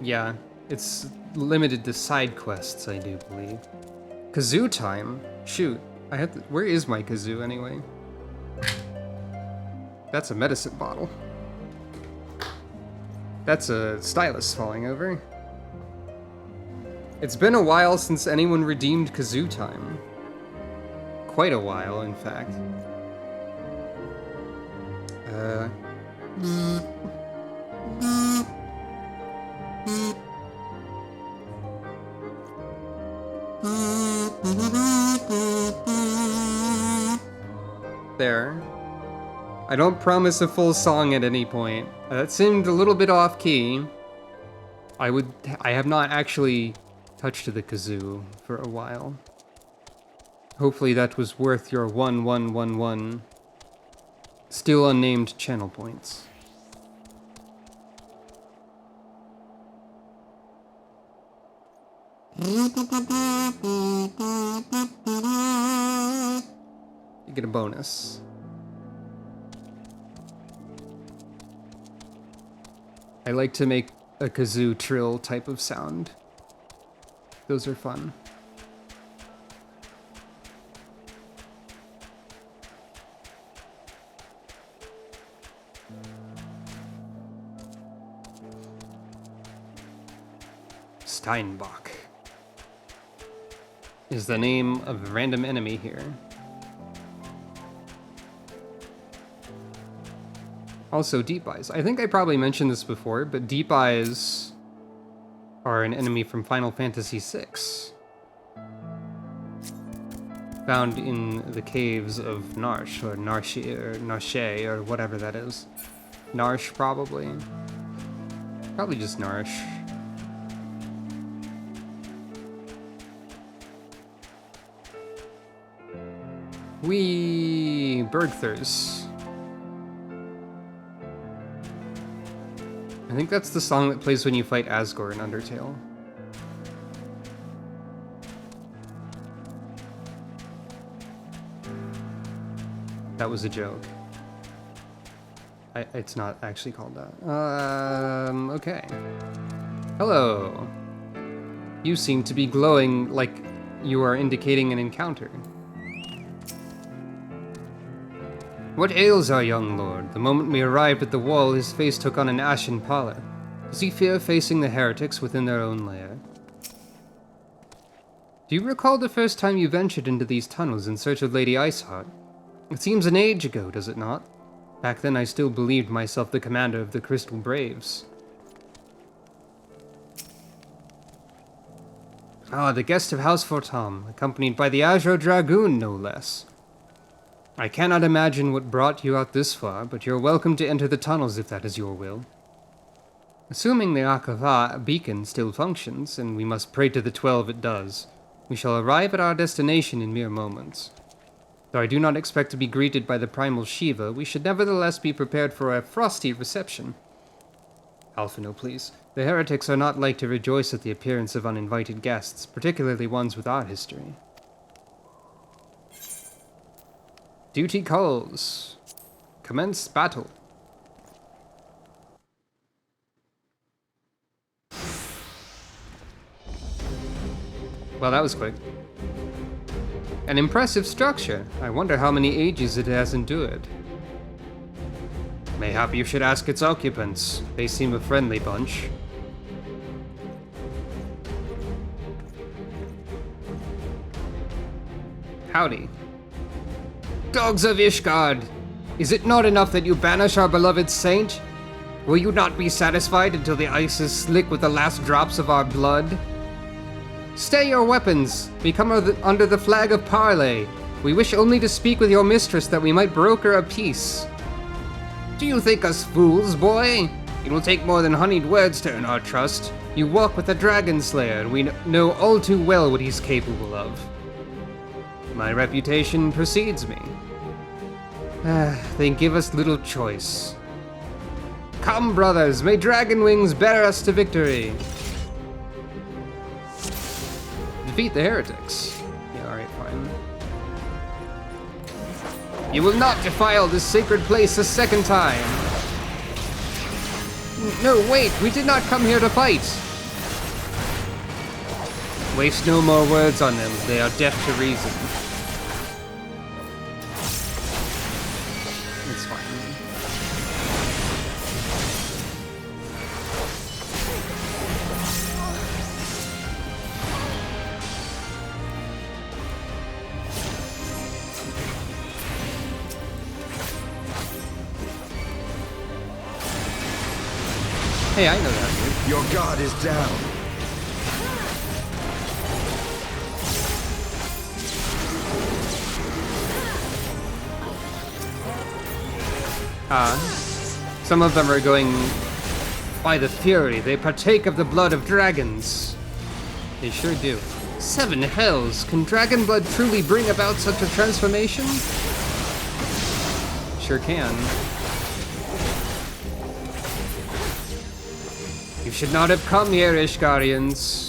Yeah, it's limited to side quests, I do believe. Kazoo time? Shoot, I have to... Where is my kazoo, anyway? That's a medicine bottle. That's a stylus falling over. It's been a while since anyone redeemed kazoo time. Quite a while, in fact. There. I don't promise a full song at any point. That seemed a little bit off key. I have not actually touched the kazoo for a while. Hopefully that was worth your 1111 still unnamed channel points. You get a bonus. I like to make a kazoo trill type of sound. Those are fun. Steinbach is the name of a random enemy here. Also, deep eyes. I think I probably mentioned this before, but deep eyes are an enemy from Final Fantasy VI. Found in the caves of Narsh, or Narshe, or whatever that is. Narsh, probably. Probably just Narsh. Wee Bergthers. I think that's the song that plays when you fight Asgore in Undertale. That was a joke. It's not actually called that. Okay. Hello. You seem to be glowing like you are indicating an encounter. What ails our young lord? The moment we arrived at the wall, his face took on an ashen pallor. Does he fear facing the heretics within their own lair? Do you recall the first time you ventured into these tunnels in search of Lady Iceheart? It seems an age ago, does it not? Back then I still believed myself the commander of the Crystal Braves. Ah, the guest of House Fortam, accompanied by the Azure Dragoon, no less. I cannot imagine what brought you out this far, but you're welcome to enter the tunnels if that is your will. Assuming the Akava beacon still functions, and we must pray to the 12 it does, we shall arrive at our destination in mere moments. Though I do not expect to be greeted by the primal Shiva, we should nevertheless be prepared for a frosty reception. Alphino, please. The heretics are not like to rejoice at the appearance of uninvited guests, particularly ones with our history. Duty calls. Commence battle. Well, that was quick. An impressive structure. I wonder how many ages it has endured. Mayhap you should ask its occupants. They seem a friendly bunch. Howdy. Dogs of Ishgard! Is it not enough that you banish our beloved saint? Will you not be satisfied until the ice is slick with the last drops of our blood? Stay your weapons! We come under the flag of parley. We wish only to speak with your mistress that we might broker a peace. Do you think us fools, boy? It will take more than honeyed words to earn our trust. You walk with the Dragon Slayer, and we know all too well what he's capable of. My reputation precedes me. They give us little choice. Come, brothers, may dragon wings bear us to victory. Defeat the heretics. Yeah, alright, fine. You will not defile this sacred place a second time. No, wait, we did not come here to fight. Waste no more words on them, they are deaf to reason. It's fine. Hey, I know that, dude. Your guard is down. Some of them are going by the fury. They partake of the blood of dragons. They sure do. 7 hells! Can dragon blood truly bring about such a transformation? Sure can. You should not have come here, Ishgarians.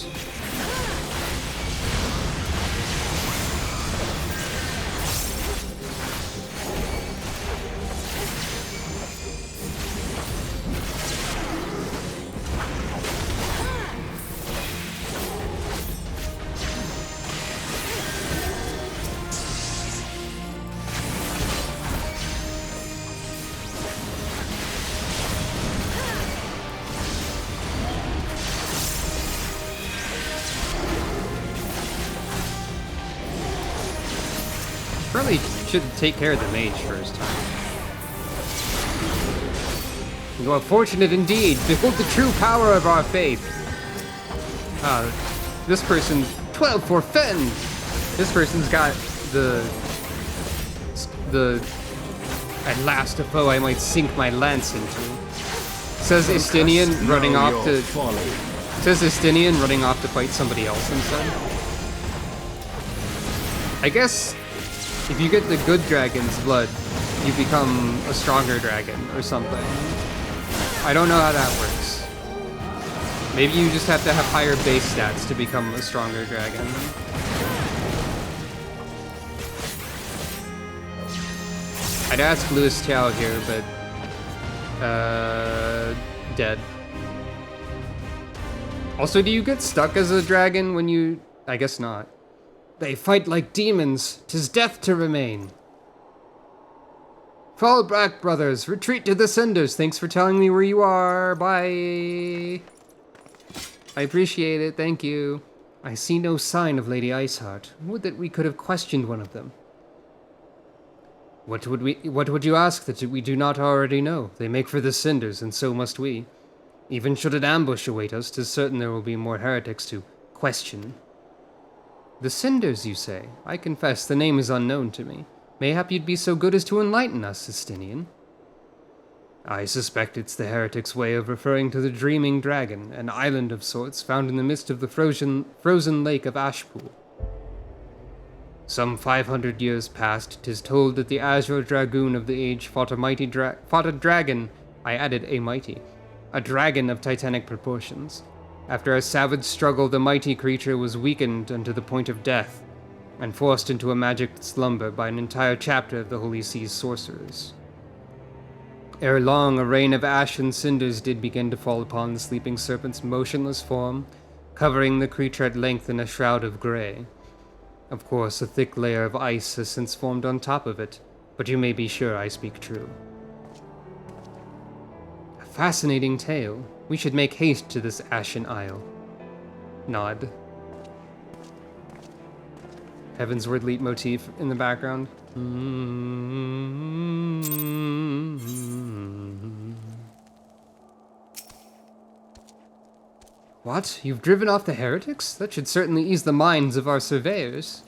Probably should take care of the mage first. You are fortunate indeed. Behold the true power of our faith. This person, 12 for Fen. This person's got the at last a foe I might sink my lance into. Says Estinian running off to fight somebody else instead. I guess if you get the good dragon's blood, you become a stronger dragon or something. I don't know how that works. Maybe you just have to have higher base stats to become a stronger dragon. I'd ask Louis Chow here, but dead. Also, do you get stuck as a dragon when you... I guess not. They fight like demons. 'Tis death to remain. Fall back, brothers. Retreat to the cinders. Thanks for telling me where you are. Bye. I appreciate it. Thank you. I see no sign of Lady Iceheart. Would that we could have questioned one of them. What would you ask that we do not already know? They make for the cinders, and so must we. Even should an ambush await us, 'tis certain there will be more heretics to question. The cinders, you say? I confess the name is unknown to me. Mayhap you'd be so good as to enlighten us, Sistinian. I suspect it's the heretic's way of referring to the Dreaming Dragon, an island of sorts found in the midst of the frozen lake of Ashpool. Some 500 years past, 'tis told that the Azure Dragoon of the age fought a dragon. I added a mighty. A dragon of titanic proportions. After a savage struggle, the mighty creature was weakened unto the point of death, and forced into a magic slumber by an entire chapter of the Holy Sea's sorcerers. Ere long, a rain of ash and cinders did begin to fall upon the sleeping serpent's motionless form, covering the creature at length in a shroud of grey. Of course, a thick layer of ice has since formed on top of it, but you may be sure I speak true. A fascinating tale. We should make haste to this ashen isle. Nod. Heavensward leitmotif in the background. What? You've driven off the heretics? That should certainly ease the minds of our surveyors.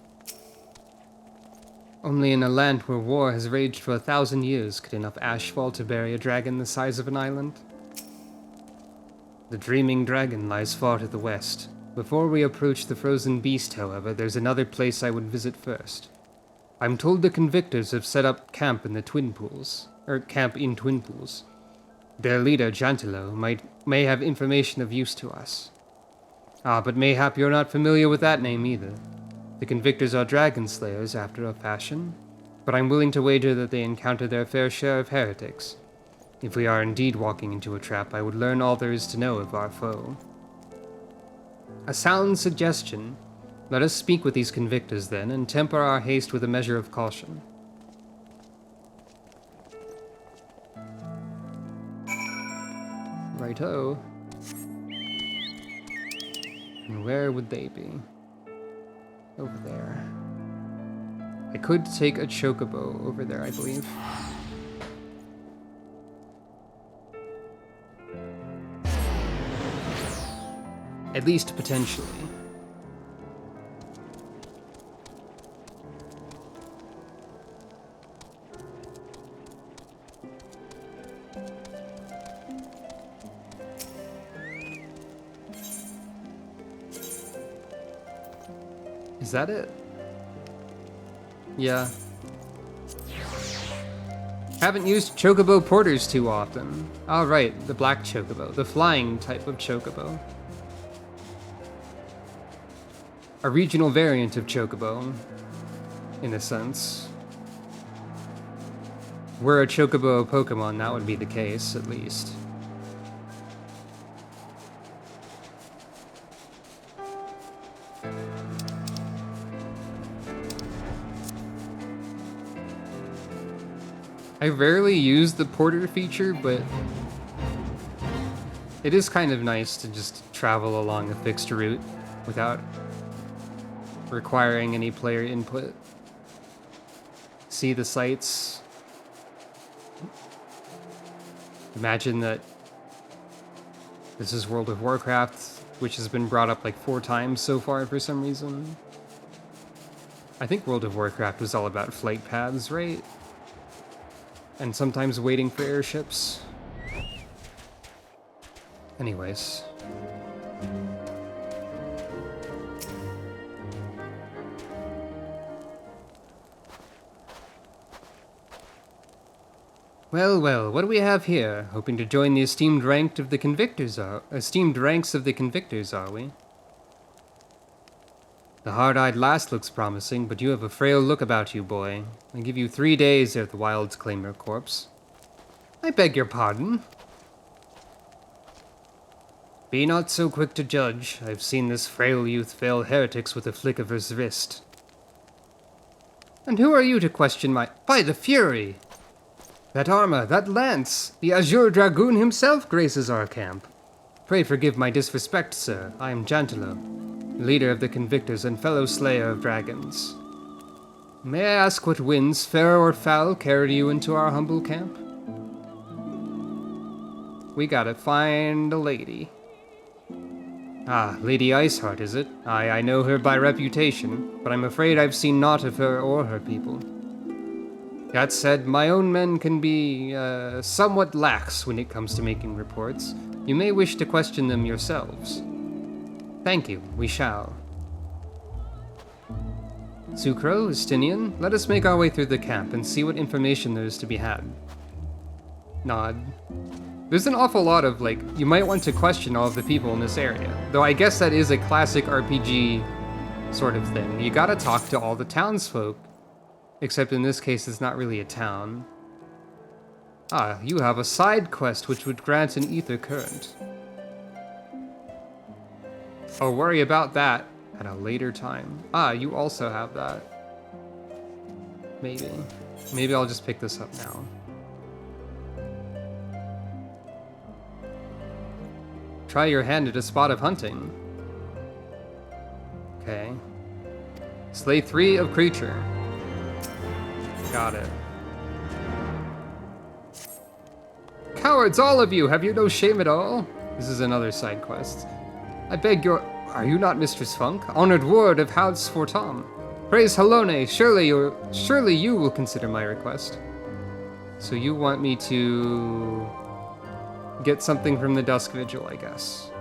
Only in a land where war has raged for 1,000 years could enough ash fall to bury a dragon the size of an island. The Dreaming Dragon lies far to the west. Before we approach the frozen beast, however, there's another place I would visit first. I'm told the convictors have set up camp in Twin Pools. Their leader, Jantilo, may have information of use to us. But mayhap you're not familiar with that name either. The convictors are dragon slayers after a fashion, but I'm willing to wager that they encounter their fair share of heretics. If we are indeed walking into a trap, I would learn all there is to know of our foe. A sound suggestion. Let us speak with these convictors then, and temper our haste with a measure of caution. Righto. And where would they be? Over there. I could take a chocobo over there, I believe. At least potentially. Is that it? Yeah. Haven't used chocobo porters too often. Oh, right, the black chocobo, the flying type of chocobo. A regional variant of chocobo, in a sense. Were a chocobo a Pokemon, that would be the case, at least. I rarely use the porter feature, but it is kind of nice to just travel along a fixed route without requiring any player input. See the sights. Imagine that this is World of Warcraft, which has been brought up like 4 times so far for some reason. I think World of Warcraft was all about flight paths, right? And sometimes waiting for airships. Anyways. Well, well, what do we have here? Hoping to join the esteemed ranks of the Convictors, are we? The hard-eyed lass looks promising, but you have a frail look about you, boy. I give you 3 days ere the wilds claim your corpse. I beg your pardon? Be not so quick to judge. I've seen this frail youth fail heretics with a flick of his wrist. And who are you to question my— By the Fury! That armor, that lance, the Azure Dragoon himself graces our camp. Pray forgive my disrespect, sir. I am Jantelo, leader of the Convictors and fellow slayer of dragons. May I ask what winds, fair or foul, carried you into our humble camp? We gotta find a lady. Ah, Lady Iceheart, is it? I know her by reputation, but I'm afraid I've seen naught of her or her people. That said, my own men can be, somewhat lax when it comes to making reports. You may wish to question them yourselves. Thank you, we shall. Sucro, Estinian, let us make our way through the camp and see what information there is to be had. Nod. There's an awful lot of, like, you might want to question all of the people in this area. Though I guess that is a classic RPG sort of thing. You gotta talk to all the townsfolk. Except in this case, it's not really a town. Ah, you have a side quest which would grant an ether current. I'll worry about that at a later time. Ah, you also have that. Maybe. Maybe I'll just pick this up now. Try your hand at a spot of hunting. Okay. Slay 3 of creature. Got it. Cowards, all of you! Have you no shame at all? This is another side quest. I beg your— Are you not Mistress Funk? Honored ward of House for Tom. Praise Halone, surely you will consider my request. So you want me to get something from the Dusk Vigil, I guess.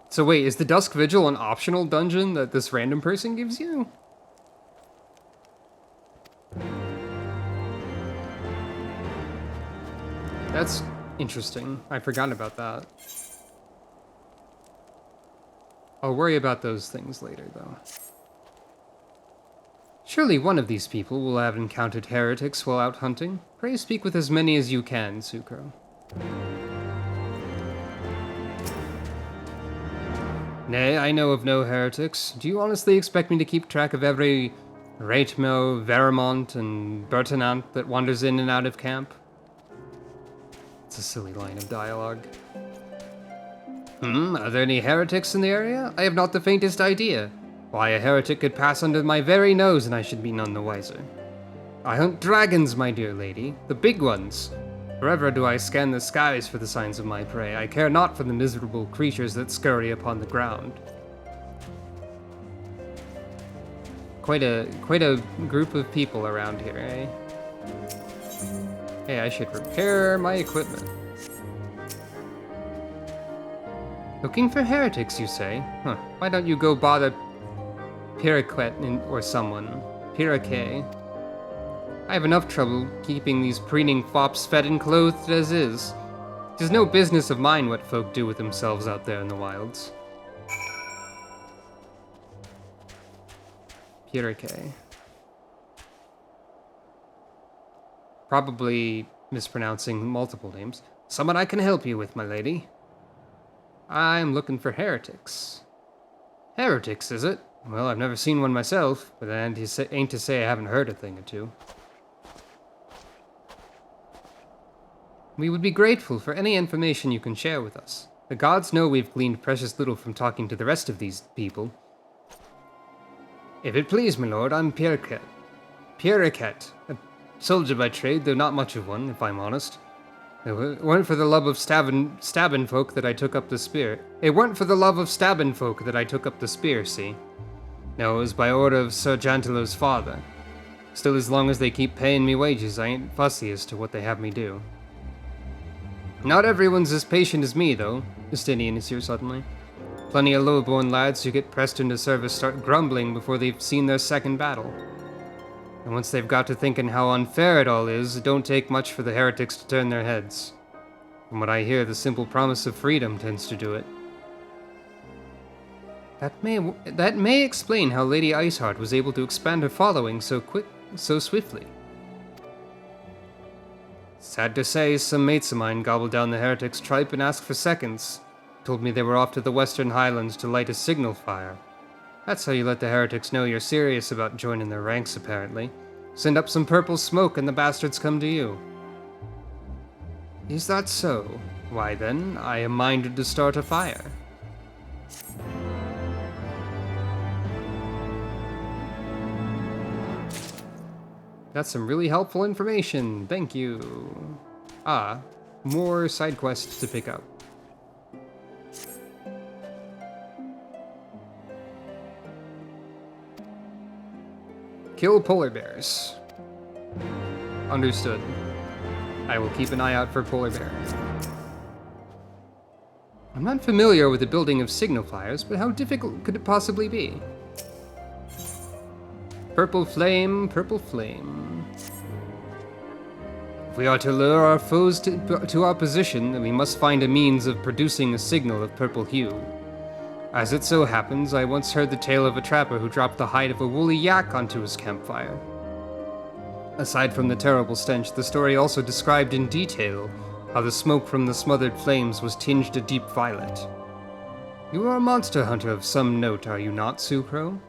So wait, is the Dusk Vigil an optional dungeon that this random person gives you? That's interesting. I forgot about that. I'll worry about those things later, though. Surely one of these people will have encountered heretics while out hunting. Pray speak with as many as you can, Sucro. Nay, I know of no heretics. Do you honestly expect me to keep track of every Raitmo, Veramont, and Bertinant that wanders in and out of camp? It's a silly line of dialogue. Are there any heretics in the area? I have not the faintest idea. Why, a heretic could pass under my very nose and I should be none the wiser. I hunt dragons, my dear lady, the big ones. Forever do I scan the skies for the signs of my prey. I care not for the miserable creatures that scurry upon the ground. Quite a group of people around here, eh? Hey, I should repair my equipment. Looking for heretics, you say? Huh. Why don't you go bother Piraquet or someone? Piraquet. I have enough trouble keeping these preening fops fed and clothed as is. 'Tis no business of mine what folk do with themselves out there in the wilds. Piraquet. Probably mispronouncing multiple names. Someone I can help you with, my lady. I'm looking for heretics. Heretics, is it? Well, I've never seen one myself, but that ain't to say I haven't heard a thing or two. We would be grateful for any information you can share with us. The gods know we've gleaned precious little from talking to the rest of these people. If it please, my lord, I'm Pierrequet. Pierrequet, a soldier by trade, though not much of one, if I'm honest. It weren't for the love of stabbing folk that I took up the spear. It weren't for the love of stabbing folk that I took up the spear, see? No, it was by order of Sir Jantelo's father. Still, as long as they keep paying me wages, I ain't fussy as to what they have me do. Not everyone's as patient as me, though. Justinian is here suddenly. Plenty of low-born lads who get pressed into service start grumbling before they've seen their second battle. And once they've got to thinking how unfair it all is, it don't take much for the heretics to turn their heads. From what I hear, the simple promise of freedom tends to do it. That may explain how Lady Iceheart was able to expand her following so swiftly. Sad to say, some mates of mine gobbled down the heretics' tripe and asked for seconds. Told me they were off to the Western Highlands to light a signal fire. That's how you let the heretics know you're serious about joining their ranks, apparently. Send up some purple smoke and the bastards come to you. Is that so? Why then, I am minded to start a fire. That's some really helpful information, thank you. Ah, more side quests to pick up. Kill polar bears. Understood. I will keep an eye out for polar bears. I'm not familiar with the building of signal fires, but how difficult could it possibly be? Purple flame, purple flame. If we are to lure our foes to our position, then we must find a means of producing a signal of purple hue. As it so happens, I once heard the tale of a trapper who dropped the hide of a woolly yak onto his campfire. Aside from the terrible stench, the story also described in detail how the smoke from the smothered flames was tinged a deep violet. You are a monster hunter of some note, are you not, Sucro?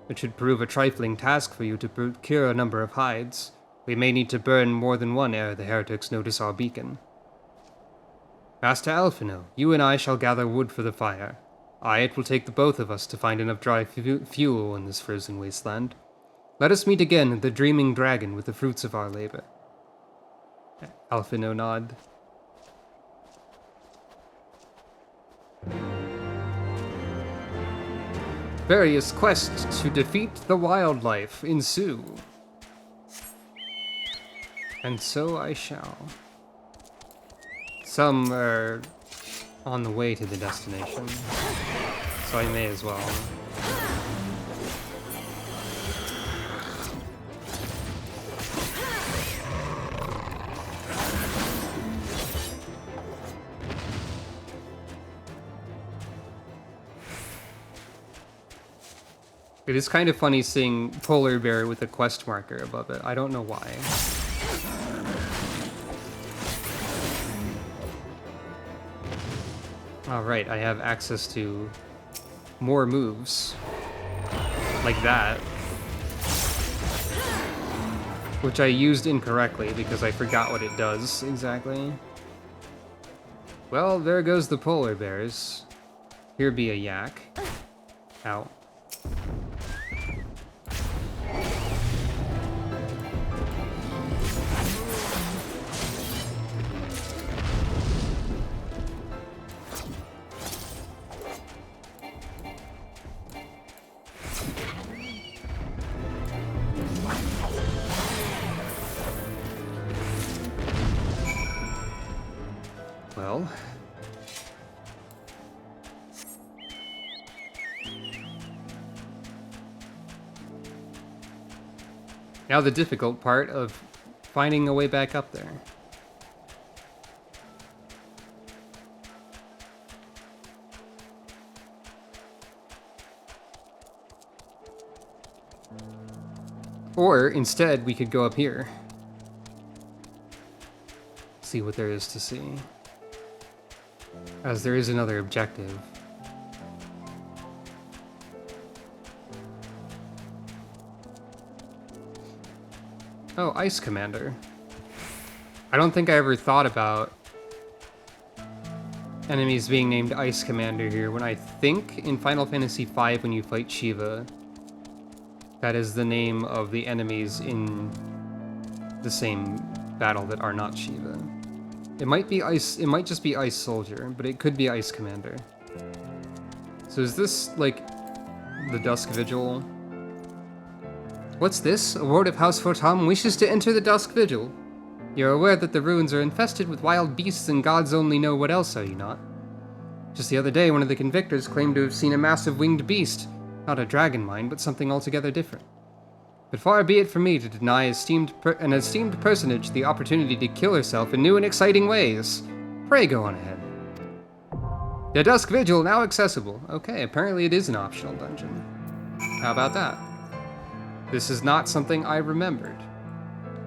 It should prove a trifling task for you to procure a number of hides. We may need to burn more than one ere the heretics notice our beacon. Master Alphino, you and I shall gather wood for the fire. Aye, it will take the both of us to find enough dry fuel in this frozen wasteland. Let us meet again at the Dreaming Dragon with the fruits of our labor. Alphino nod. Various quests to defeat the wildlife ensue. And so I shall. Some are on the way to the destination, so I may as well. It is kind of funny seeing polar bear with a quest marker above it. I don't know why. Alright, I have access to more moves. Like that. Which I used incorrectly because I forgot what it does exactly. Well, there goes the polar bears. Here be a yak. Ow. Well, now the difficult part of finding a way back up there. Or instead, we could go up here. See what there is to see. As there is another objective. Oh, Ice Commander. I don't think I ever thought about enemies being named Ice Commander here, when I think in Final Fantasy V when you fight Shiva, That is the name of the enemies in the same battle that are not Shiva. It might be Ice, it might just be Ice Soldier, but it could be Ice Commander. So is this, like, the Dusk Vigil? What's this? A ward of House Fortam wishes to enter the Dusk Vigil. You're aware that the ruins are infested with wild beasts and gods only know what else, are you not? Just the other day, one of the convictors claimed to have seen a massive winged beast. Not a dragon mind, but something altogether different. But far be it from me to deny an esteemed personage the opportunity to kill herself in new and exciting ways. Pray go on ahead. The Dusk Vigil now accessible. Okay, apparently it is an optional dungeon. How about that? This is not something I remembered.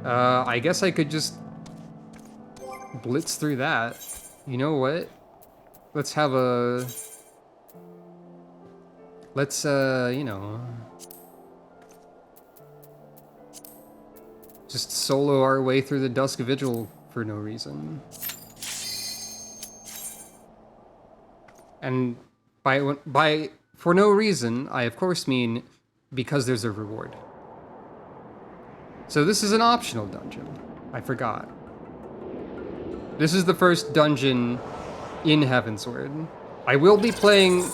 I guess I could just blitz through that. You know what? Let's have a... Let's, you know... just solo our way through the Dusk Vigil for no reason. And by for no reason, I of course mean because there's a reward. So this is an optional dungeon. I forgot. This is the first dungeon in Heavensward. I will be playing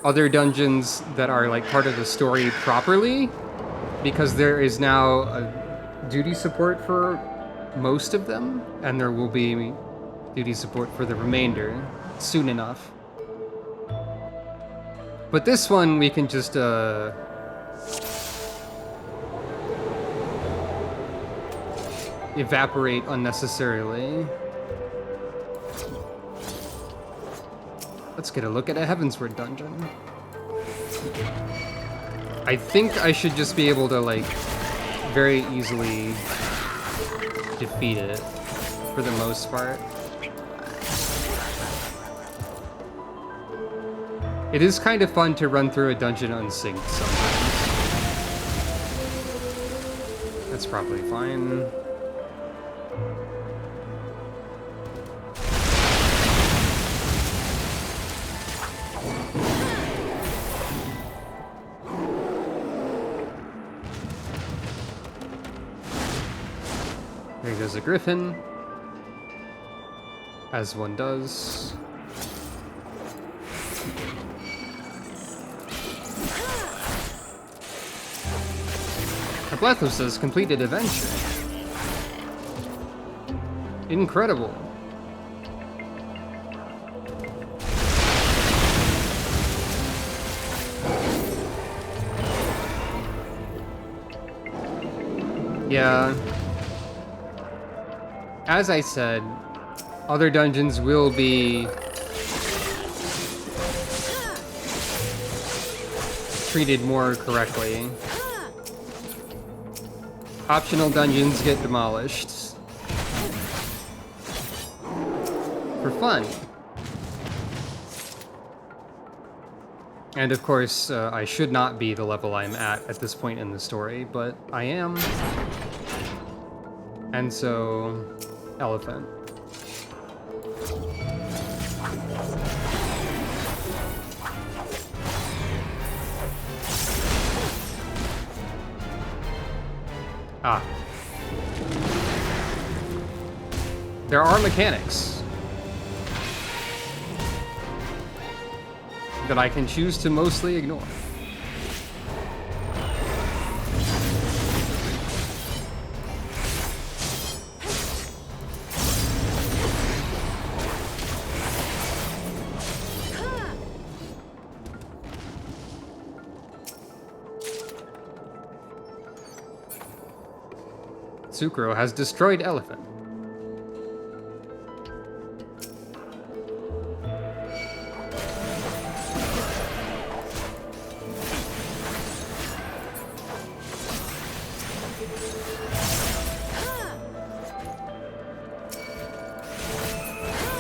other dungeons that are like part of the story properly, because there is now a duty support for most of them, and there will be duty support for the remainder soon enough. But this one we can just evaporate unnecessarily. Let's get a look at a Heavensward dungeon. I think I should just be able to, like, very easily defeat it, for the most part. It is kind of fun to run through a dungeon unsynced sometimes. That's probably fine. There goes a griffin, as one does. Ablethos says completed adventure. Incredible. Yeah. As I said, other dungeons will be treated more correctly. Optional dungeons get demolished. For fun. And of course, I should not be the level I'm at this point in the story, but I am. And so, elephant. Ah. There are mechanics that I can choose to mostly ignore. Sucro has destroyed elephant.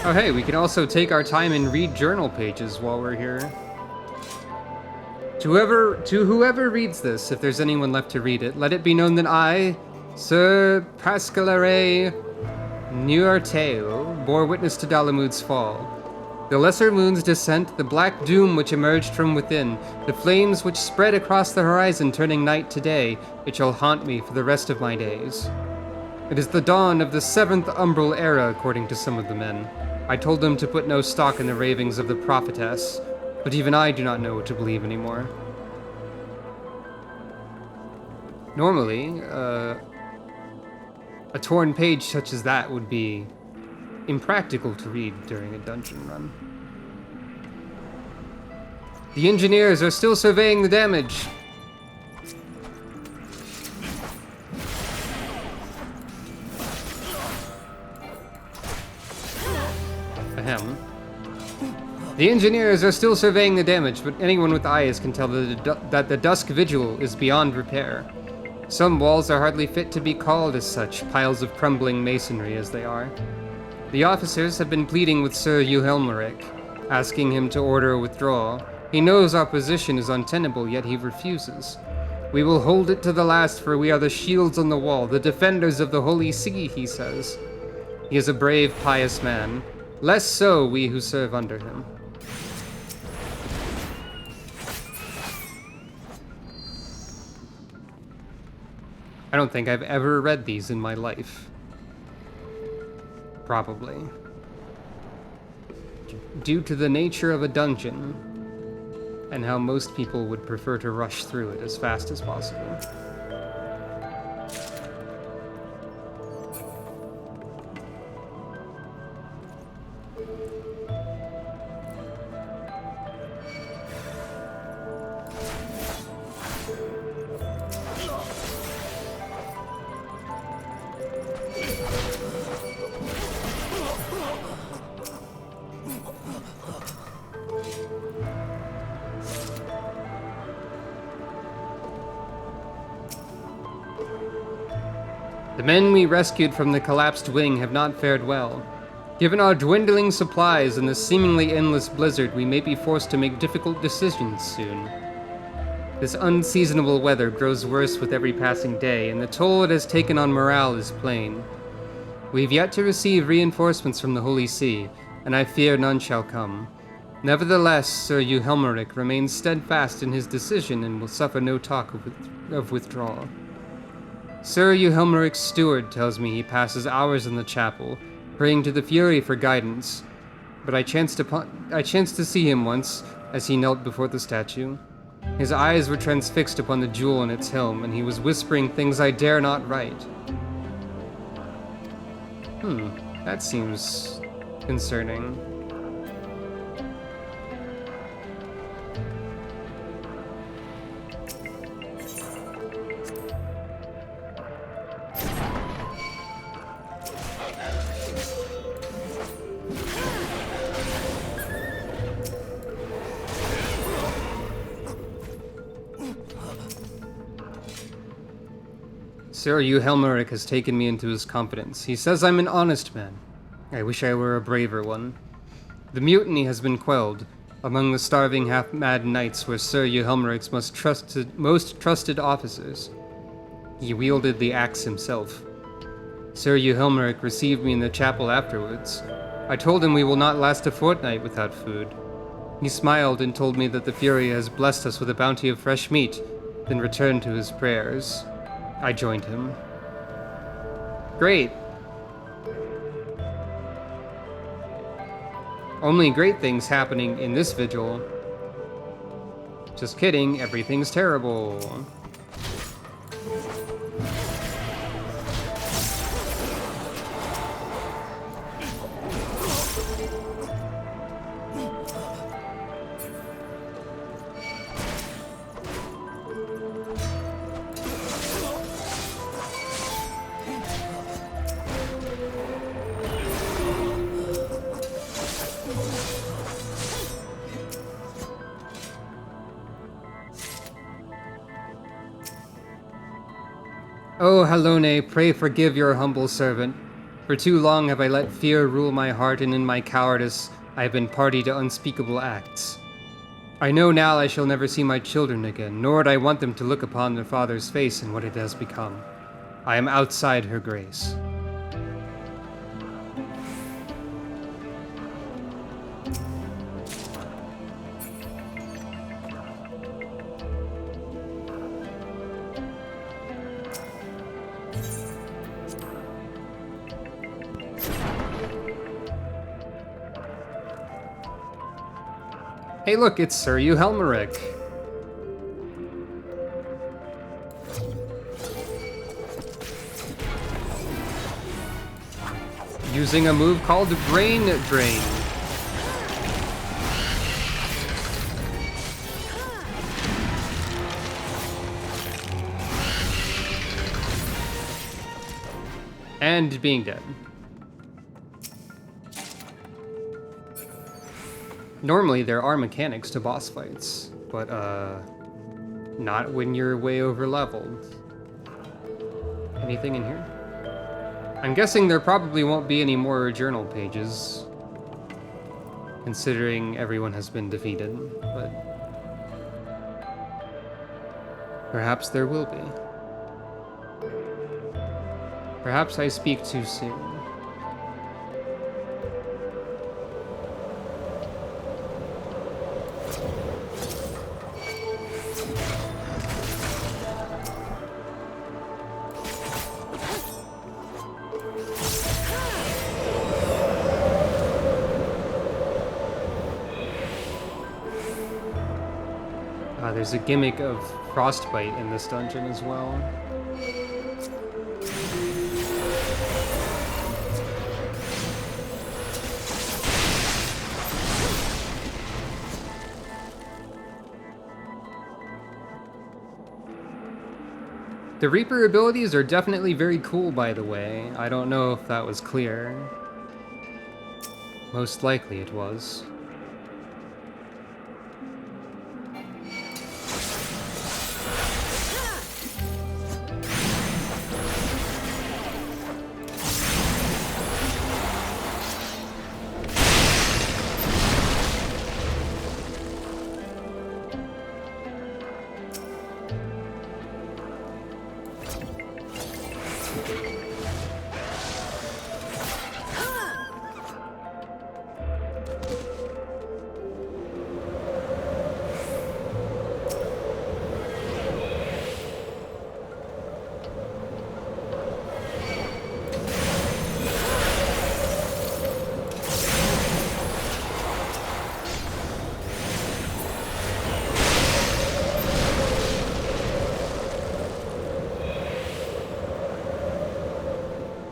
Oh hey, we can also take our time and read journal pages while we're here. To whoever reads this, if there's anyone left to read it, let it be known that I, Sir Pascalare Nuarteo, bore witness to Dalamud's fall. The lesser moon's descent, the black doom which emerged from within, the flames which spread across the horizon turning night to day, it shall haunt me for the rest of my days. It is the dawn of the 7th umbral era, according to some of the men. I told them to put no stock in the ravings of the prophetess, but even I do not know what to believe anymore. Normally, a torn page such as that would be impractical to read during a dungeon run. The engineers are still surveying the damage. Ahem. The engineers are still surveying the damage, but anyone with eyes can tell that the Dusk Vigil is beyond repair. Some walls are hardly fit to be called as such, piles of crumbling masonry as they are. The officers have been pleading with Sir Euhelmeric, asking him to order a withdrawal. He knows our position is untenable, yet he refuses. We will hold it to the last, for we are the shields on the wall, the defenders of the Holy See, he says. He is a brave, pious man. Less so we who serve under him. I don't think I've ever read these in my life. Probably. Due to the nature of a dungeon, and how most people would prefer to rush through it as fast as possible. The men we rescued from the collapsed wing have not fared well. Given our dwindling supplies and the seemingly endless blizzard, we may be forced to make difficult decisions soon. This unseasonable weather grows worse with every passing day, and the toll it has taken on morale is plain. We've yet to receive reinforcements from the Holy See, and I fear none shall come. Nevertheless, Sir Euhelmeric remains steadfast in his decision and will suffer no talk of withdrawal. Sir Euhelmeric's steward tells me he passes hours in the chapel, praying to the Fury for guidance, but I chanced to see him once as he knelt before the statue. His eyes were transfixed upon the jewel in its helm, and he was whispering things I dare not write. That seems concerning. Sir Euhelmeric has taken me into his confidence. He says I'm an honest man. I wish I were a braver one. The mutiny has been quelled. Among the starving half-mad knights were Sir Euhelmeric's most trusted officers. He wielded the axe himself. Sir Euhelmeric received me in the chapel afterwards. I told him we will not last a fortnight without food. He smiled and told me that the Fury has blessed us with a bounty of fresh meat, then returned to his prayers. I joined him. Great. Only great things happening in this vigil. Just kidding, everything's terrible. O Halone, pray forgive your humble servant. For too long have I let fear rule my heart, and in my cowardice I have been party to unspeakable acts. I know now I shall never see my children again, nor would I want them to look upon their father's face and what it has become. I am outside her grace. Hey look, it's Sir Helmeric. Using a move called Brain Drain. And being dead. Normally there are mechanics to boss fights, but not when you're way over leveled. Anything in here? I'm guessing there probably won't be any more journal pages, considering everyone has been defeated, but perhaps there will be. Perhaps I speak too soon. There's a gimmick of frostbite in this dungeon as well. The Reaper abilities are definitely very cool, by the way. I don't know if that was clear. Most likely it was.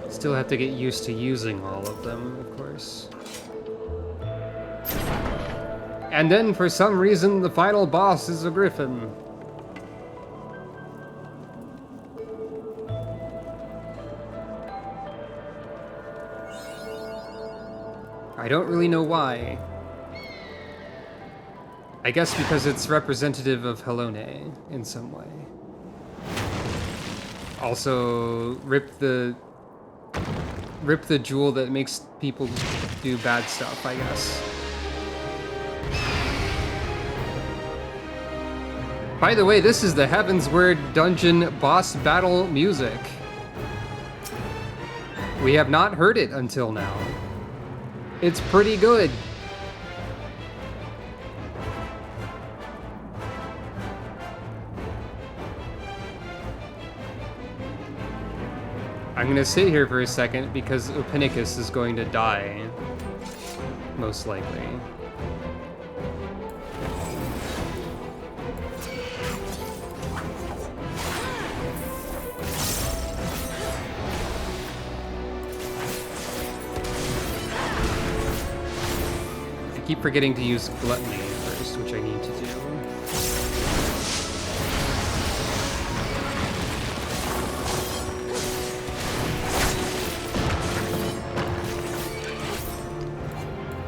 Still have to get used to using all of them, of course. And then, for some reason, the final boss is a griffin. I don't really know why. I guess because it's representative of Helone in some way. Also, rip the jewel that makes people do bad stuff, I guess. By the way, this is the Heavensward dungeon boss battle music. We have not heard it until now. It's pretty good. I'm gonna sit here for a second because Ophinicus is going to die, most likely. I keep forgetting to use Gluttony first, which I need to do.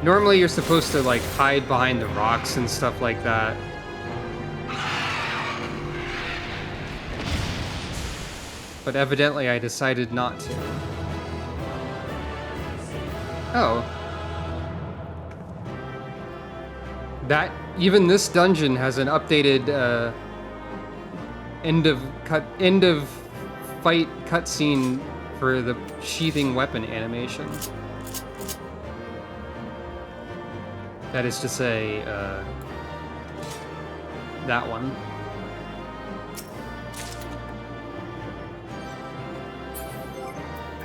Normally you're supposed to like hide behind the rocks and stuff like that. But evidently I decided not to. Oh. Even this dungeon has an updated end of fight cutscene for the sheathing weapon animation. That is to say, that one.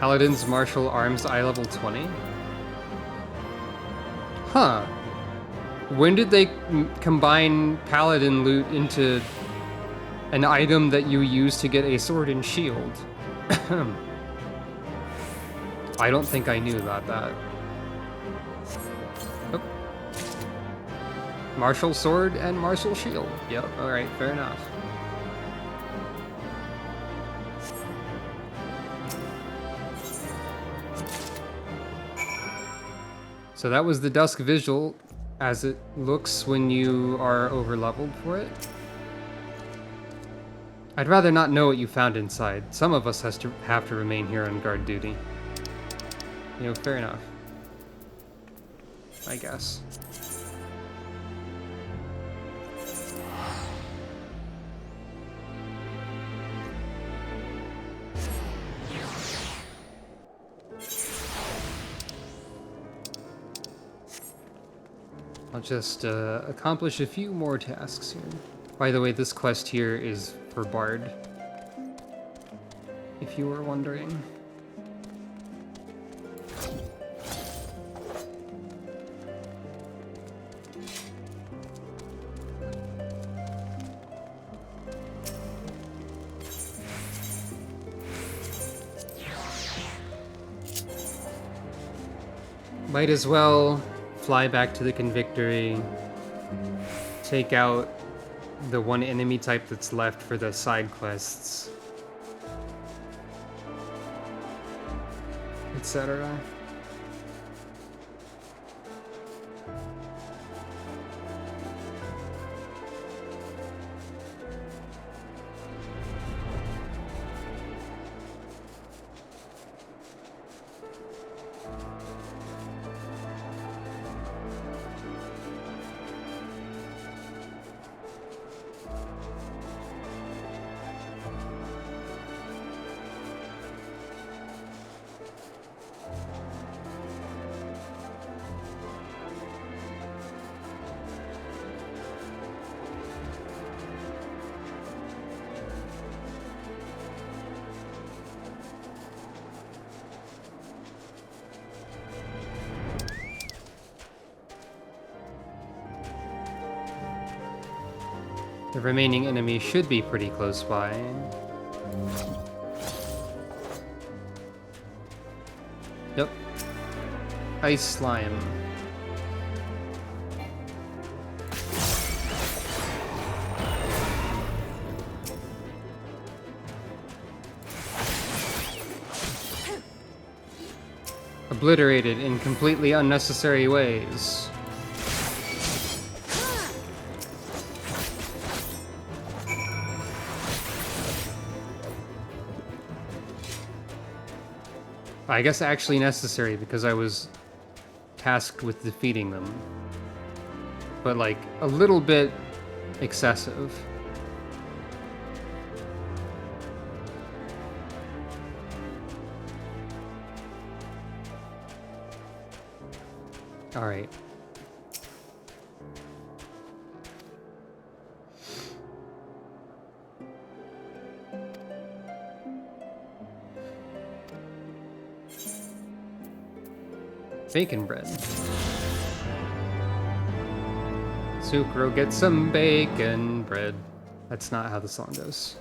Paladin's martial arms eye level 20? Huh. When did they combine Paladin loot into an item that you use to get a sword and shield? I don't think I knew about that. Oh. Martial sword and martial shield. Yep, alright, fair enough. So that was the Dusk Vigil as it looks when you are over-leveled for it. I'd rather not know what you found inside. Some of us have to remain here on guard duty. You know, fair enough. I guess. I'll just accomplish a few more tasks here. By the way, this quest here is for Bard, if you were wondering. Might as well fly back to the Convictory, take out the one enemy type that's left for the side quests, etc. The remaining enemy should be pretty close by. Yep. Ice slime. Obliterated in completely unnecessary ways. I guess actually necessary because I was tasked with defeating them. But like a little bit excessive. All right. Bacon bread. Sucro, get some bacon bread. That's not how the song goes.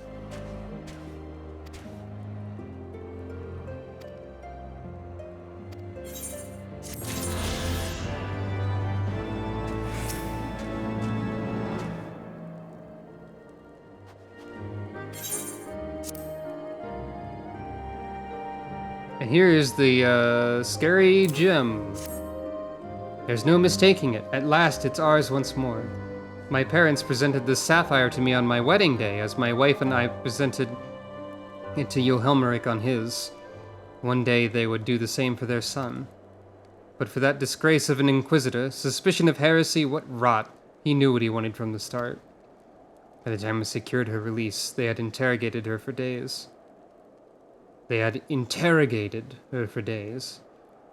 And here is the scary gem. There's no mistaking it. At last, it's ours once more. My parents presented this sapphire to me on my wedding day, as my wife and I presented it to Johelmeric on his. One day they would do the same for their son. But for that disgrace of an inquisitor, suspicion of heresy, what rot. He knew what he wanted from the start. By the time we secured her release, they had interrogated her for days.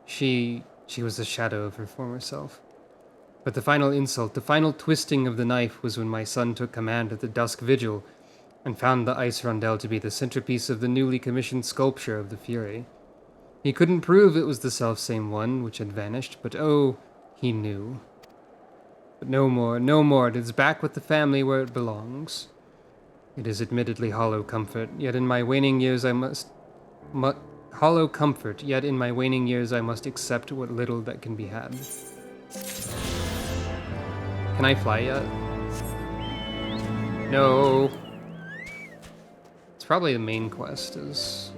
She was the shadow of her former self. But the final insult, the final twisting of the knife was when my son took command at the Dusk Vigil and found the ice rondel to be the centerpiece of the newly commissioned sculpture of the Fury. He couldn't prove it was the selfsame one which had vanished, but oh, he knew. But no more, no more. It is back with the family where it belongs. It is admittedly hollow comfort, yet in my waning years I must hollow comfort, yet in my waning years I must accept what little that can be had. Can I fly yet? No. It's probably the main quest is...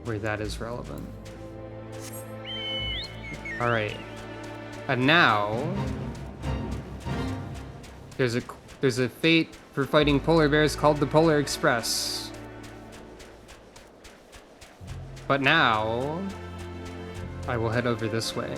where that is relevant. Alright. And now... There's a fate for fighting polar bears called the Polar Express. But now... I will head over this way.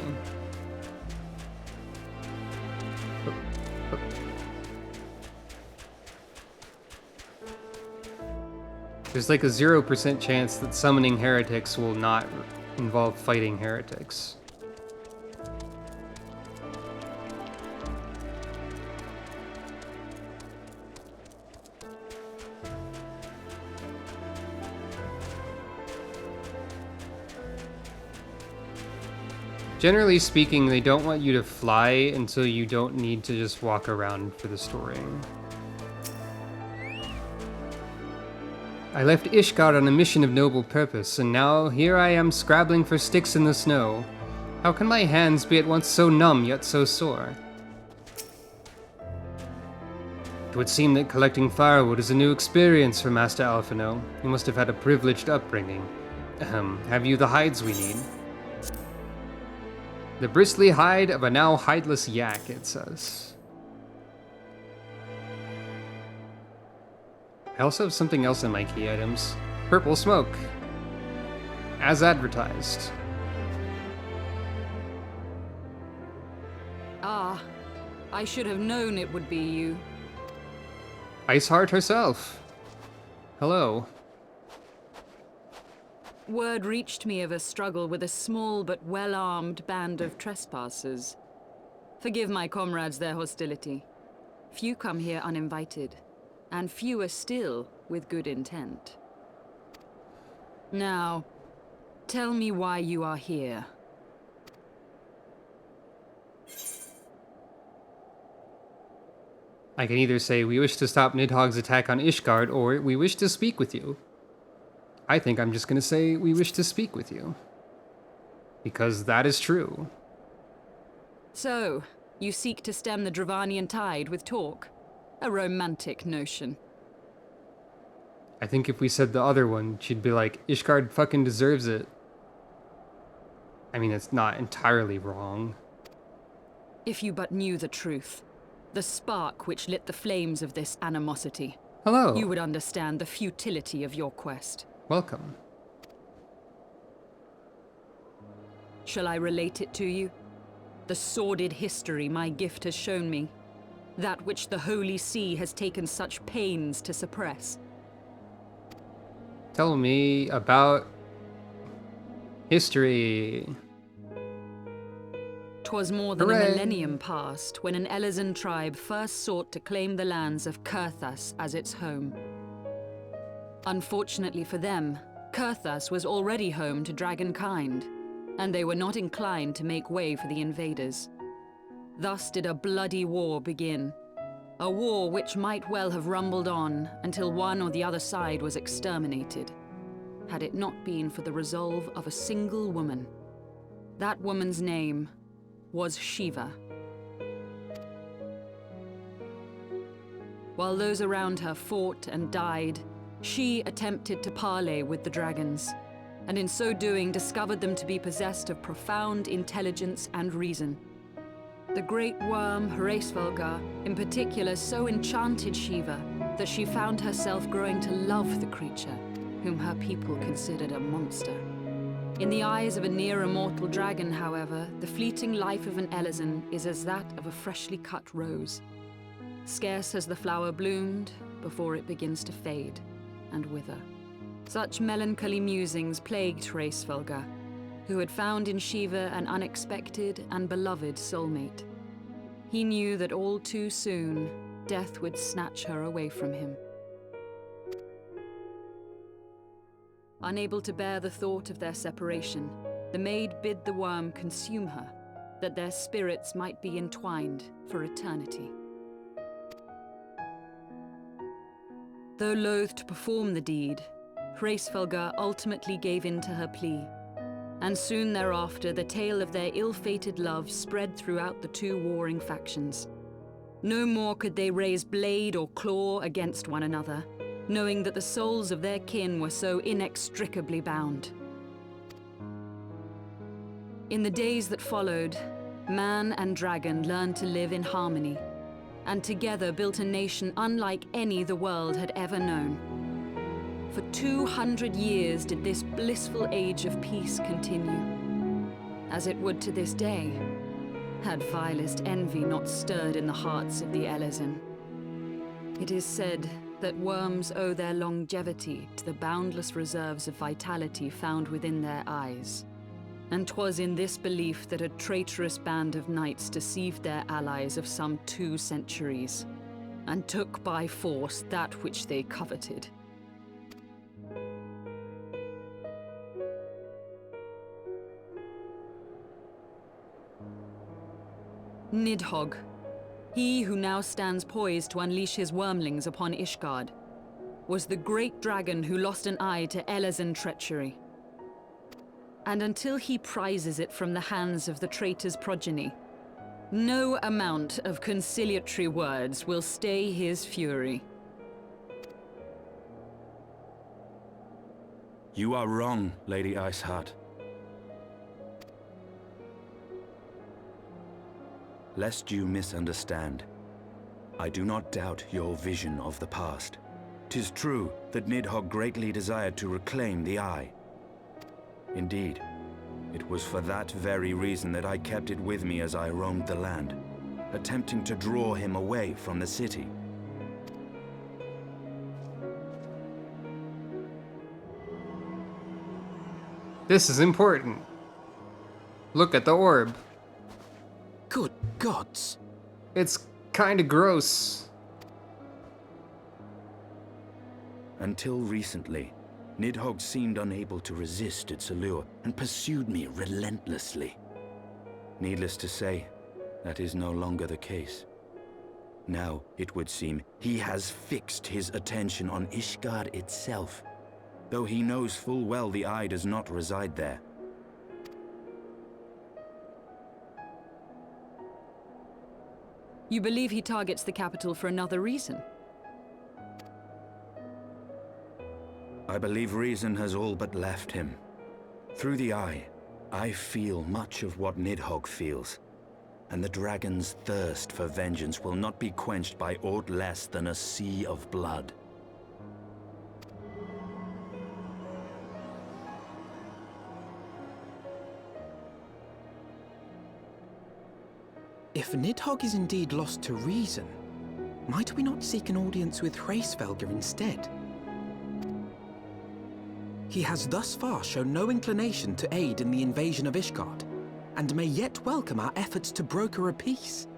There's like a 0% chance that summoning heretics will not involve fighting heretics. Generally speaking, they don't want you to fly until you don't need to just walk around for the story. I left Ishgard on a mission of noble purpose, and now here I am scrabbling for sticks in the snow. How can my hands be at once so numb yet so sore? It would seem that collecting firewood is a new experience for Master Alphino. You must have had a privileged upbringing. Have you the hides we need? The bristly hide of a now hideless yak, it says. I also have something else in my key items. Purple smoke. As advertised. Ah, I should have known it would be you. Iceheart herself. Hello. Word reached me of a struggle with a small but well-armed band of trespassers. Forgive my comrades their hostility. Few come here uninvited, and fewer still with good intent. Now, tell me why you are here. I can either say, we wish to stop Nidhogg's attack on Ishgard, or we wish to speak with you. I think I'm just going to say, we wish to speak with you. Because that is true. So, you seek to stem the Dravanian tide with talk? A romantic notion. I think if we said the other one, she'd be like, Ishgard fucking deserves it. I mean, it's not entirely wrong. If you but knew the truth, the spark which lit the flames of this animosity, hello, you would understand the futility of your quest. Welcome. Shall I relate it to you? The sordid history my gift has shown me. That which the Holy See has taken such pains to suppress. Tell me about history. 'Twas more than Hooray. a millennium past when an Elizan tribe first sought to claim the lands of Kurthas as its home. Unfortunately for them, Kurthas was already home to dragonkind, and they were not inclined to make way for the invaders. Thus did a bloody war begin. A war which might well have rumbled on until one or the other side was exterminated, had it not been for the resolve of a single woman. That woman's name was Shiva. While those around her fought and died, she attempted to parley with the dragons, and in so doing discovered them to be possessed of profound intelligence and reason. The great worm, Hraesvelgar, in particular so enchanted Shiva that she found herself growing to love the creature, whom her people considered a monster. In the eyes of a near-immortal dragon, however, the fleeting life of an Elizan is as that of a freshly cut rose. Scarce has the flower bloomed before it begins to fade and wither. Such melancholy musings plagued Hraesvelgar, who had found in Shiva an unexpected and beloved soulmate. He knew that all too soon, death would snatch her away from him. Unable to bear the thought of their separation, the maid bid the worm consume her, that their spirits might be entwined for eternity. Though loath to perform the deed, Hraesvelga ultimately gave in to her plea, and soon thereafter the tale of their ill-fated love spread throughout the two warring factions. No more could they raise blade or claw against one another, knowing that the souls of their kin were so inextricably bound. In the days that followed, man and dragon learned to live in harmony, and together built a nation unlike any the world had ever known. For 200 years did this blissful age of peace continue, as it would to this day, had vilest envy not stirred in the hearts of the Elezen. It is said that worms owe their longevity to the boundless reserves of vitality found within their eyes. And 'twas in this belief that a traitorous band of knights deceived their allies of some 2 centuries, and took by force that which they coveted. Nidhogg, he who now stands poised to unleash his wormlings upon Ishgard, was the great dragon who lost an eye to Elezen treachery. And until he prizes it from the hands of the traitor's progeny, no amount of conciliatory words will stay his fury. You are wrong, Lady Iceheart. Lest you misunderstand, I do not doubt your vision of the past. 'Tis true that Nidhogg greatly desired to reclaim the Eye. Indeed, it was for that very reason that I kept it with me as I roamed the land, attempting to draw him away from the city. This is important. Look at the orb. Good gods. It's kinda gross. Until recently, Nidhogg seemed unable to resist its allure and pursued me relentlessly. Needless to say, that is no longer the case. Now, it would seem, he has fixed his attention on Ishgard itself, though he knows full well the Eye does not reside there. You believe he targets the capital for another reason? I believe reason has all but left him. Through the Eye, I feel much of what Nidhogg feels, and the dragon's thirst for vengeance will not be quenched by aught less than a sea of blood. If Nidhogg is indeed lost to reason, might we not seek an audience with Hraesvelga instead? He has thus far shown no inclination to aid in the invasion of Ishgard, and may yet welcome our efforts to broker a peace.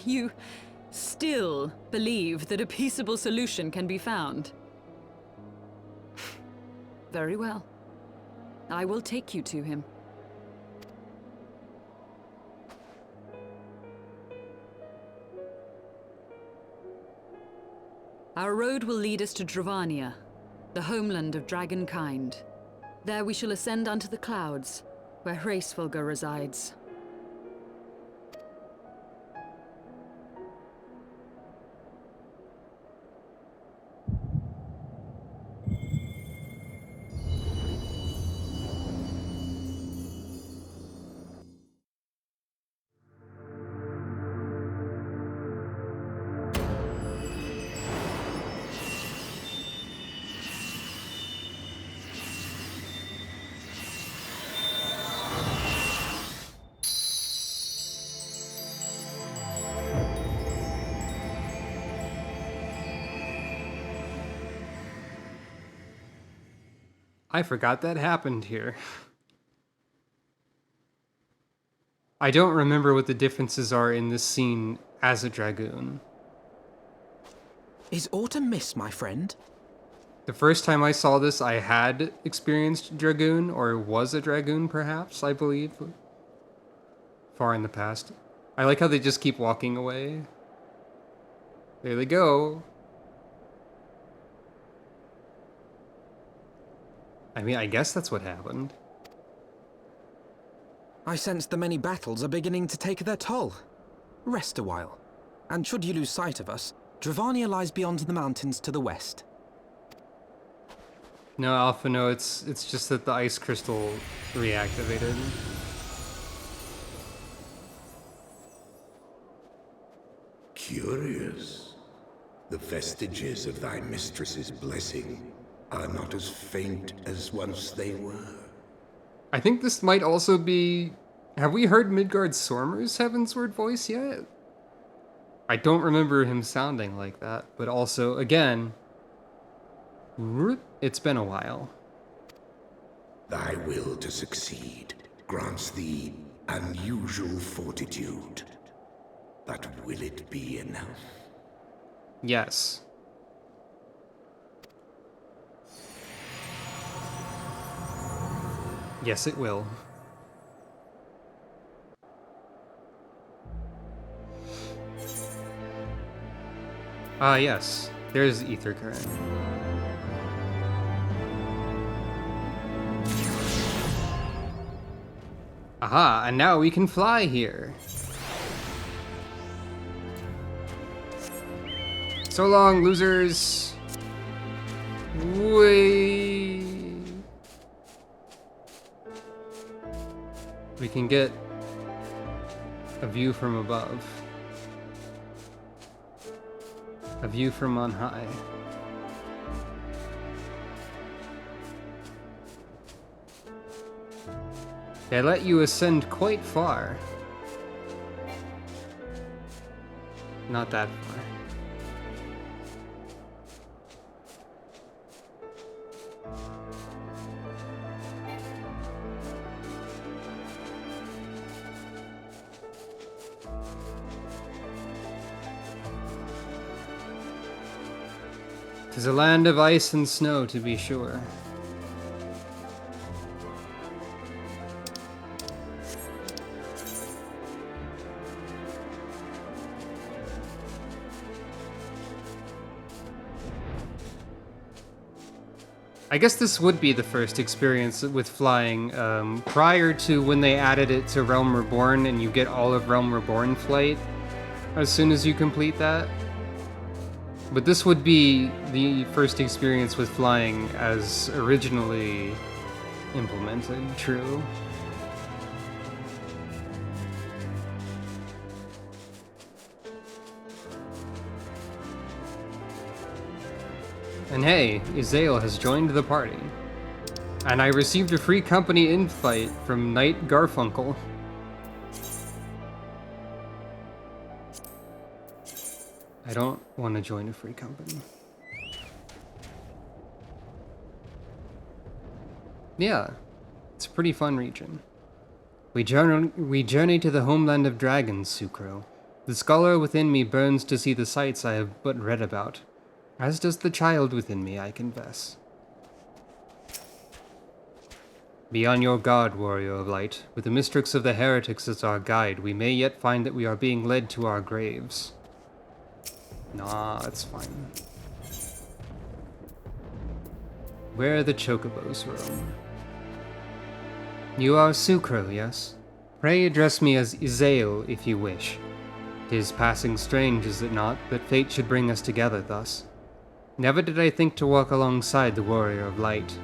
You still believe that a peaceable solution can be found? Very well. I will take you to him. Our road will lead us to Dravania, the homeland of dragonkind. There we shall ascend unto the clouds, where Hraesvelga resides. I forgot that happened here. I don't remember what the differences are in this scene as a dragoon. Is aught amiss, my friend? The first time I saw this, I had experienced Dragoon, or was a Dragoon, perhaps, I believe. Far in the past. I like how they just keep walking away. There they go. I mean, I guess that's what happened. I sense the many battles are beginning to take their toll. Rest a while, and should you lose sight of us, Dravania lies beyond the mountains to the west. No, Alpha, no, it's just that the ice crystal reactivated. Curious. The vestiges of thy mistress's blessing are not as faint as once they were. I think this might also be... Have we heard Midgard Sormer's Heavensward voice yet? I don't remember him sounding like that, but also, again, it's been a while. Thy will to succeed grants thee unusual fortitude. But will it be enough? Yes. Yes, it will. Ah, yes. There's ether current. Aha, and now we can fly here. So long, losers. Whee! We can get a view from above. A view from on high. They let you ascend quite far. Not that far. Tis a land of ice and snow, to be sure. I guess this would be the first experience with flying, prior to when they added it to Realm Reborn and you get all of Realm Reborn flight as soon as you complete that. But this would be the first experience with flying as originally implemented, true. And hey, Izael has joined the party. And I received a free company invite from Knight Garfunkel. I don't want to join a free company. Yeah, it's a pretty fun region. We journey to the homeland of dragons, Sucro. The scholar within me burns to see the sights I have but read about, as does the child within me, I confess. Be on your guard, warrior of light. With the Mistrix of the Heretics as our guide, we may yet find that we are being led to our graves. Nah, it's fine. Where the chocobos roam. You are Sucro, yes? Pray address me as Izael, if you wish. 'Tis passing strange, is it not, that fate should bring us together thus? Never did I think to walk alongside the warrior of light.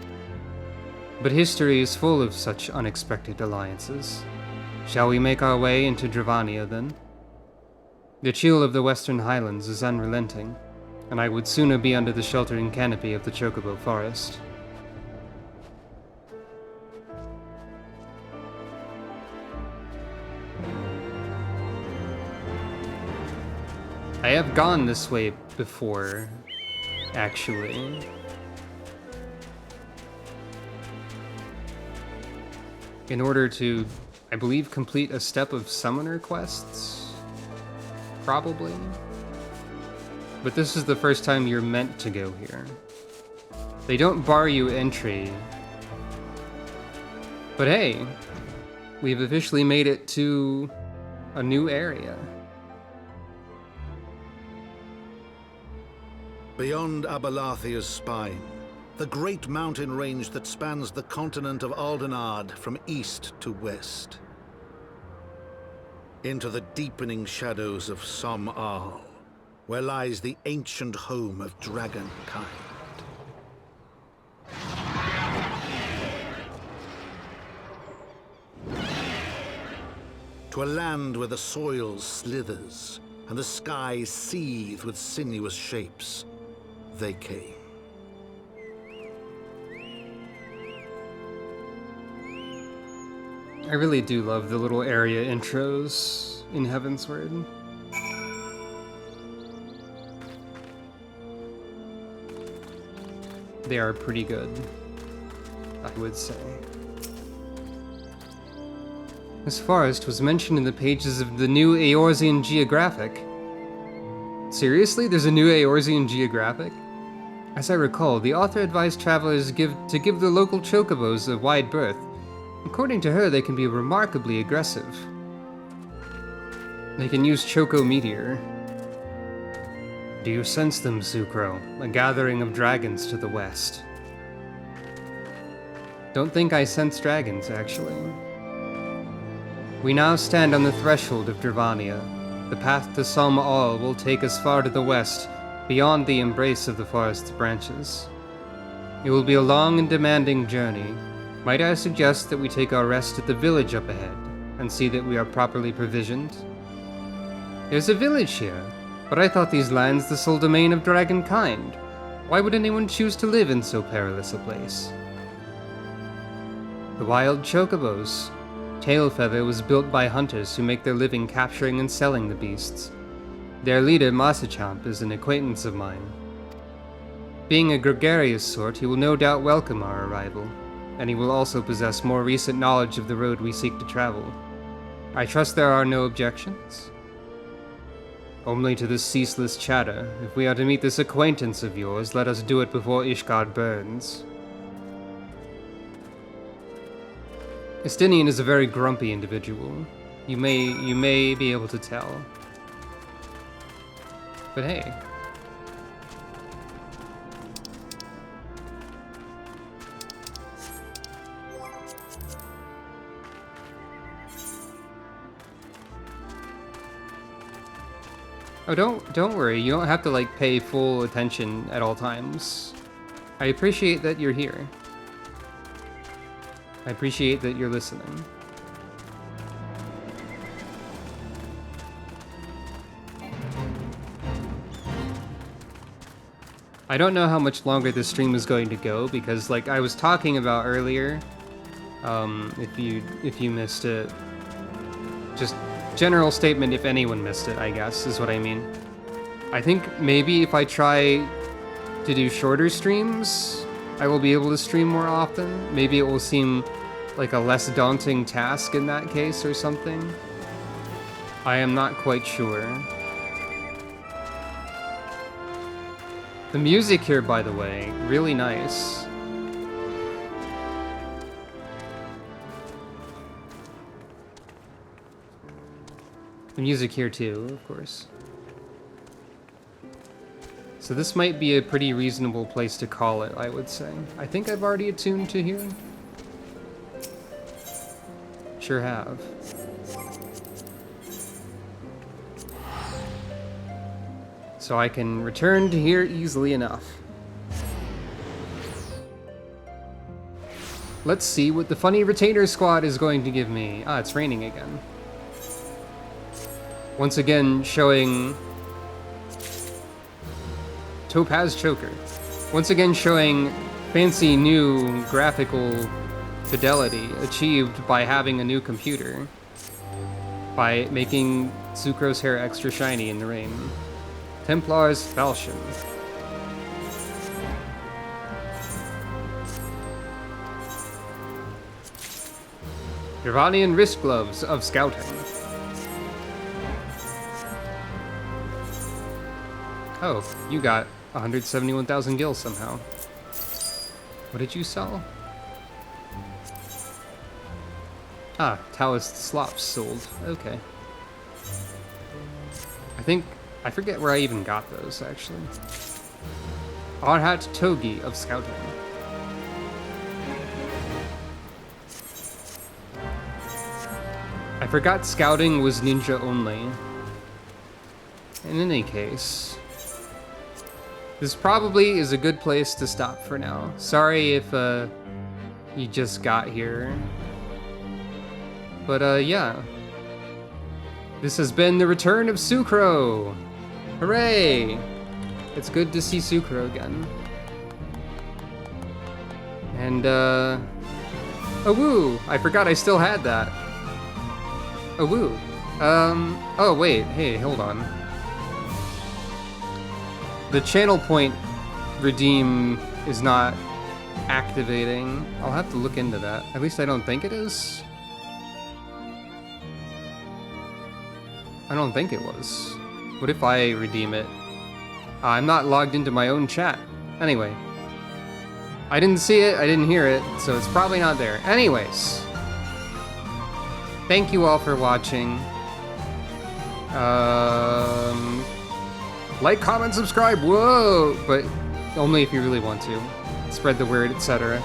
But history is full of such unexpected alliances. Shall we make our way into Dravania, then? The chill of the Western Highlands is unrelenting, and I would sooner be under the sheltering canopy of the Chocobo Forest. I have gone this way before, actually. In order to, I believe, complete a step of summoner quests? Probably. but this is the first time you're meant to go here. They don't bar you entry. But hey, we've officially made it to a new area. Beyond Abalathia's spine, the great mountain range that spans the continent of Aldenard from east to west. Into the deepening shadows of Som Al, where lies the ancient home of dragonkind. To a land where the soil slithers and the skies seethe with sinuous shapes, they came. I really do love the little area intros in Heavensward. They are pretty good, I would say. This forest was mentioned in the pages of the new Eorzean Geographic. Seriously? There's a new Eorzean Geographic? As I recall, the author advised travelers to give the local chocobos a wide berth. According to her, they can be remarkably aggressive. They can use Choco Meteor. Do you sense them, Sucro? A gathering of dragons to the west. Don't think I sense dragons, actually. We now stand on the threshold of Dravania. The path to Som Al will take us far to the west, beyond the embrace of the forest's branches. It will be a long and demanding journey. Might I suggest that we take our rest at the village up ahead, and see that we are properly provisioned? There's a village here, but I thought these lands the sole domain of dragonkind. Why would anyone choose to live in so perilous a place? The wild chocobos. Tailfeather was built by hunters who make their living capturing and selling the beasts. Their leader, Masachamp, is an acquaintance of mine. Being a gregarious sort, he will no doubt welcome our arrival, and he will also possess more recent knowledge of the road we seek to travel. I trust there are no objections? Only to this ceaseless chatter. If we are to meet this acquaintance of yours, let us do it before Ishgard burns. Estinian is a very grumpy individual. You may be able to tell. But hey. Oh, don't worry. You don't have to like pay full attention at all times. I appreciate that you're here. I appreciate that you're listening. I don't know how much longer this stream is going to go because, like I was talking about earlier, if you missed it, just general statement if anyone missed it, I guess, is what I mean. I think maybe if I try to do shorter streams, I will be able to stream more often. Maybe it will seem like a less daunting task in that case or something. I am not quite sure. The music here, by the way, really nice. The music here too, of course. So this might be a pretty reasonable place to call it, I would say. I think I've already attuned to here. Sure have. So I can return to here easily enough. Let's see what the funny retainer squad is going to give me. Ah, it's raining again. Once again showing Topaz Choker. Once again showing fancy new graphical fidelity achieved by having a new computer. By making Sucro's hair extra shiny in the rain. Templar's Falchion. Dravanian wrist gloves of scouting. Oh, you got 171,000 gil somehow. What did you sell? Ah, Taoist slops sold. Okay. I forget where I even got those, actually. Arhat Togi of Scouting. I forgot Scouting was ninja only. In any case, this probably is a good place to stop for now. Sorry if you just got here. But yeah. This has been the return of Sucro! Hooray! It's good to see Sucro again. And oh woo! I forgot I still had that. Oh woo. Oh wait, hey, hold on. The channel point redeem is not activating. I'll have to look into that. At least I don't think it is. I don't think it was. What if I redeem it? I'm not logged into my own chat. Anyway. I didn't see it, I didn't hear it, so it's probably not there. Anyways. Thank you all for watching. Like, comment, subscribe, whoa! But only if you really want to. Spread the word, etc.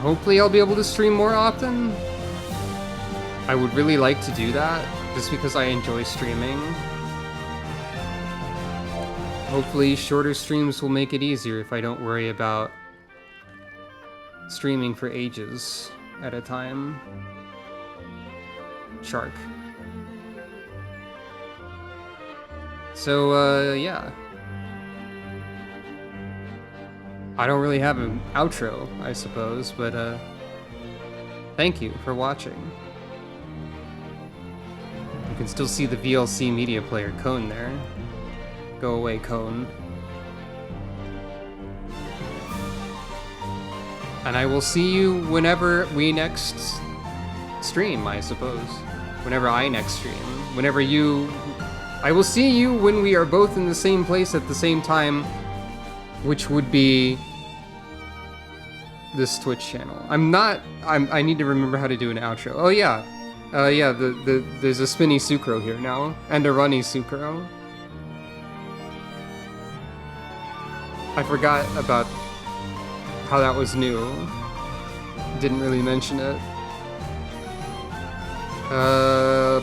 Hopefully I'll be able to stream more often. I would really like to do that, just because I enjoy streaming. Hopefully shorter streams will make it easier if I don't worry about streaming for ages at a time. Shark. So, yeah. I don't really have an outro, I suppose, but, thank you for watching. You can still see the VLC media player Cone there. Go away, Cone. And I will see you whenever we next stream, I suppose. Whenever I next stream. Whenever you... I will see you when we are both in the same place at the same time, which would be this Twitch channel. I need to remember how to do an outro. Oh yeah. Yeah, there's a spinny Sucro here now, and a runny Sucro. I forgot about how that was new. Didn't really mention it.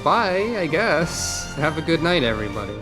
Bye, I guess. Have a good night, everybody.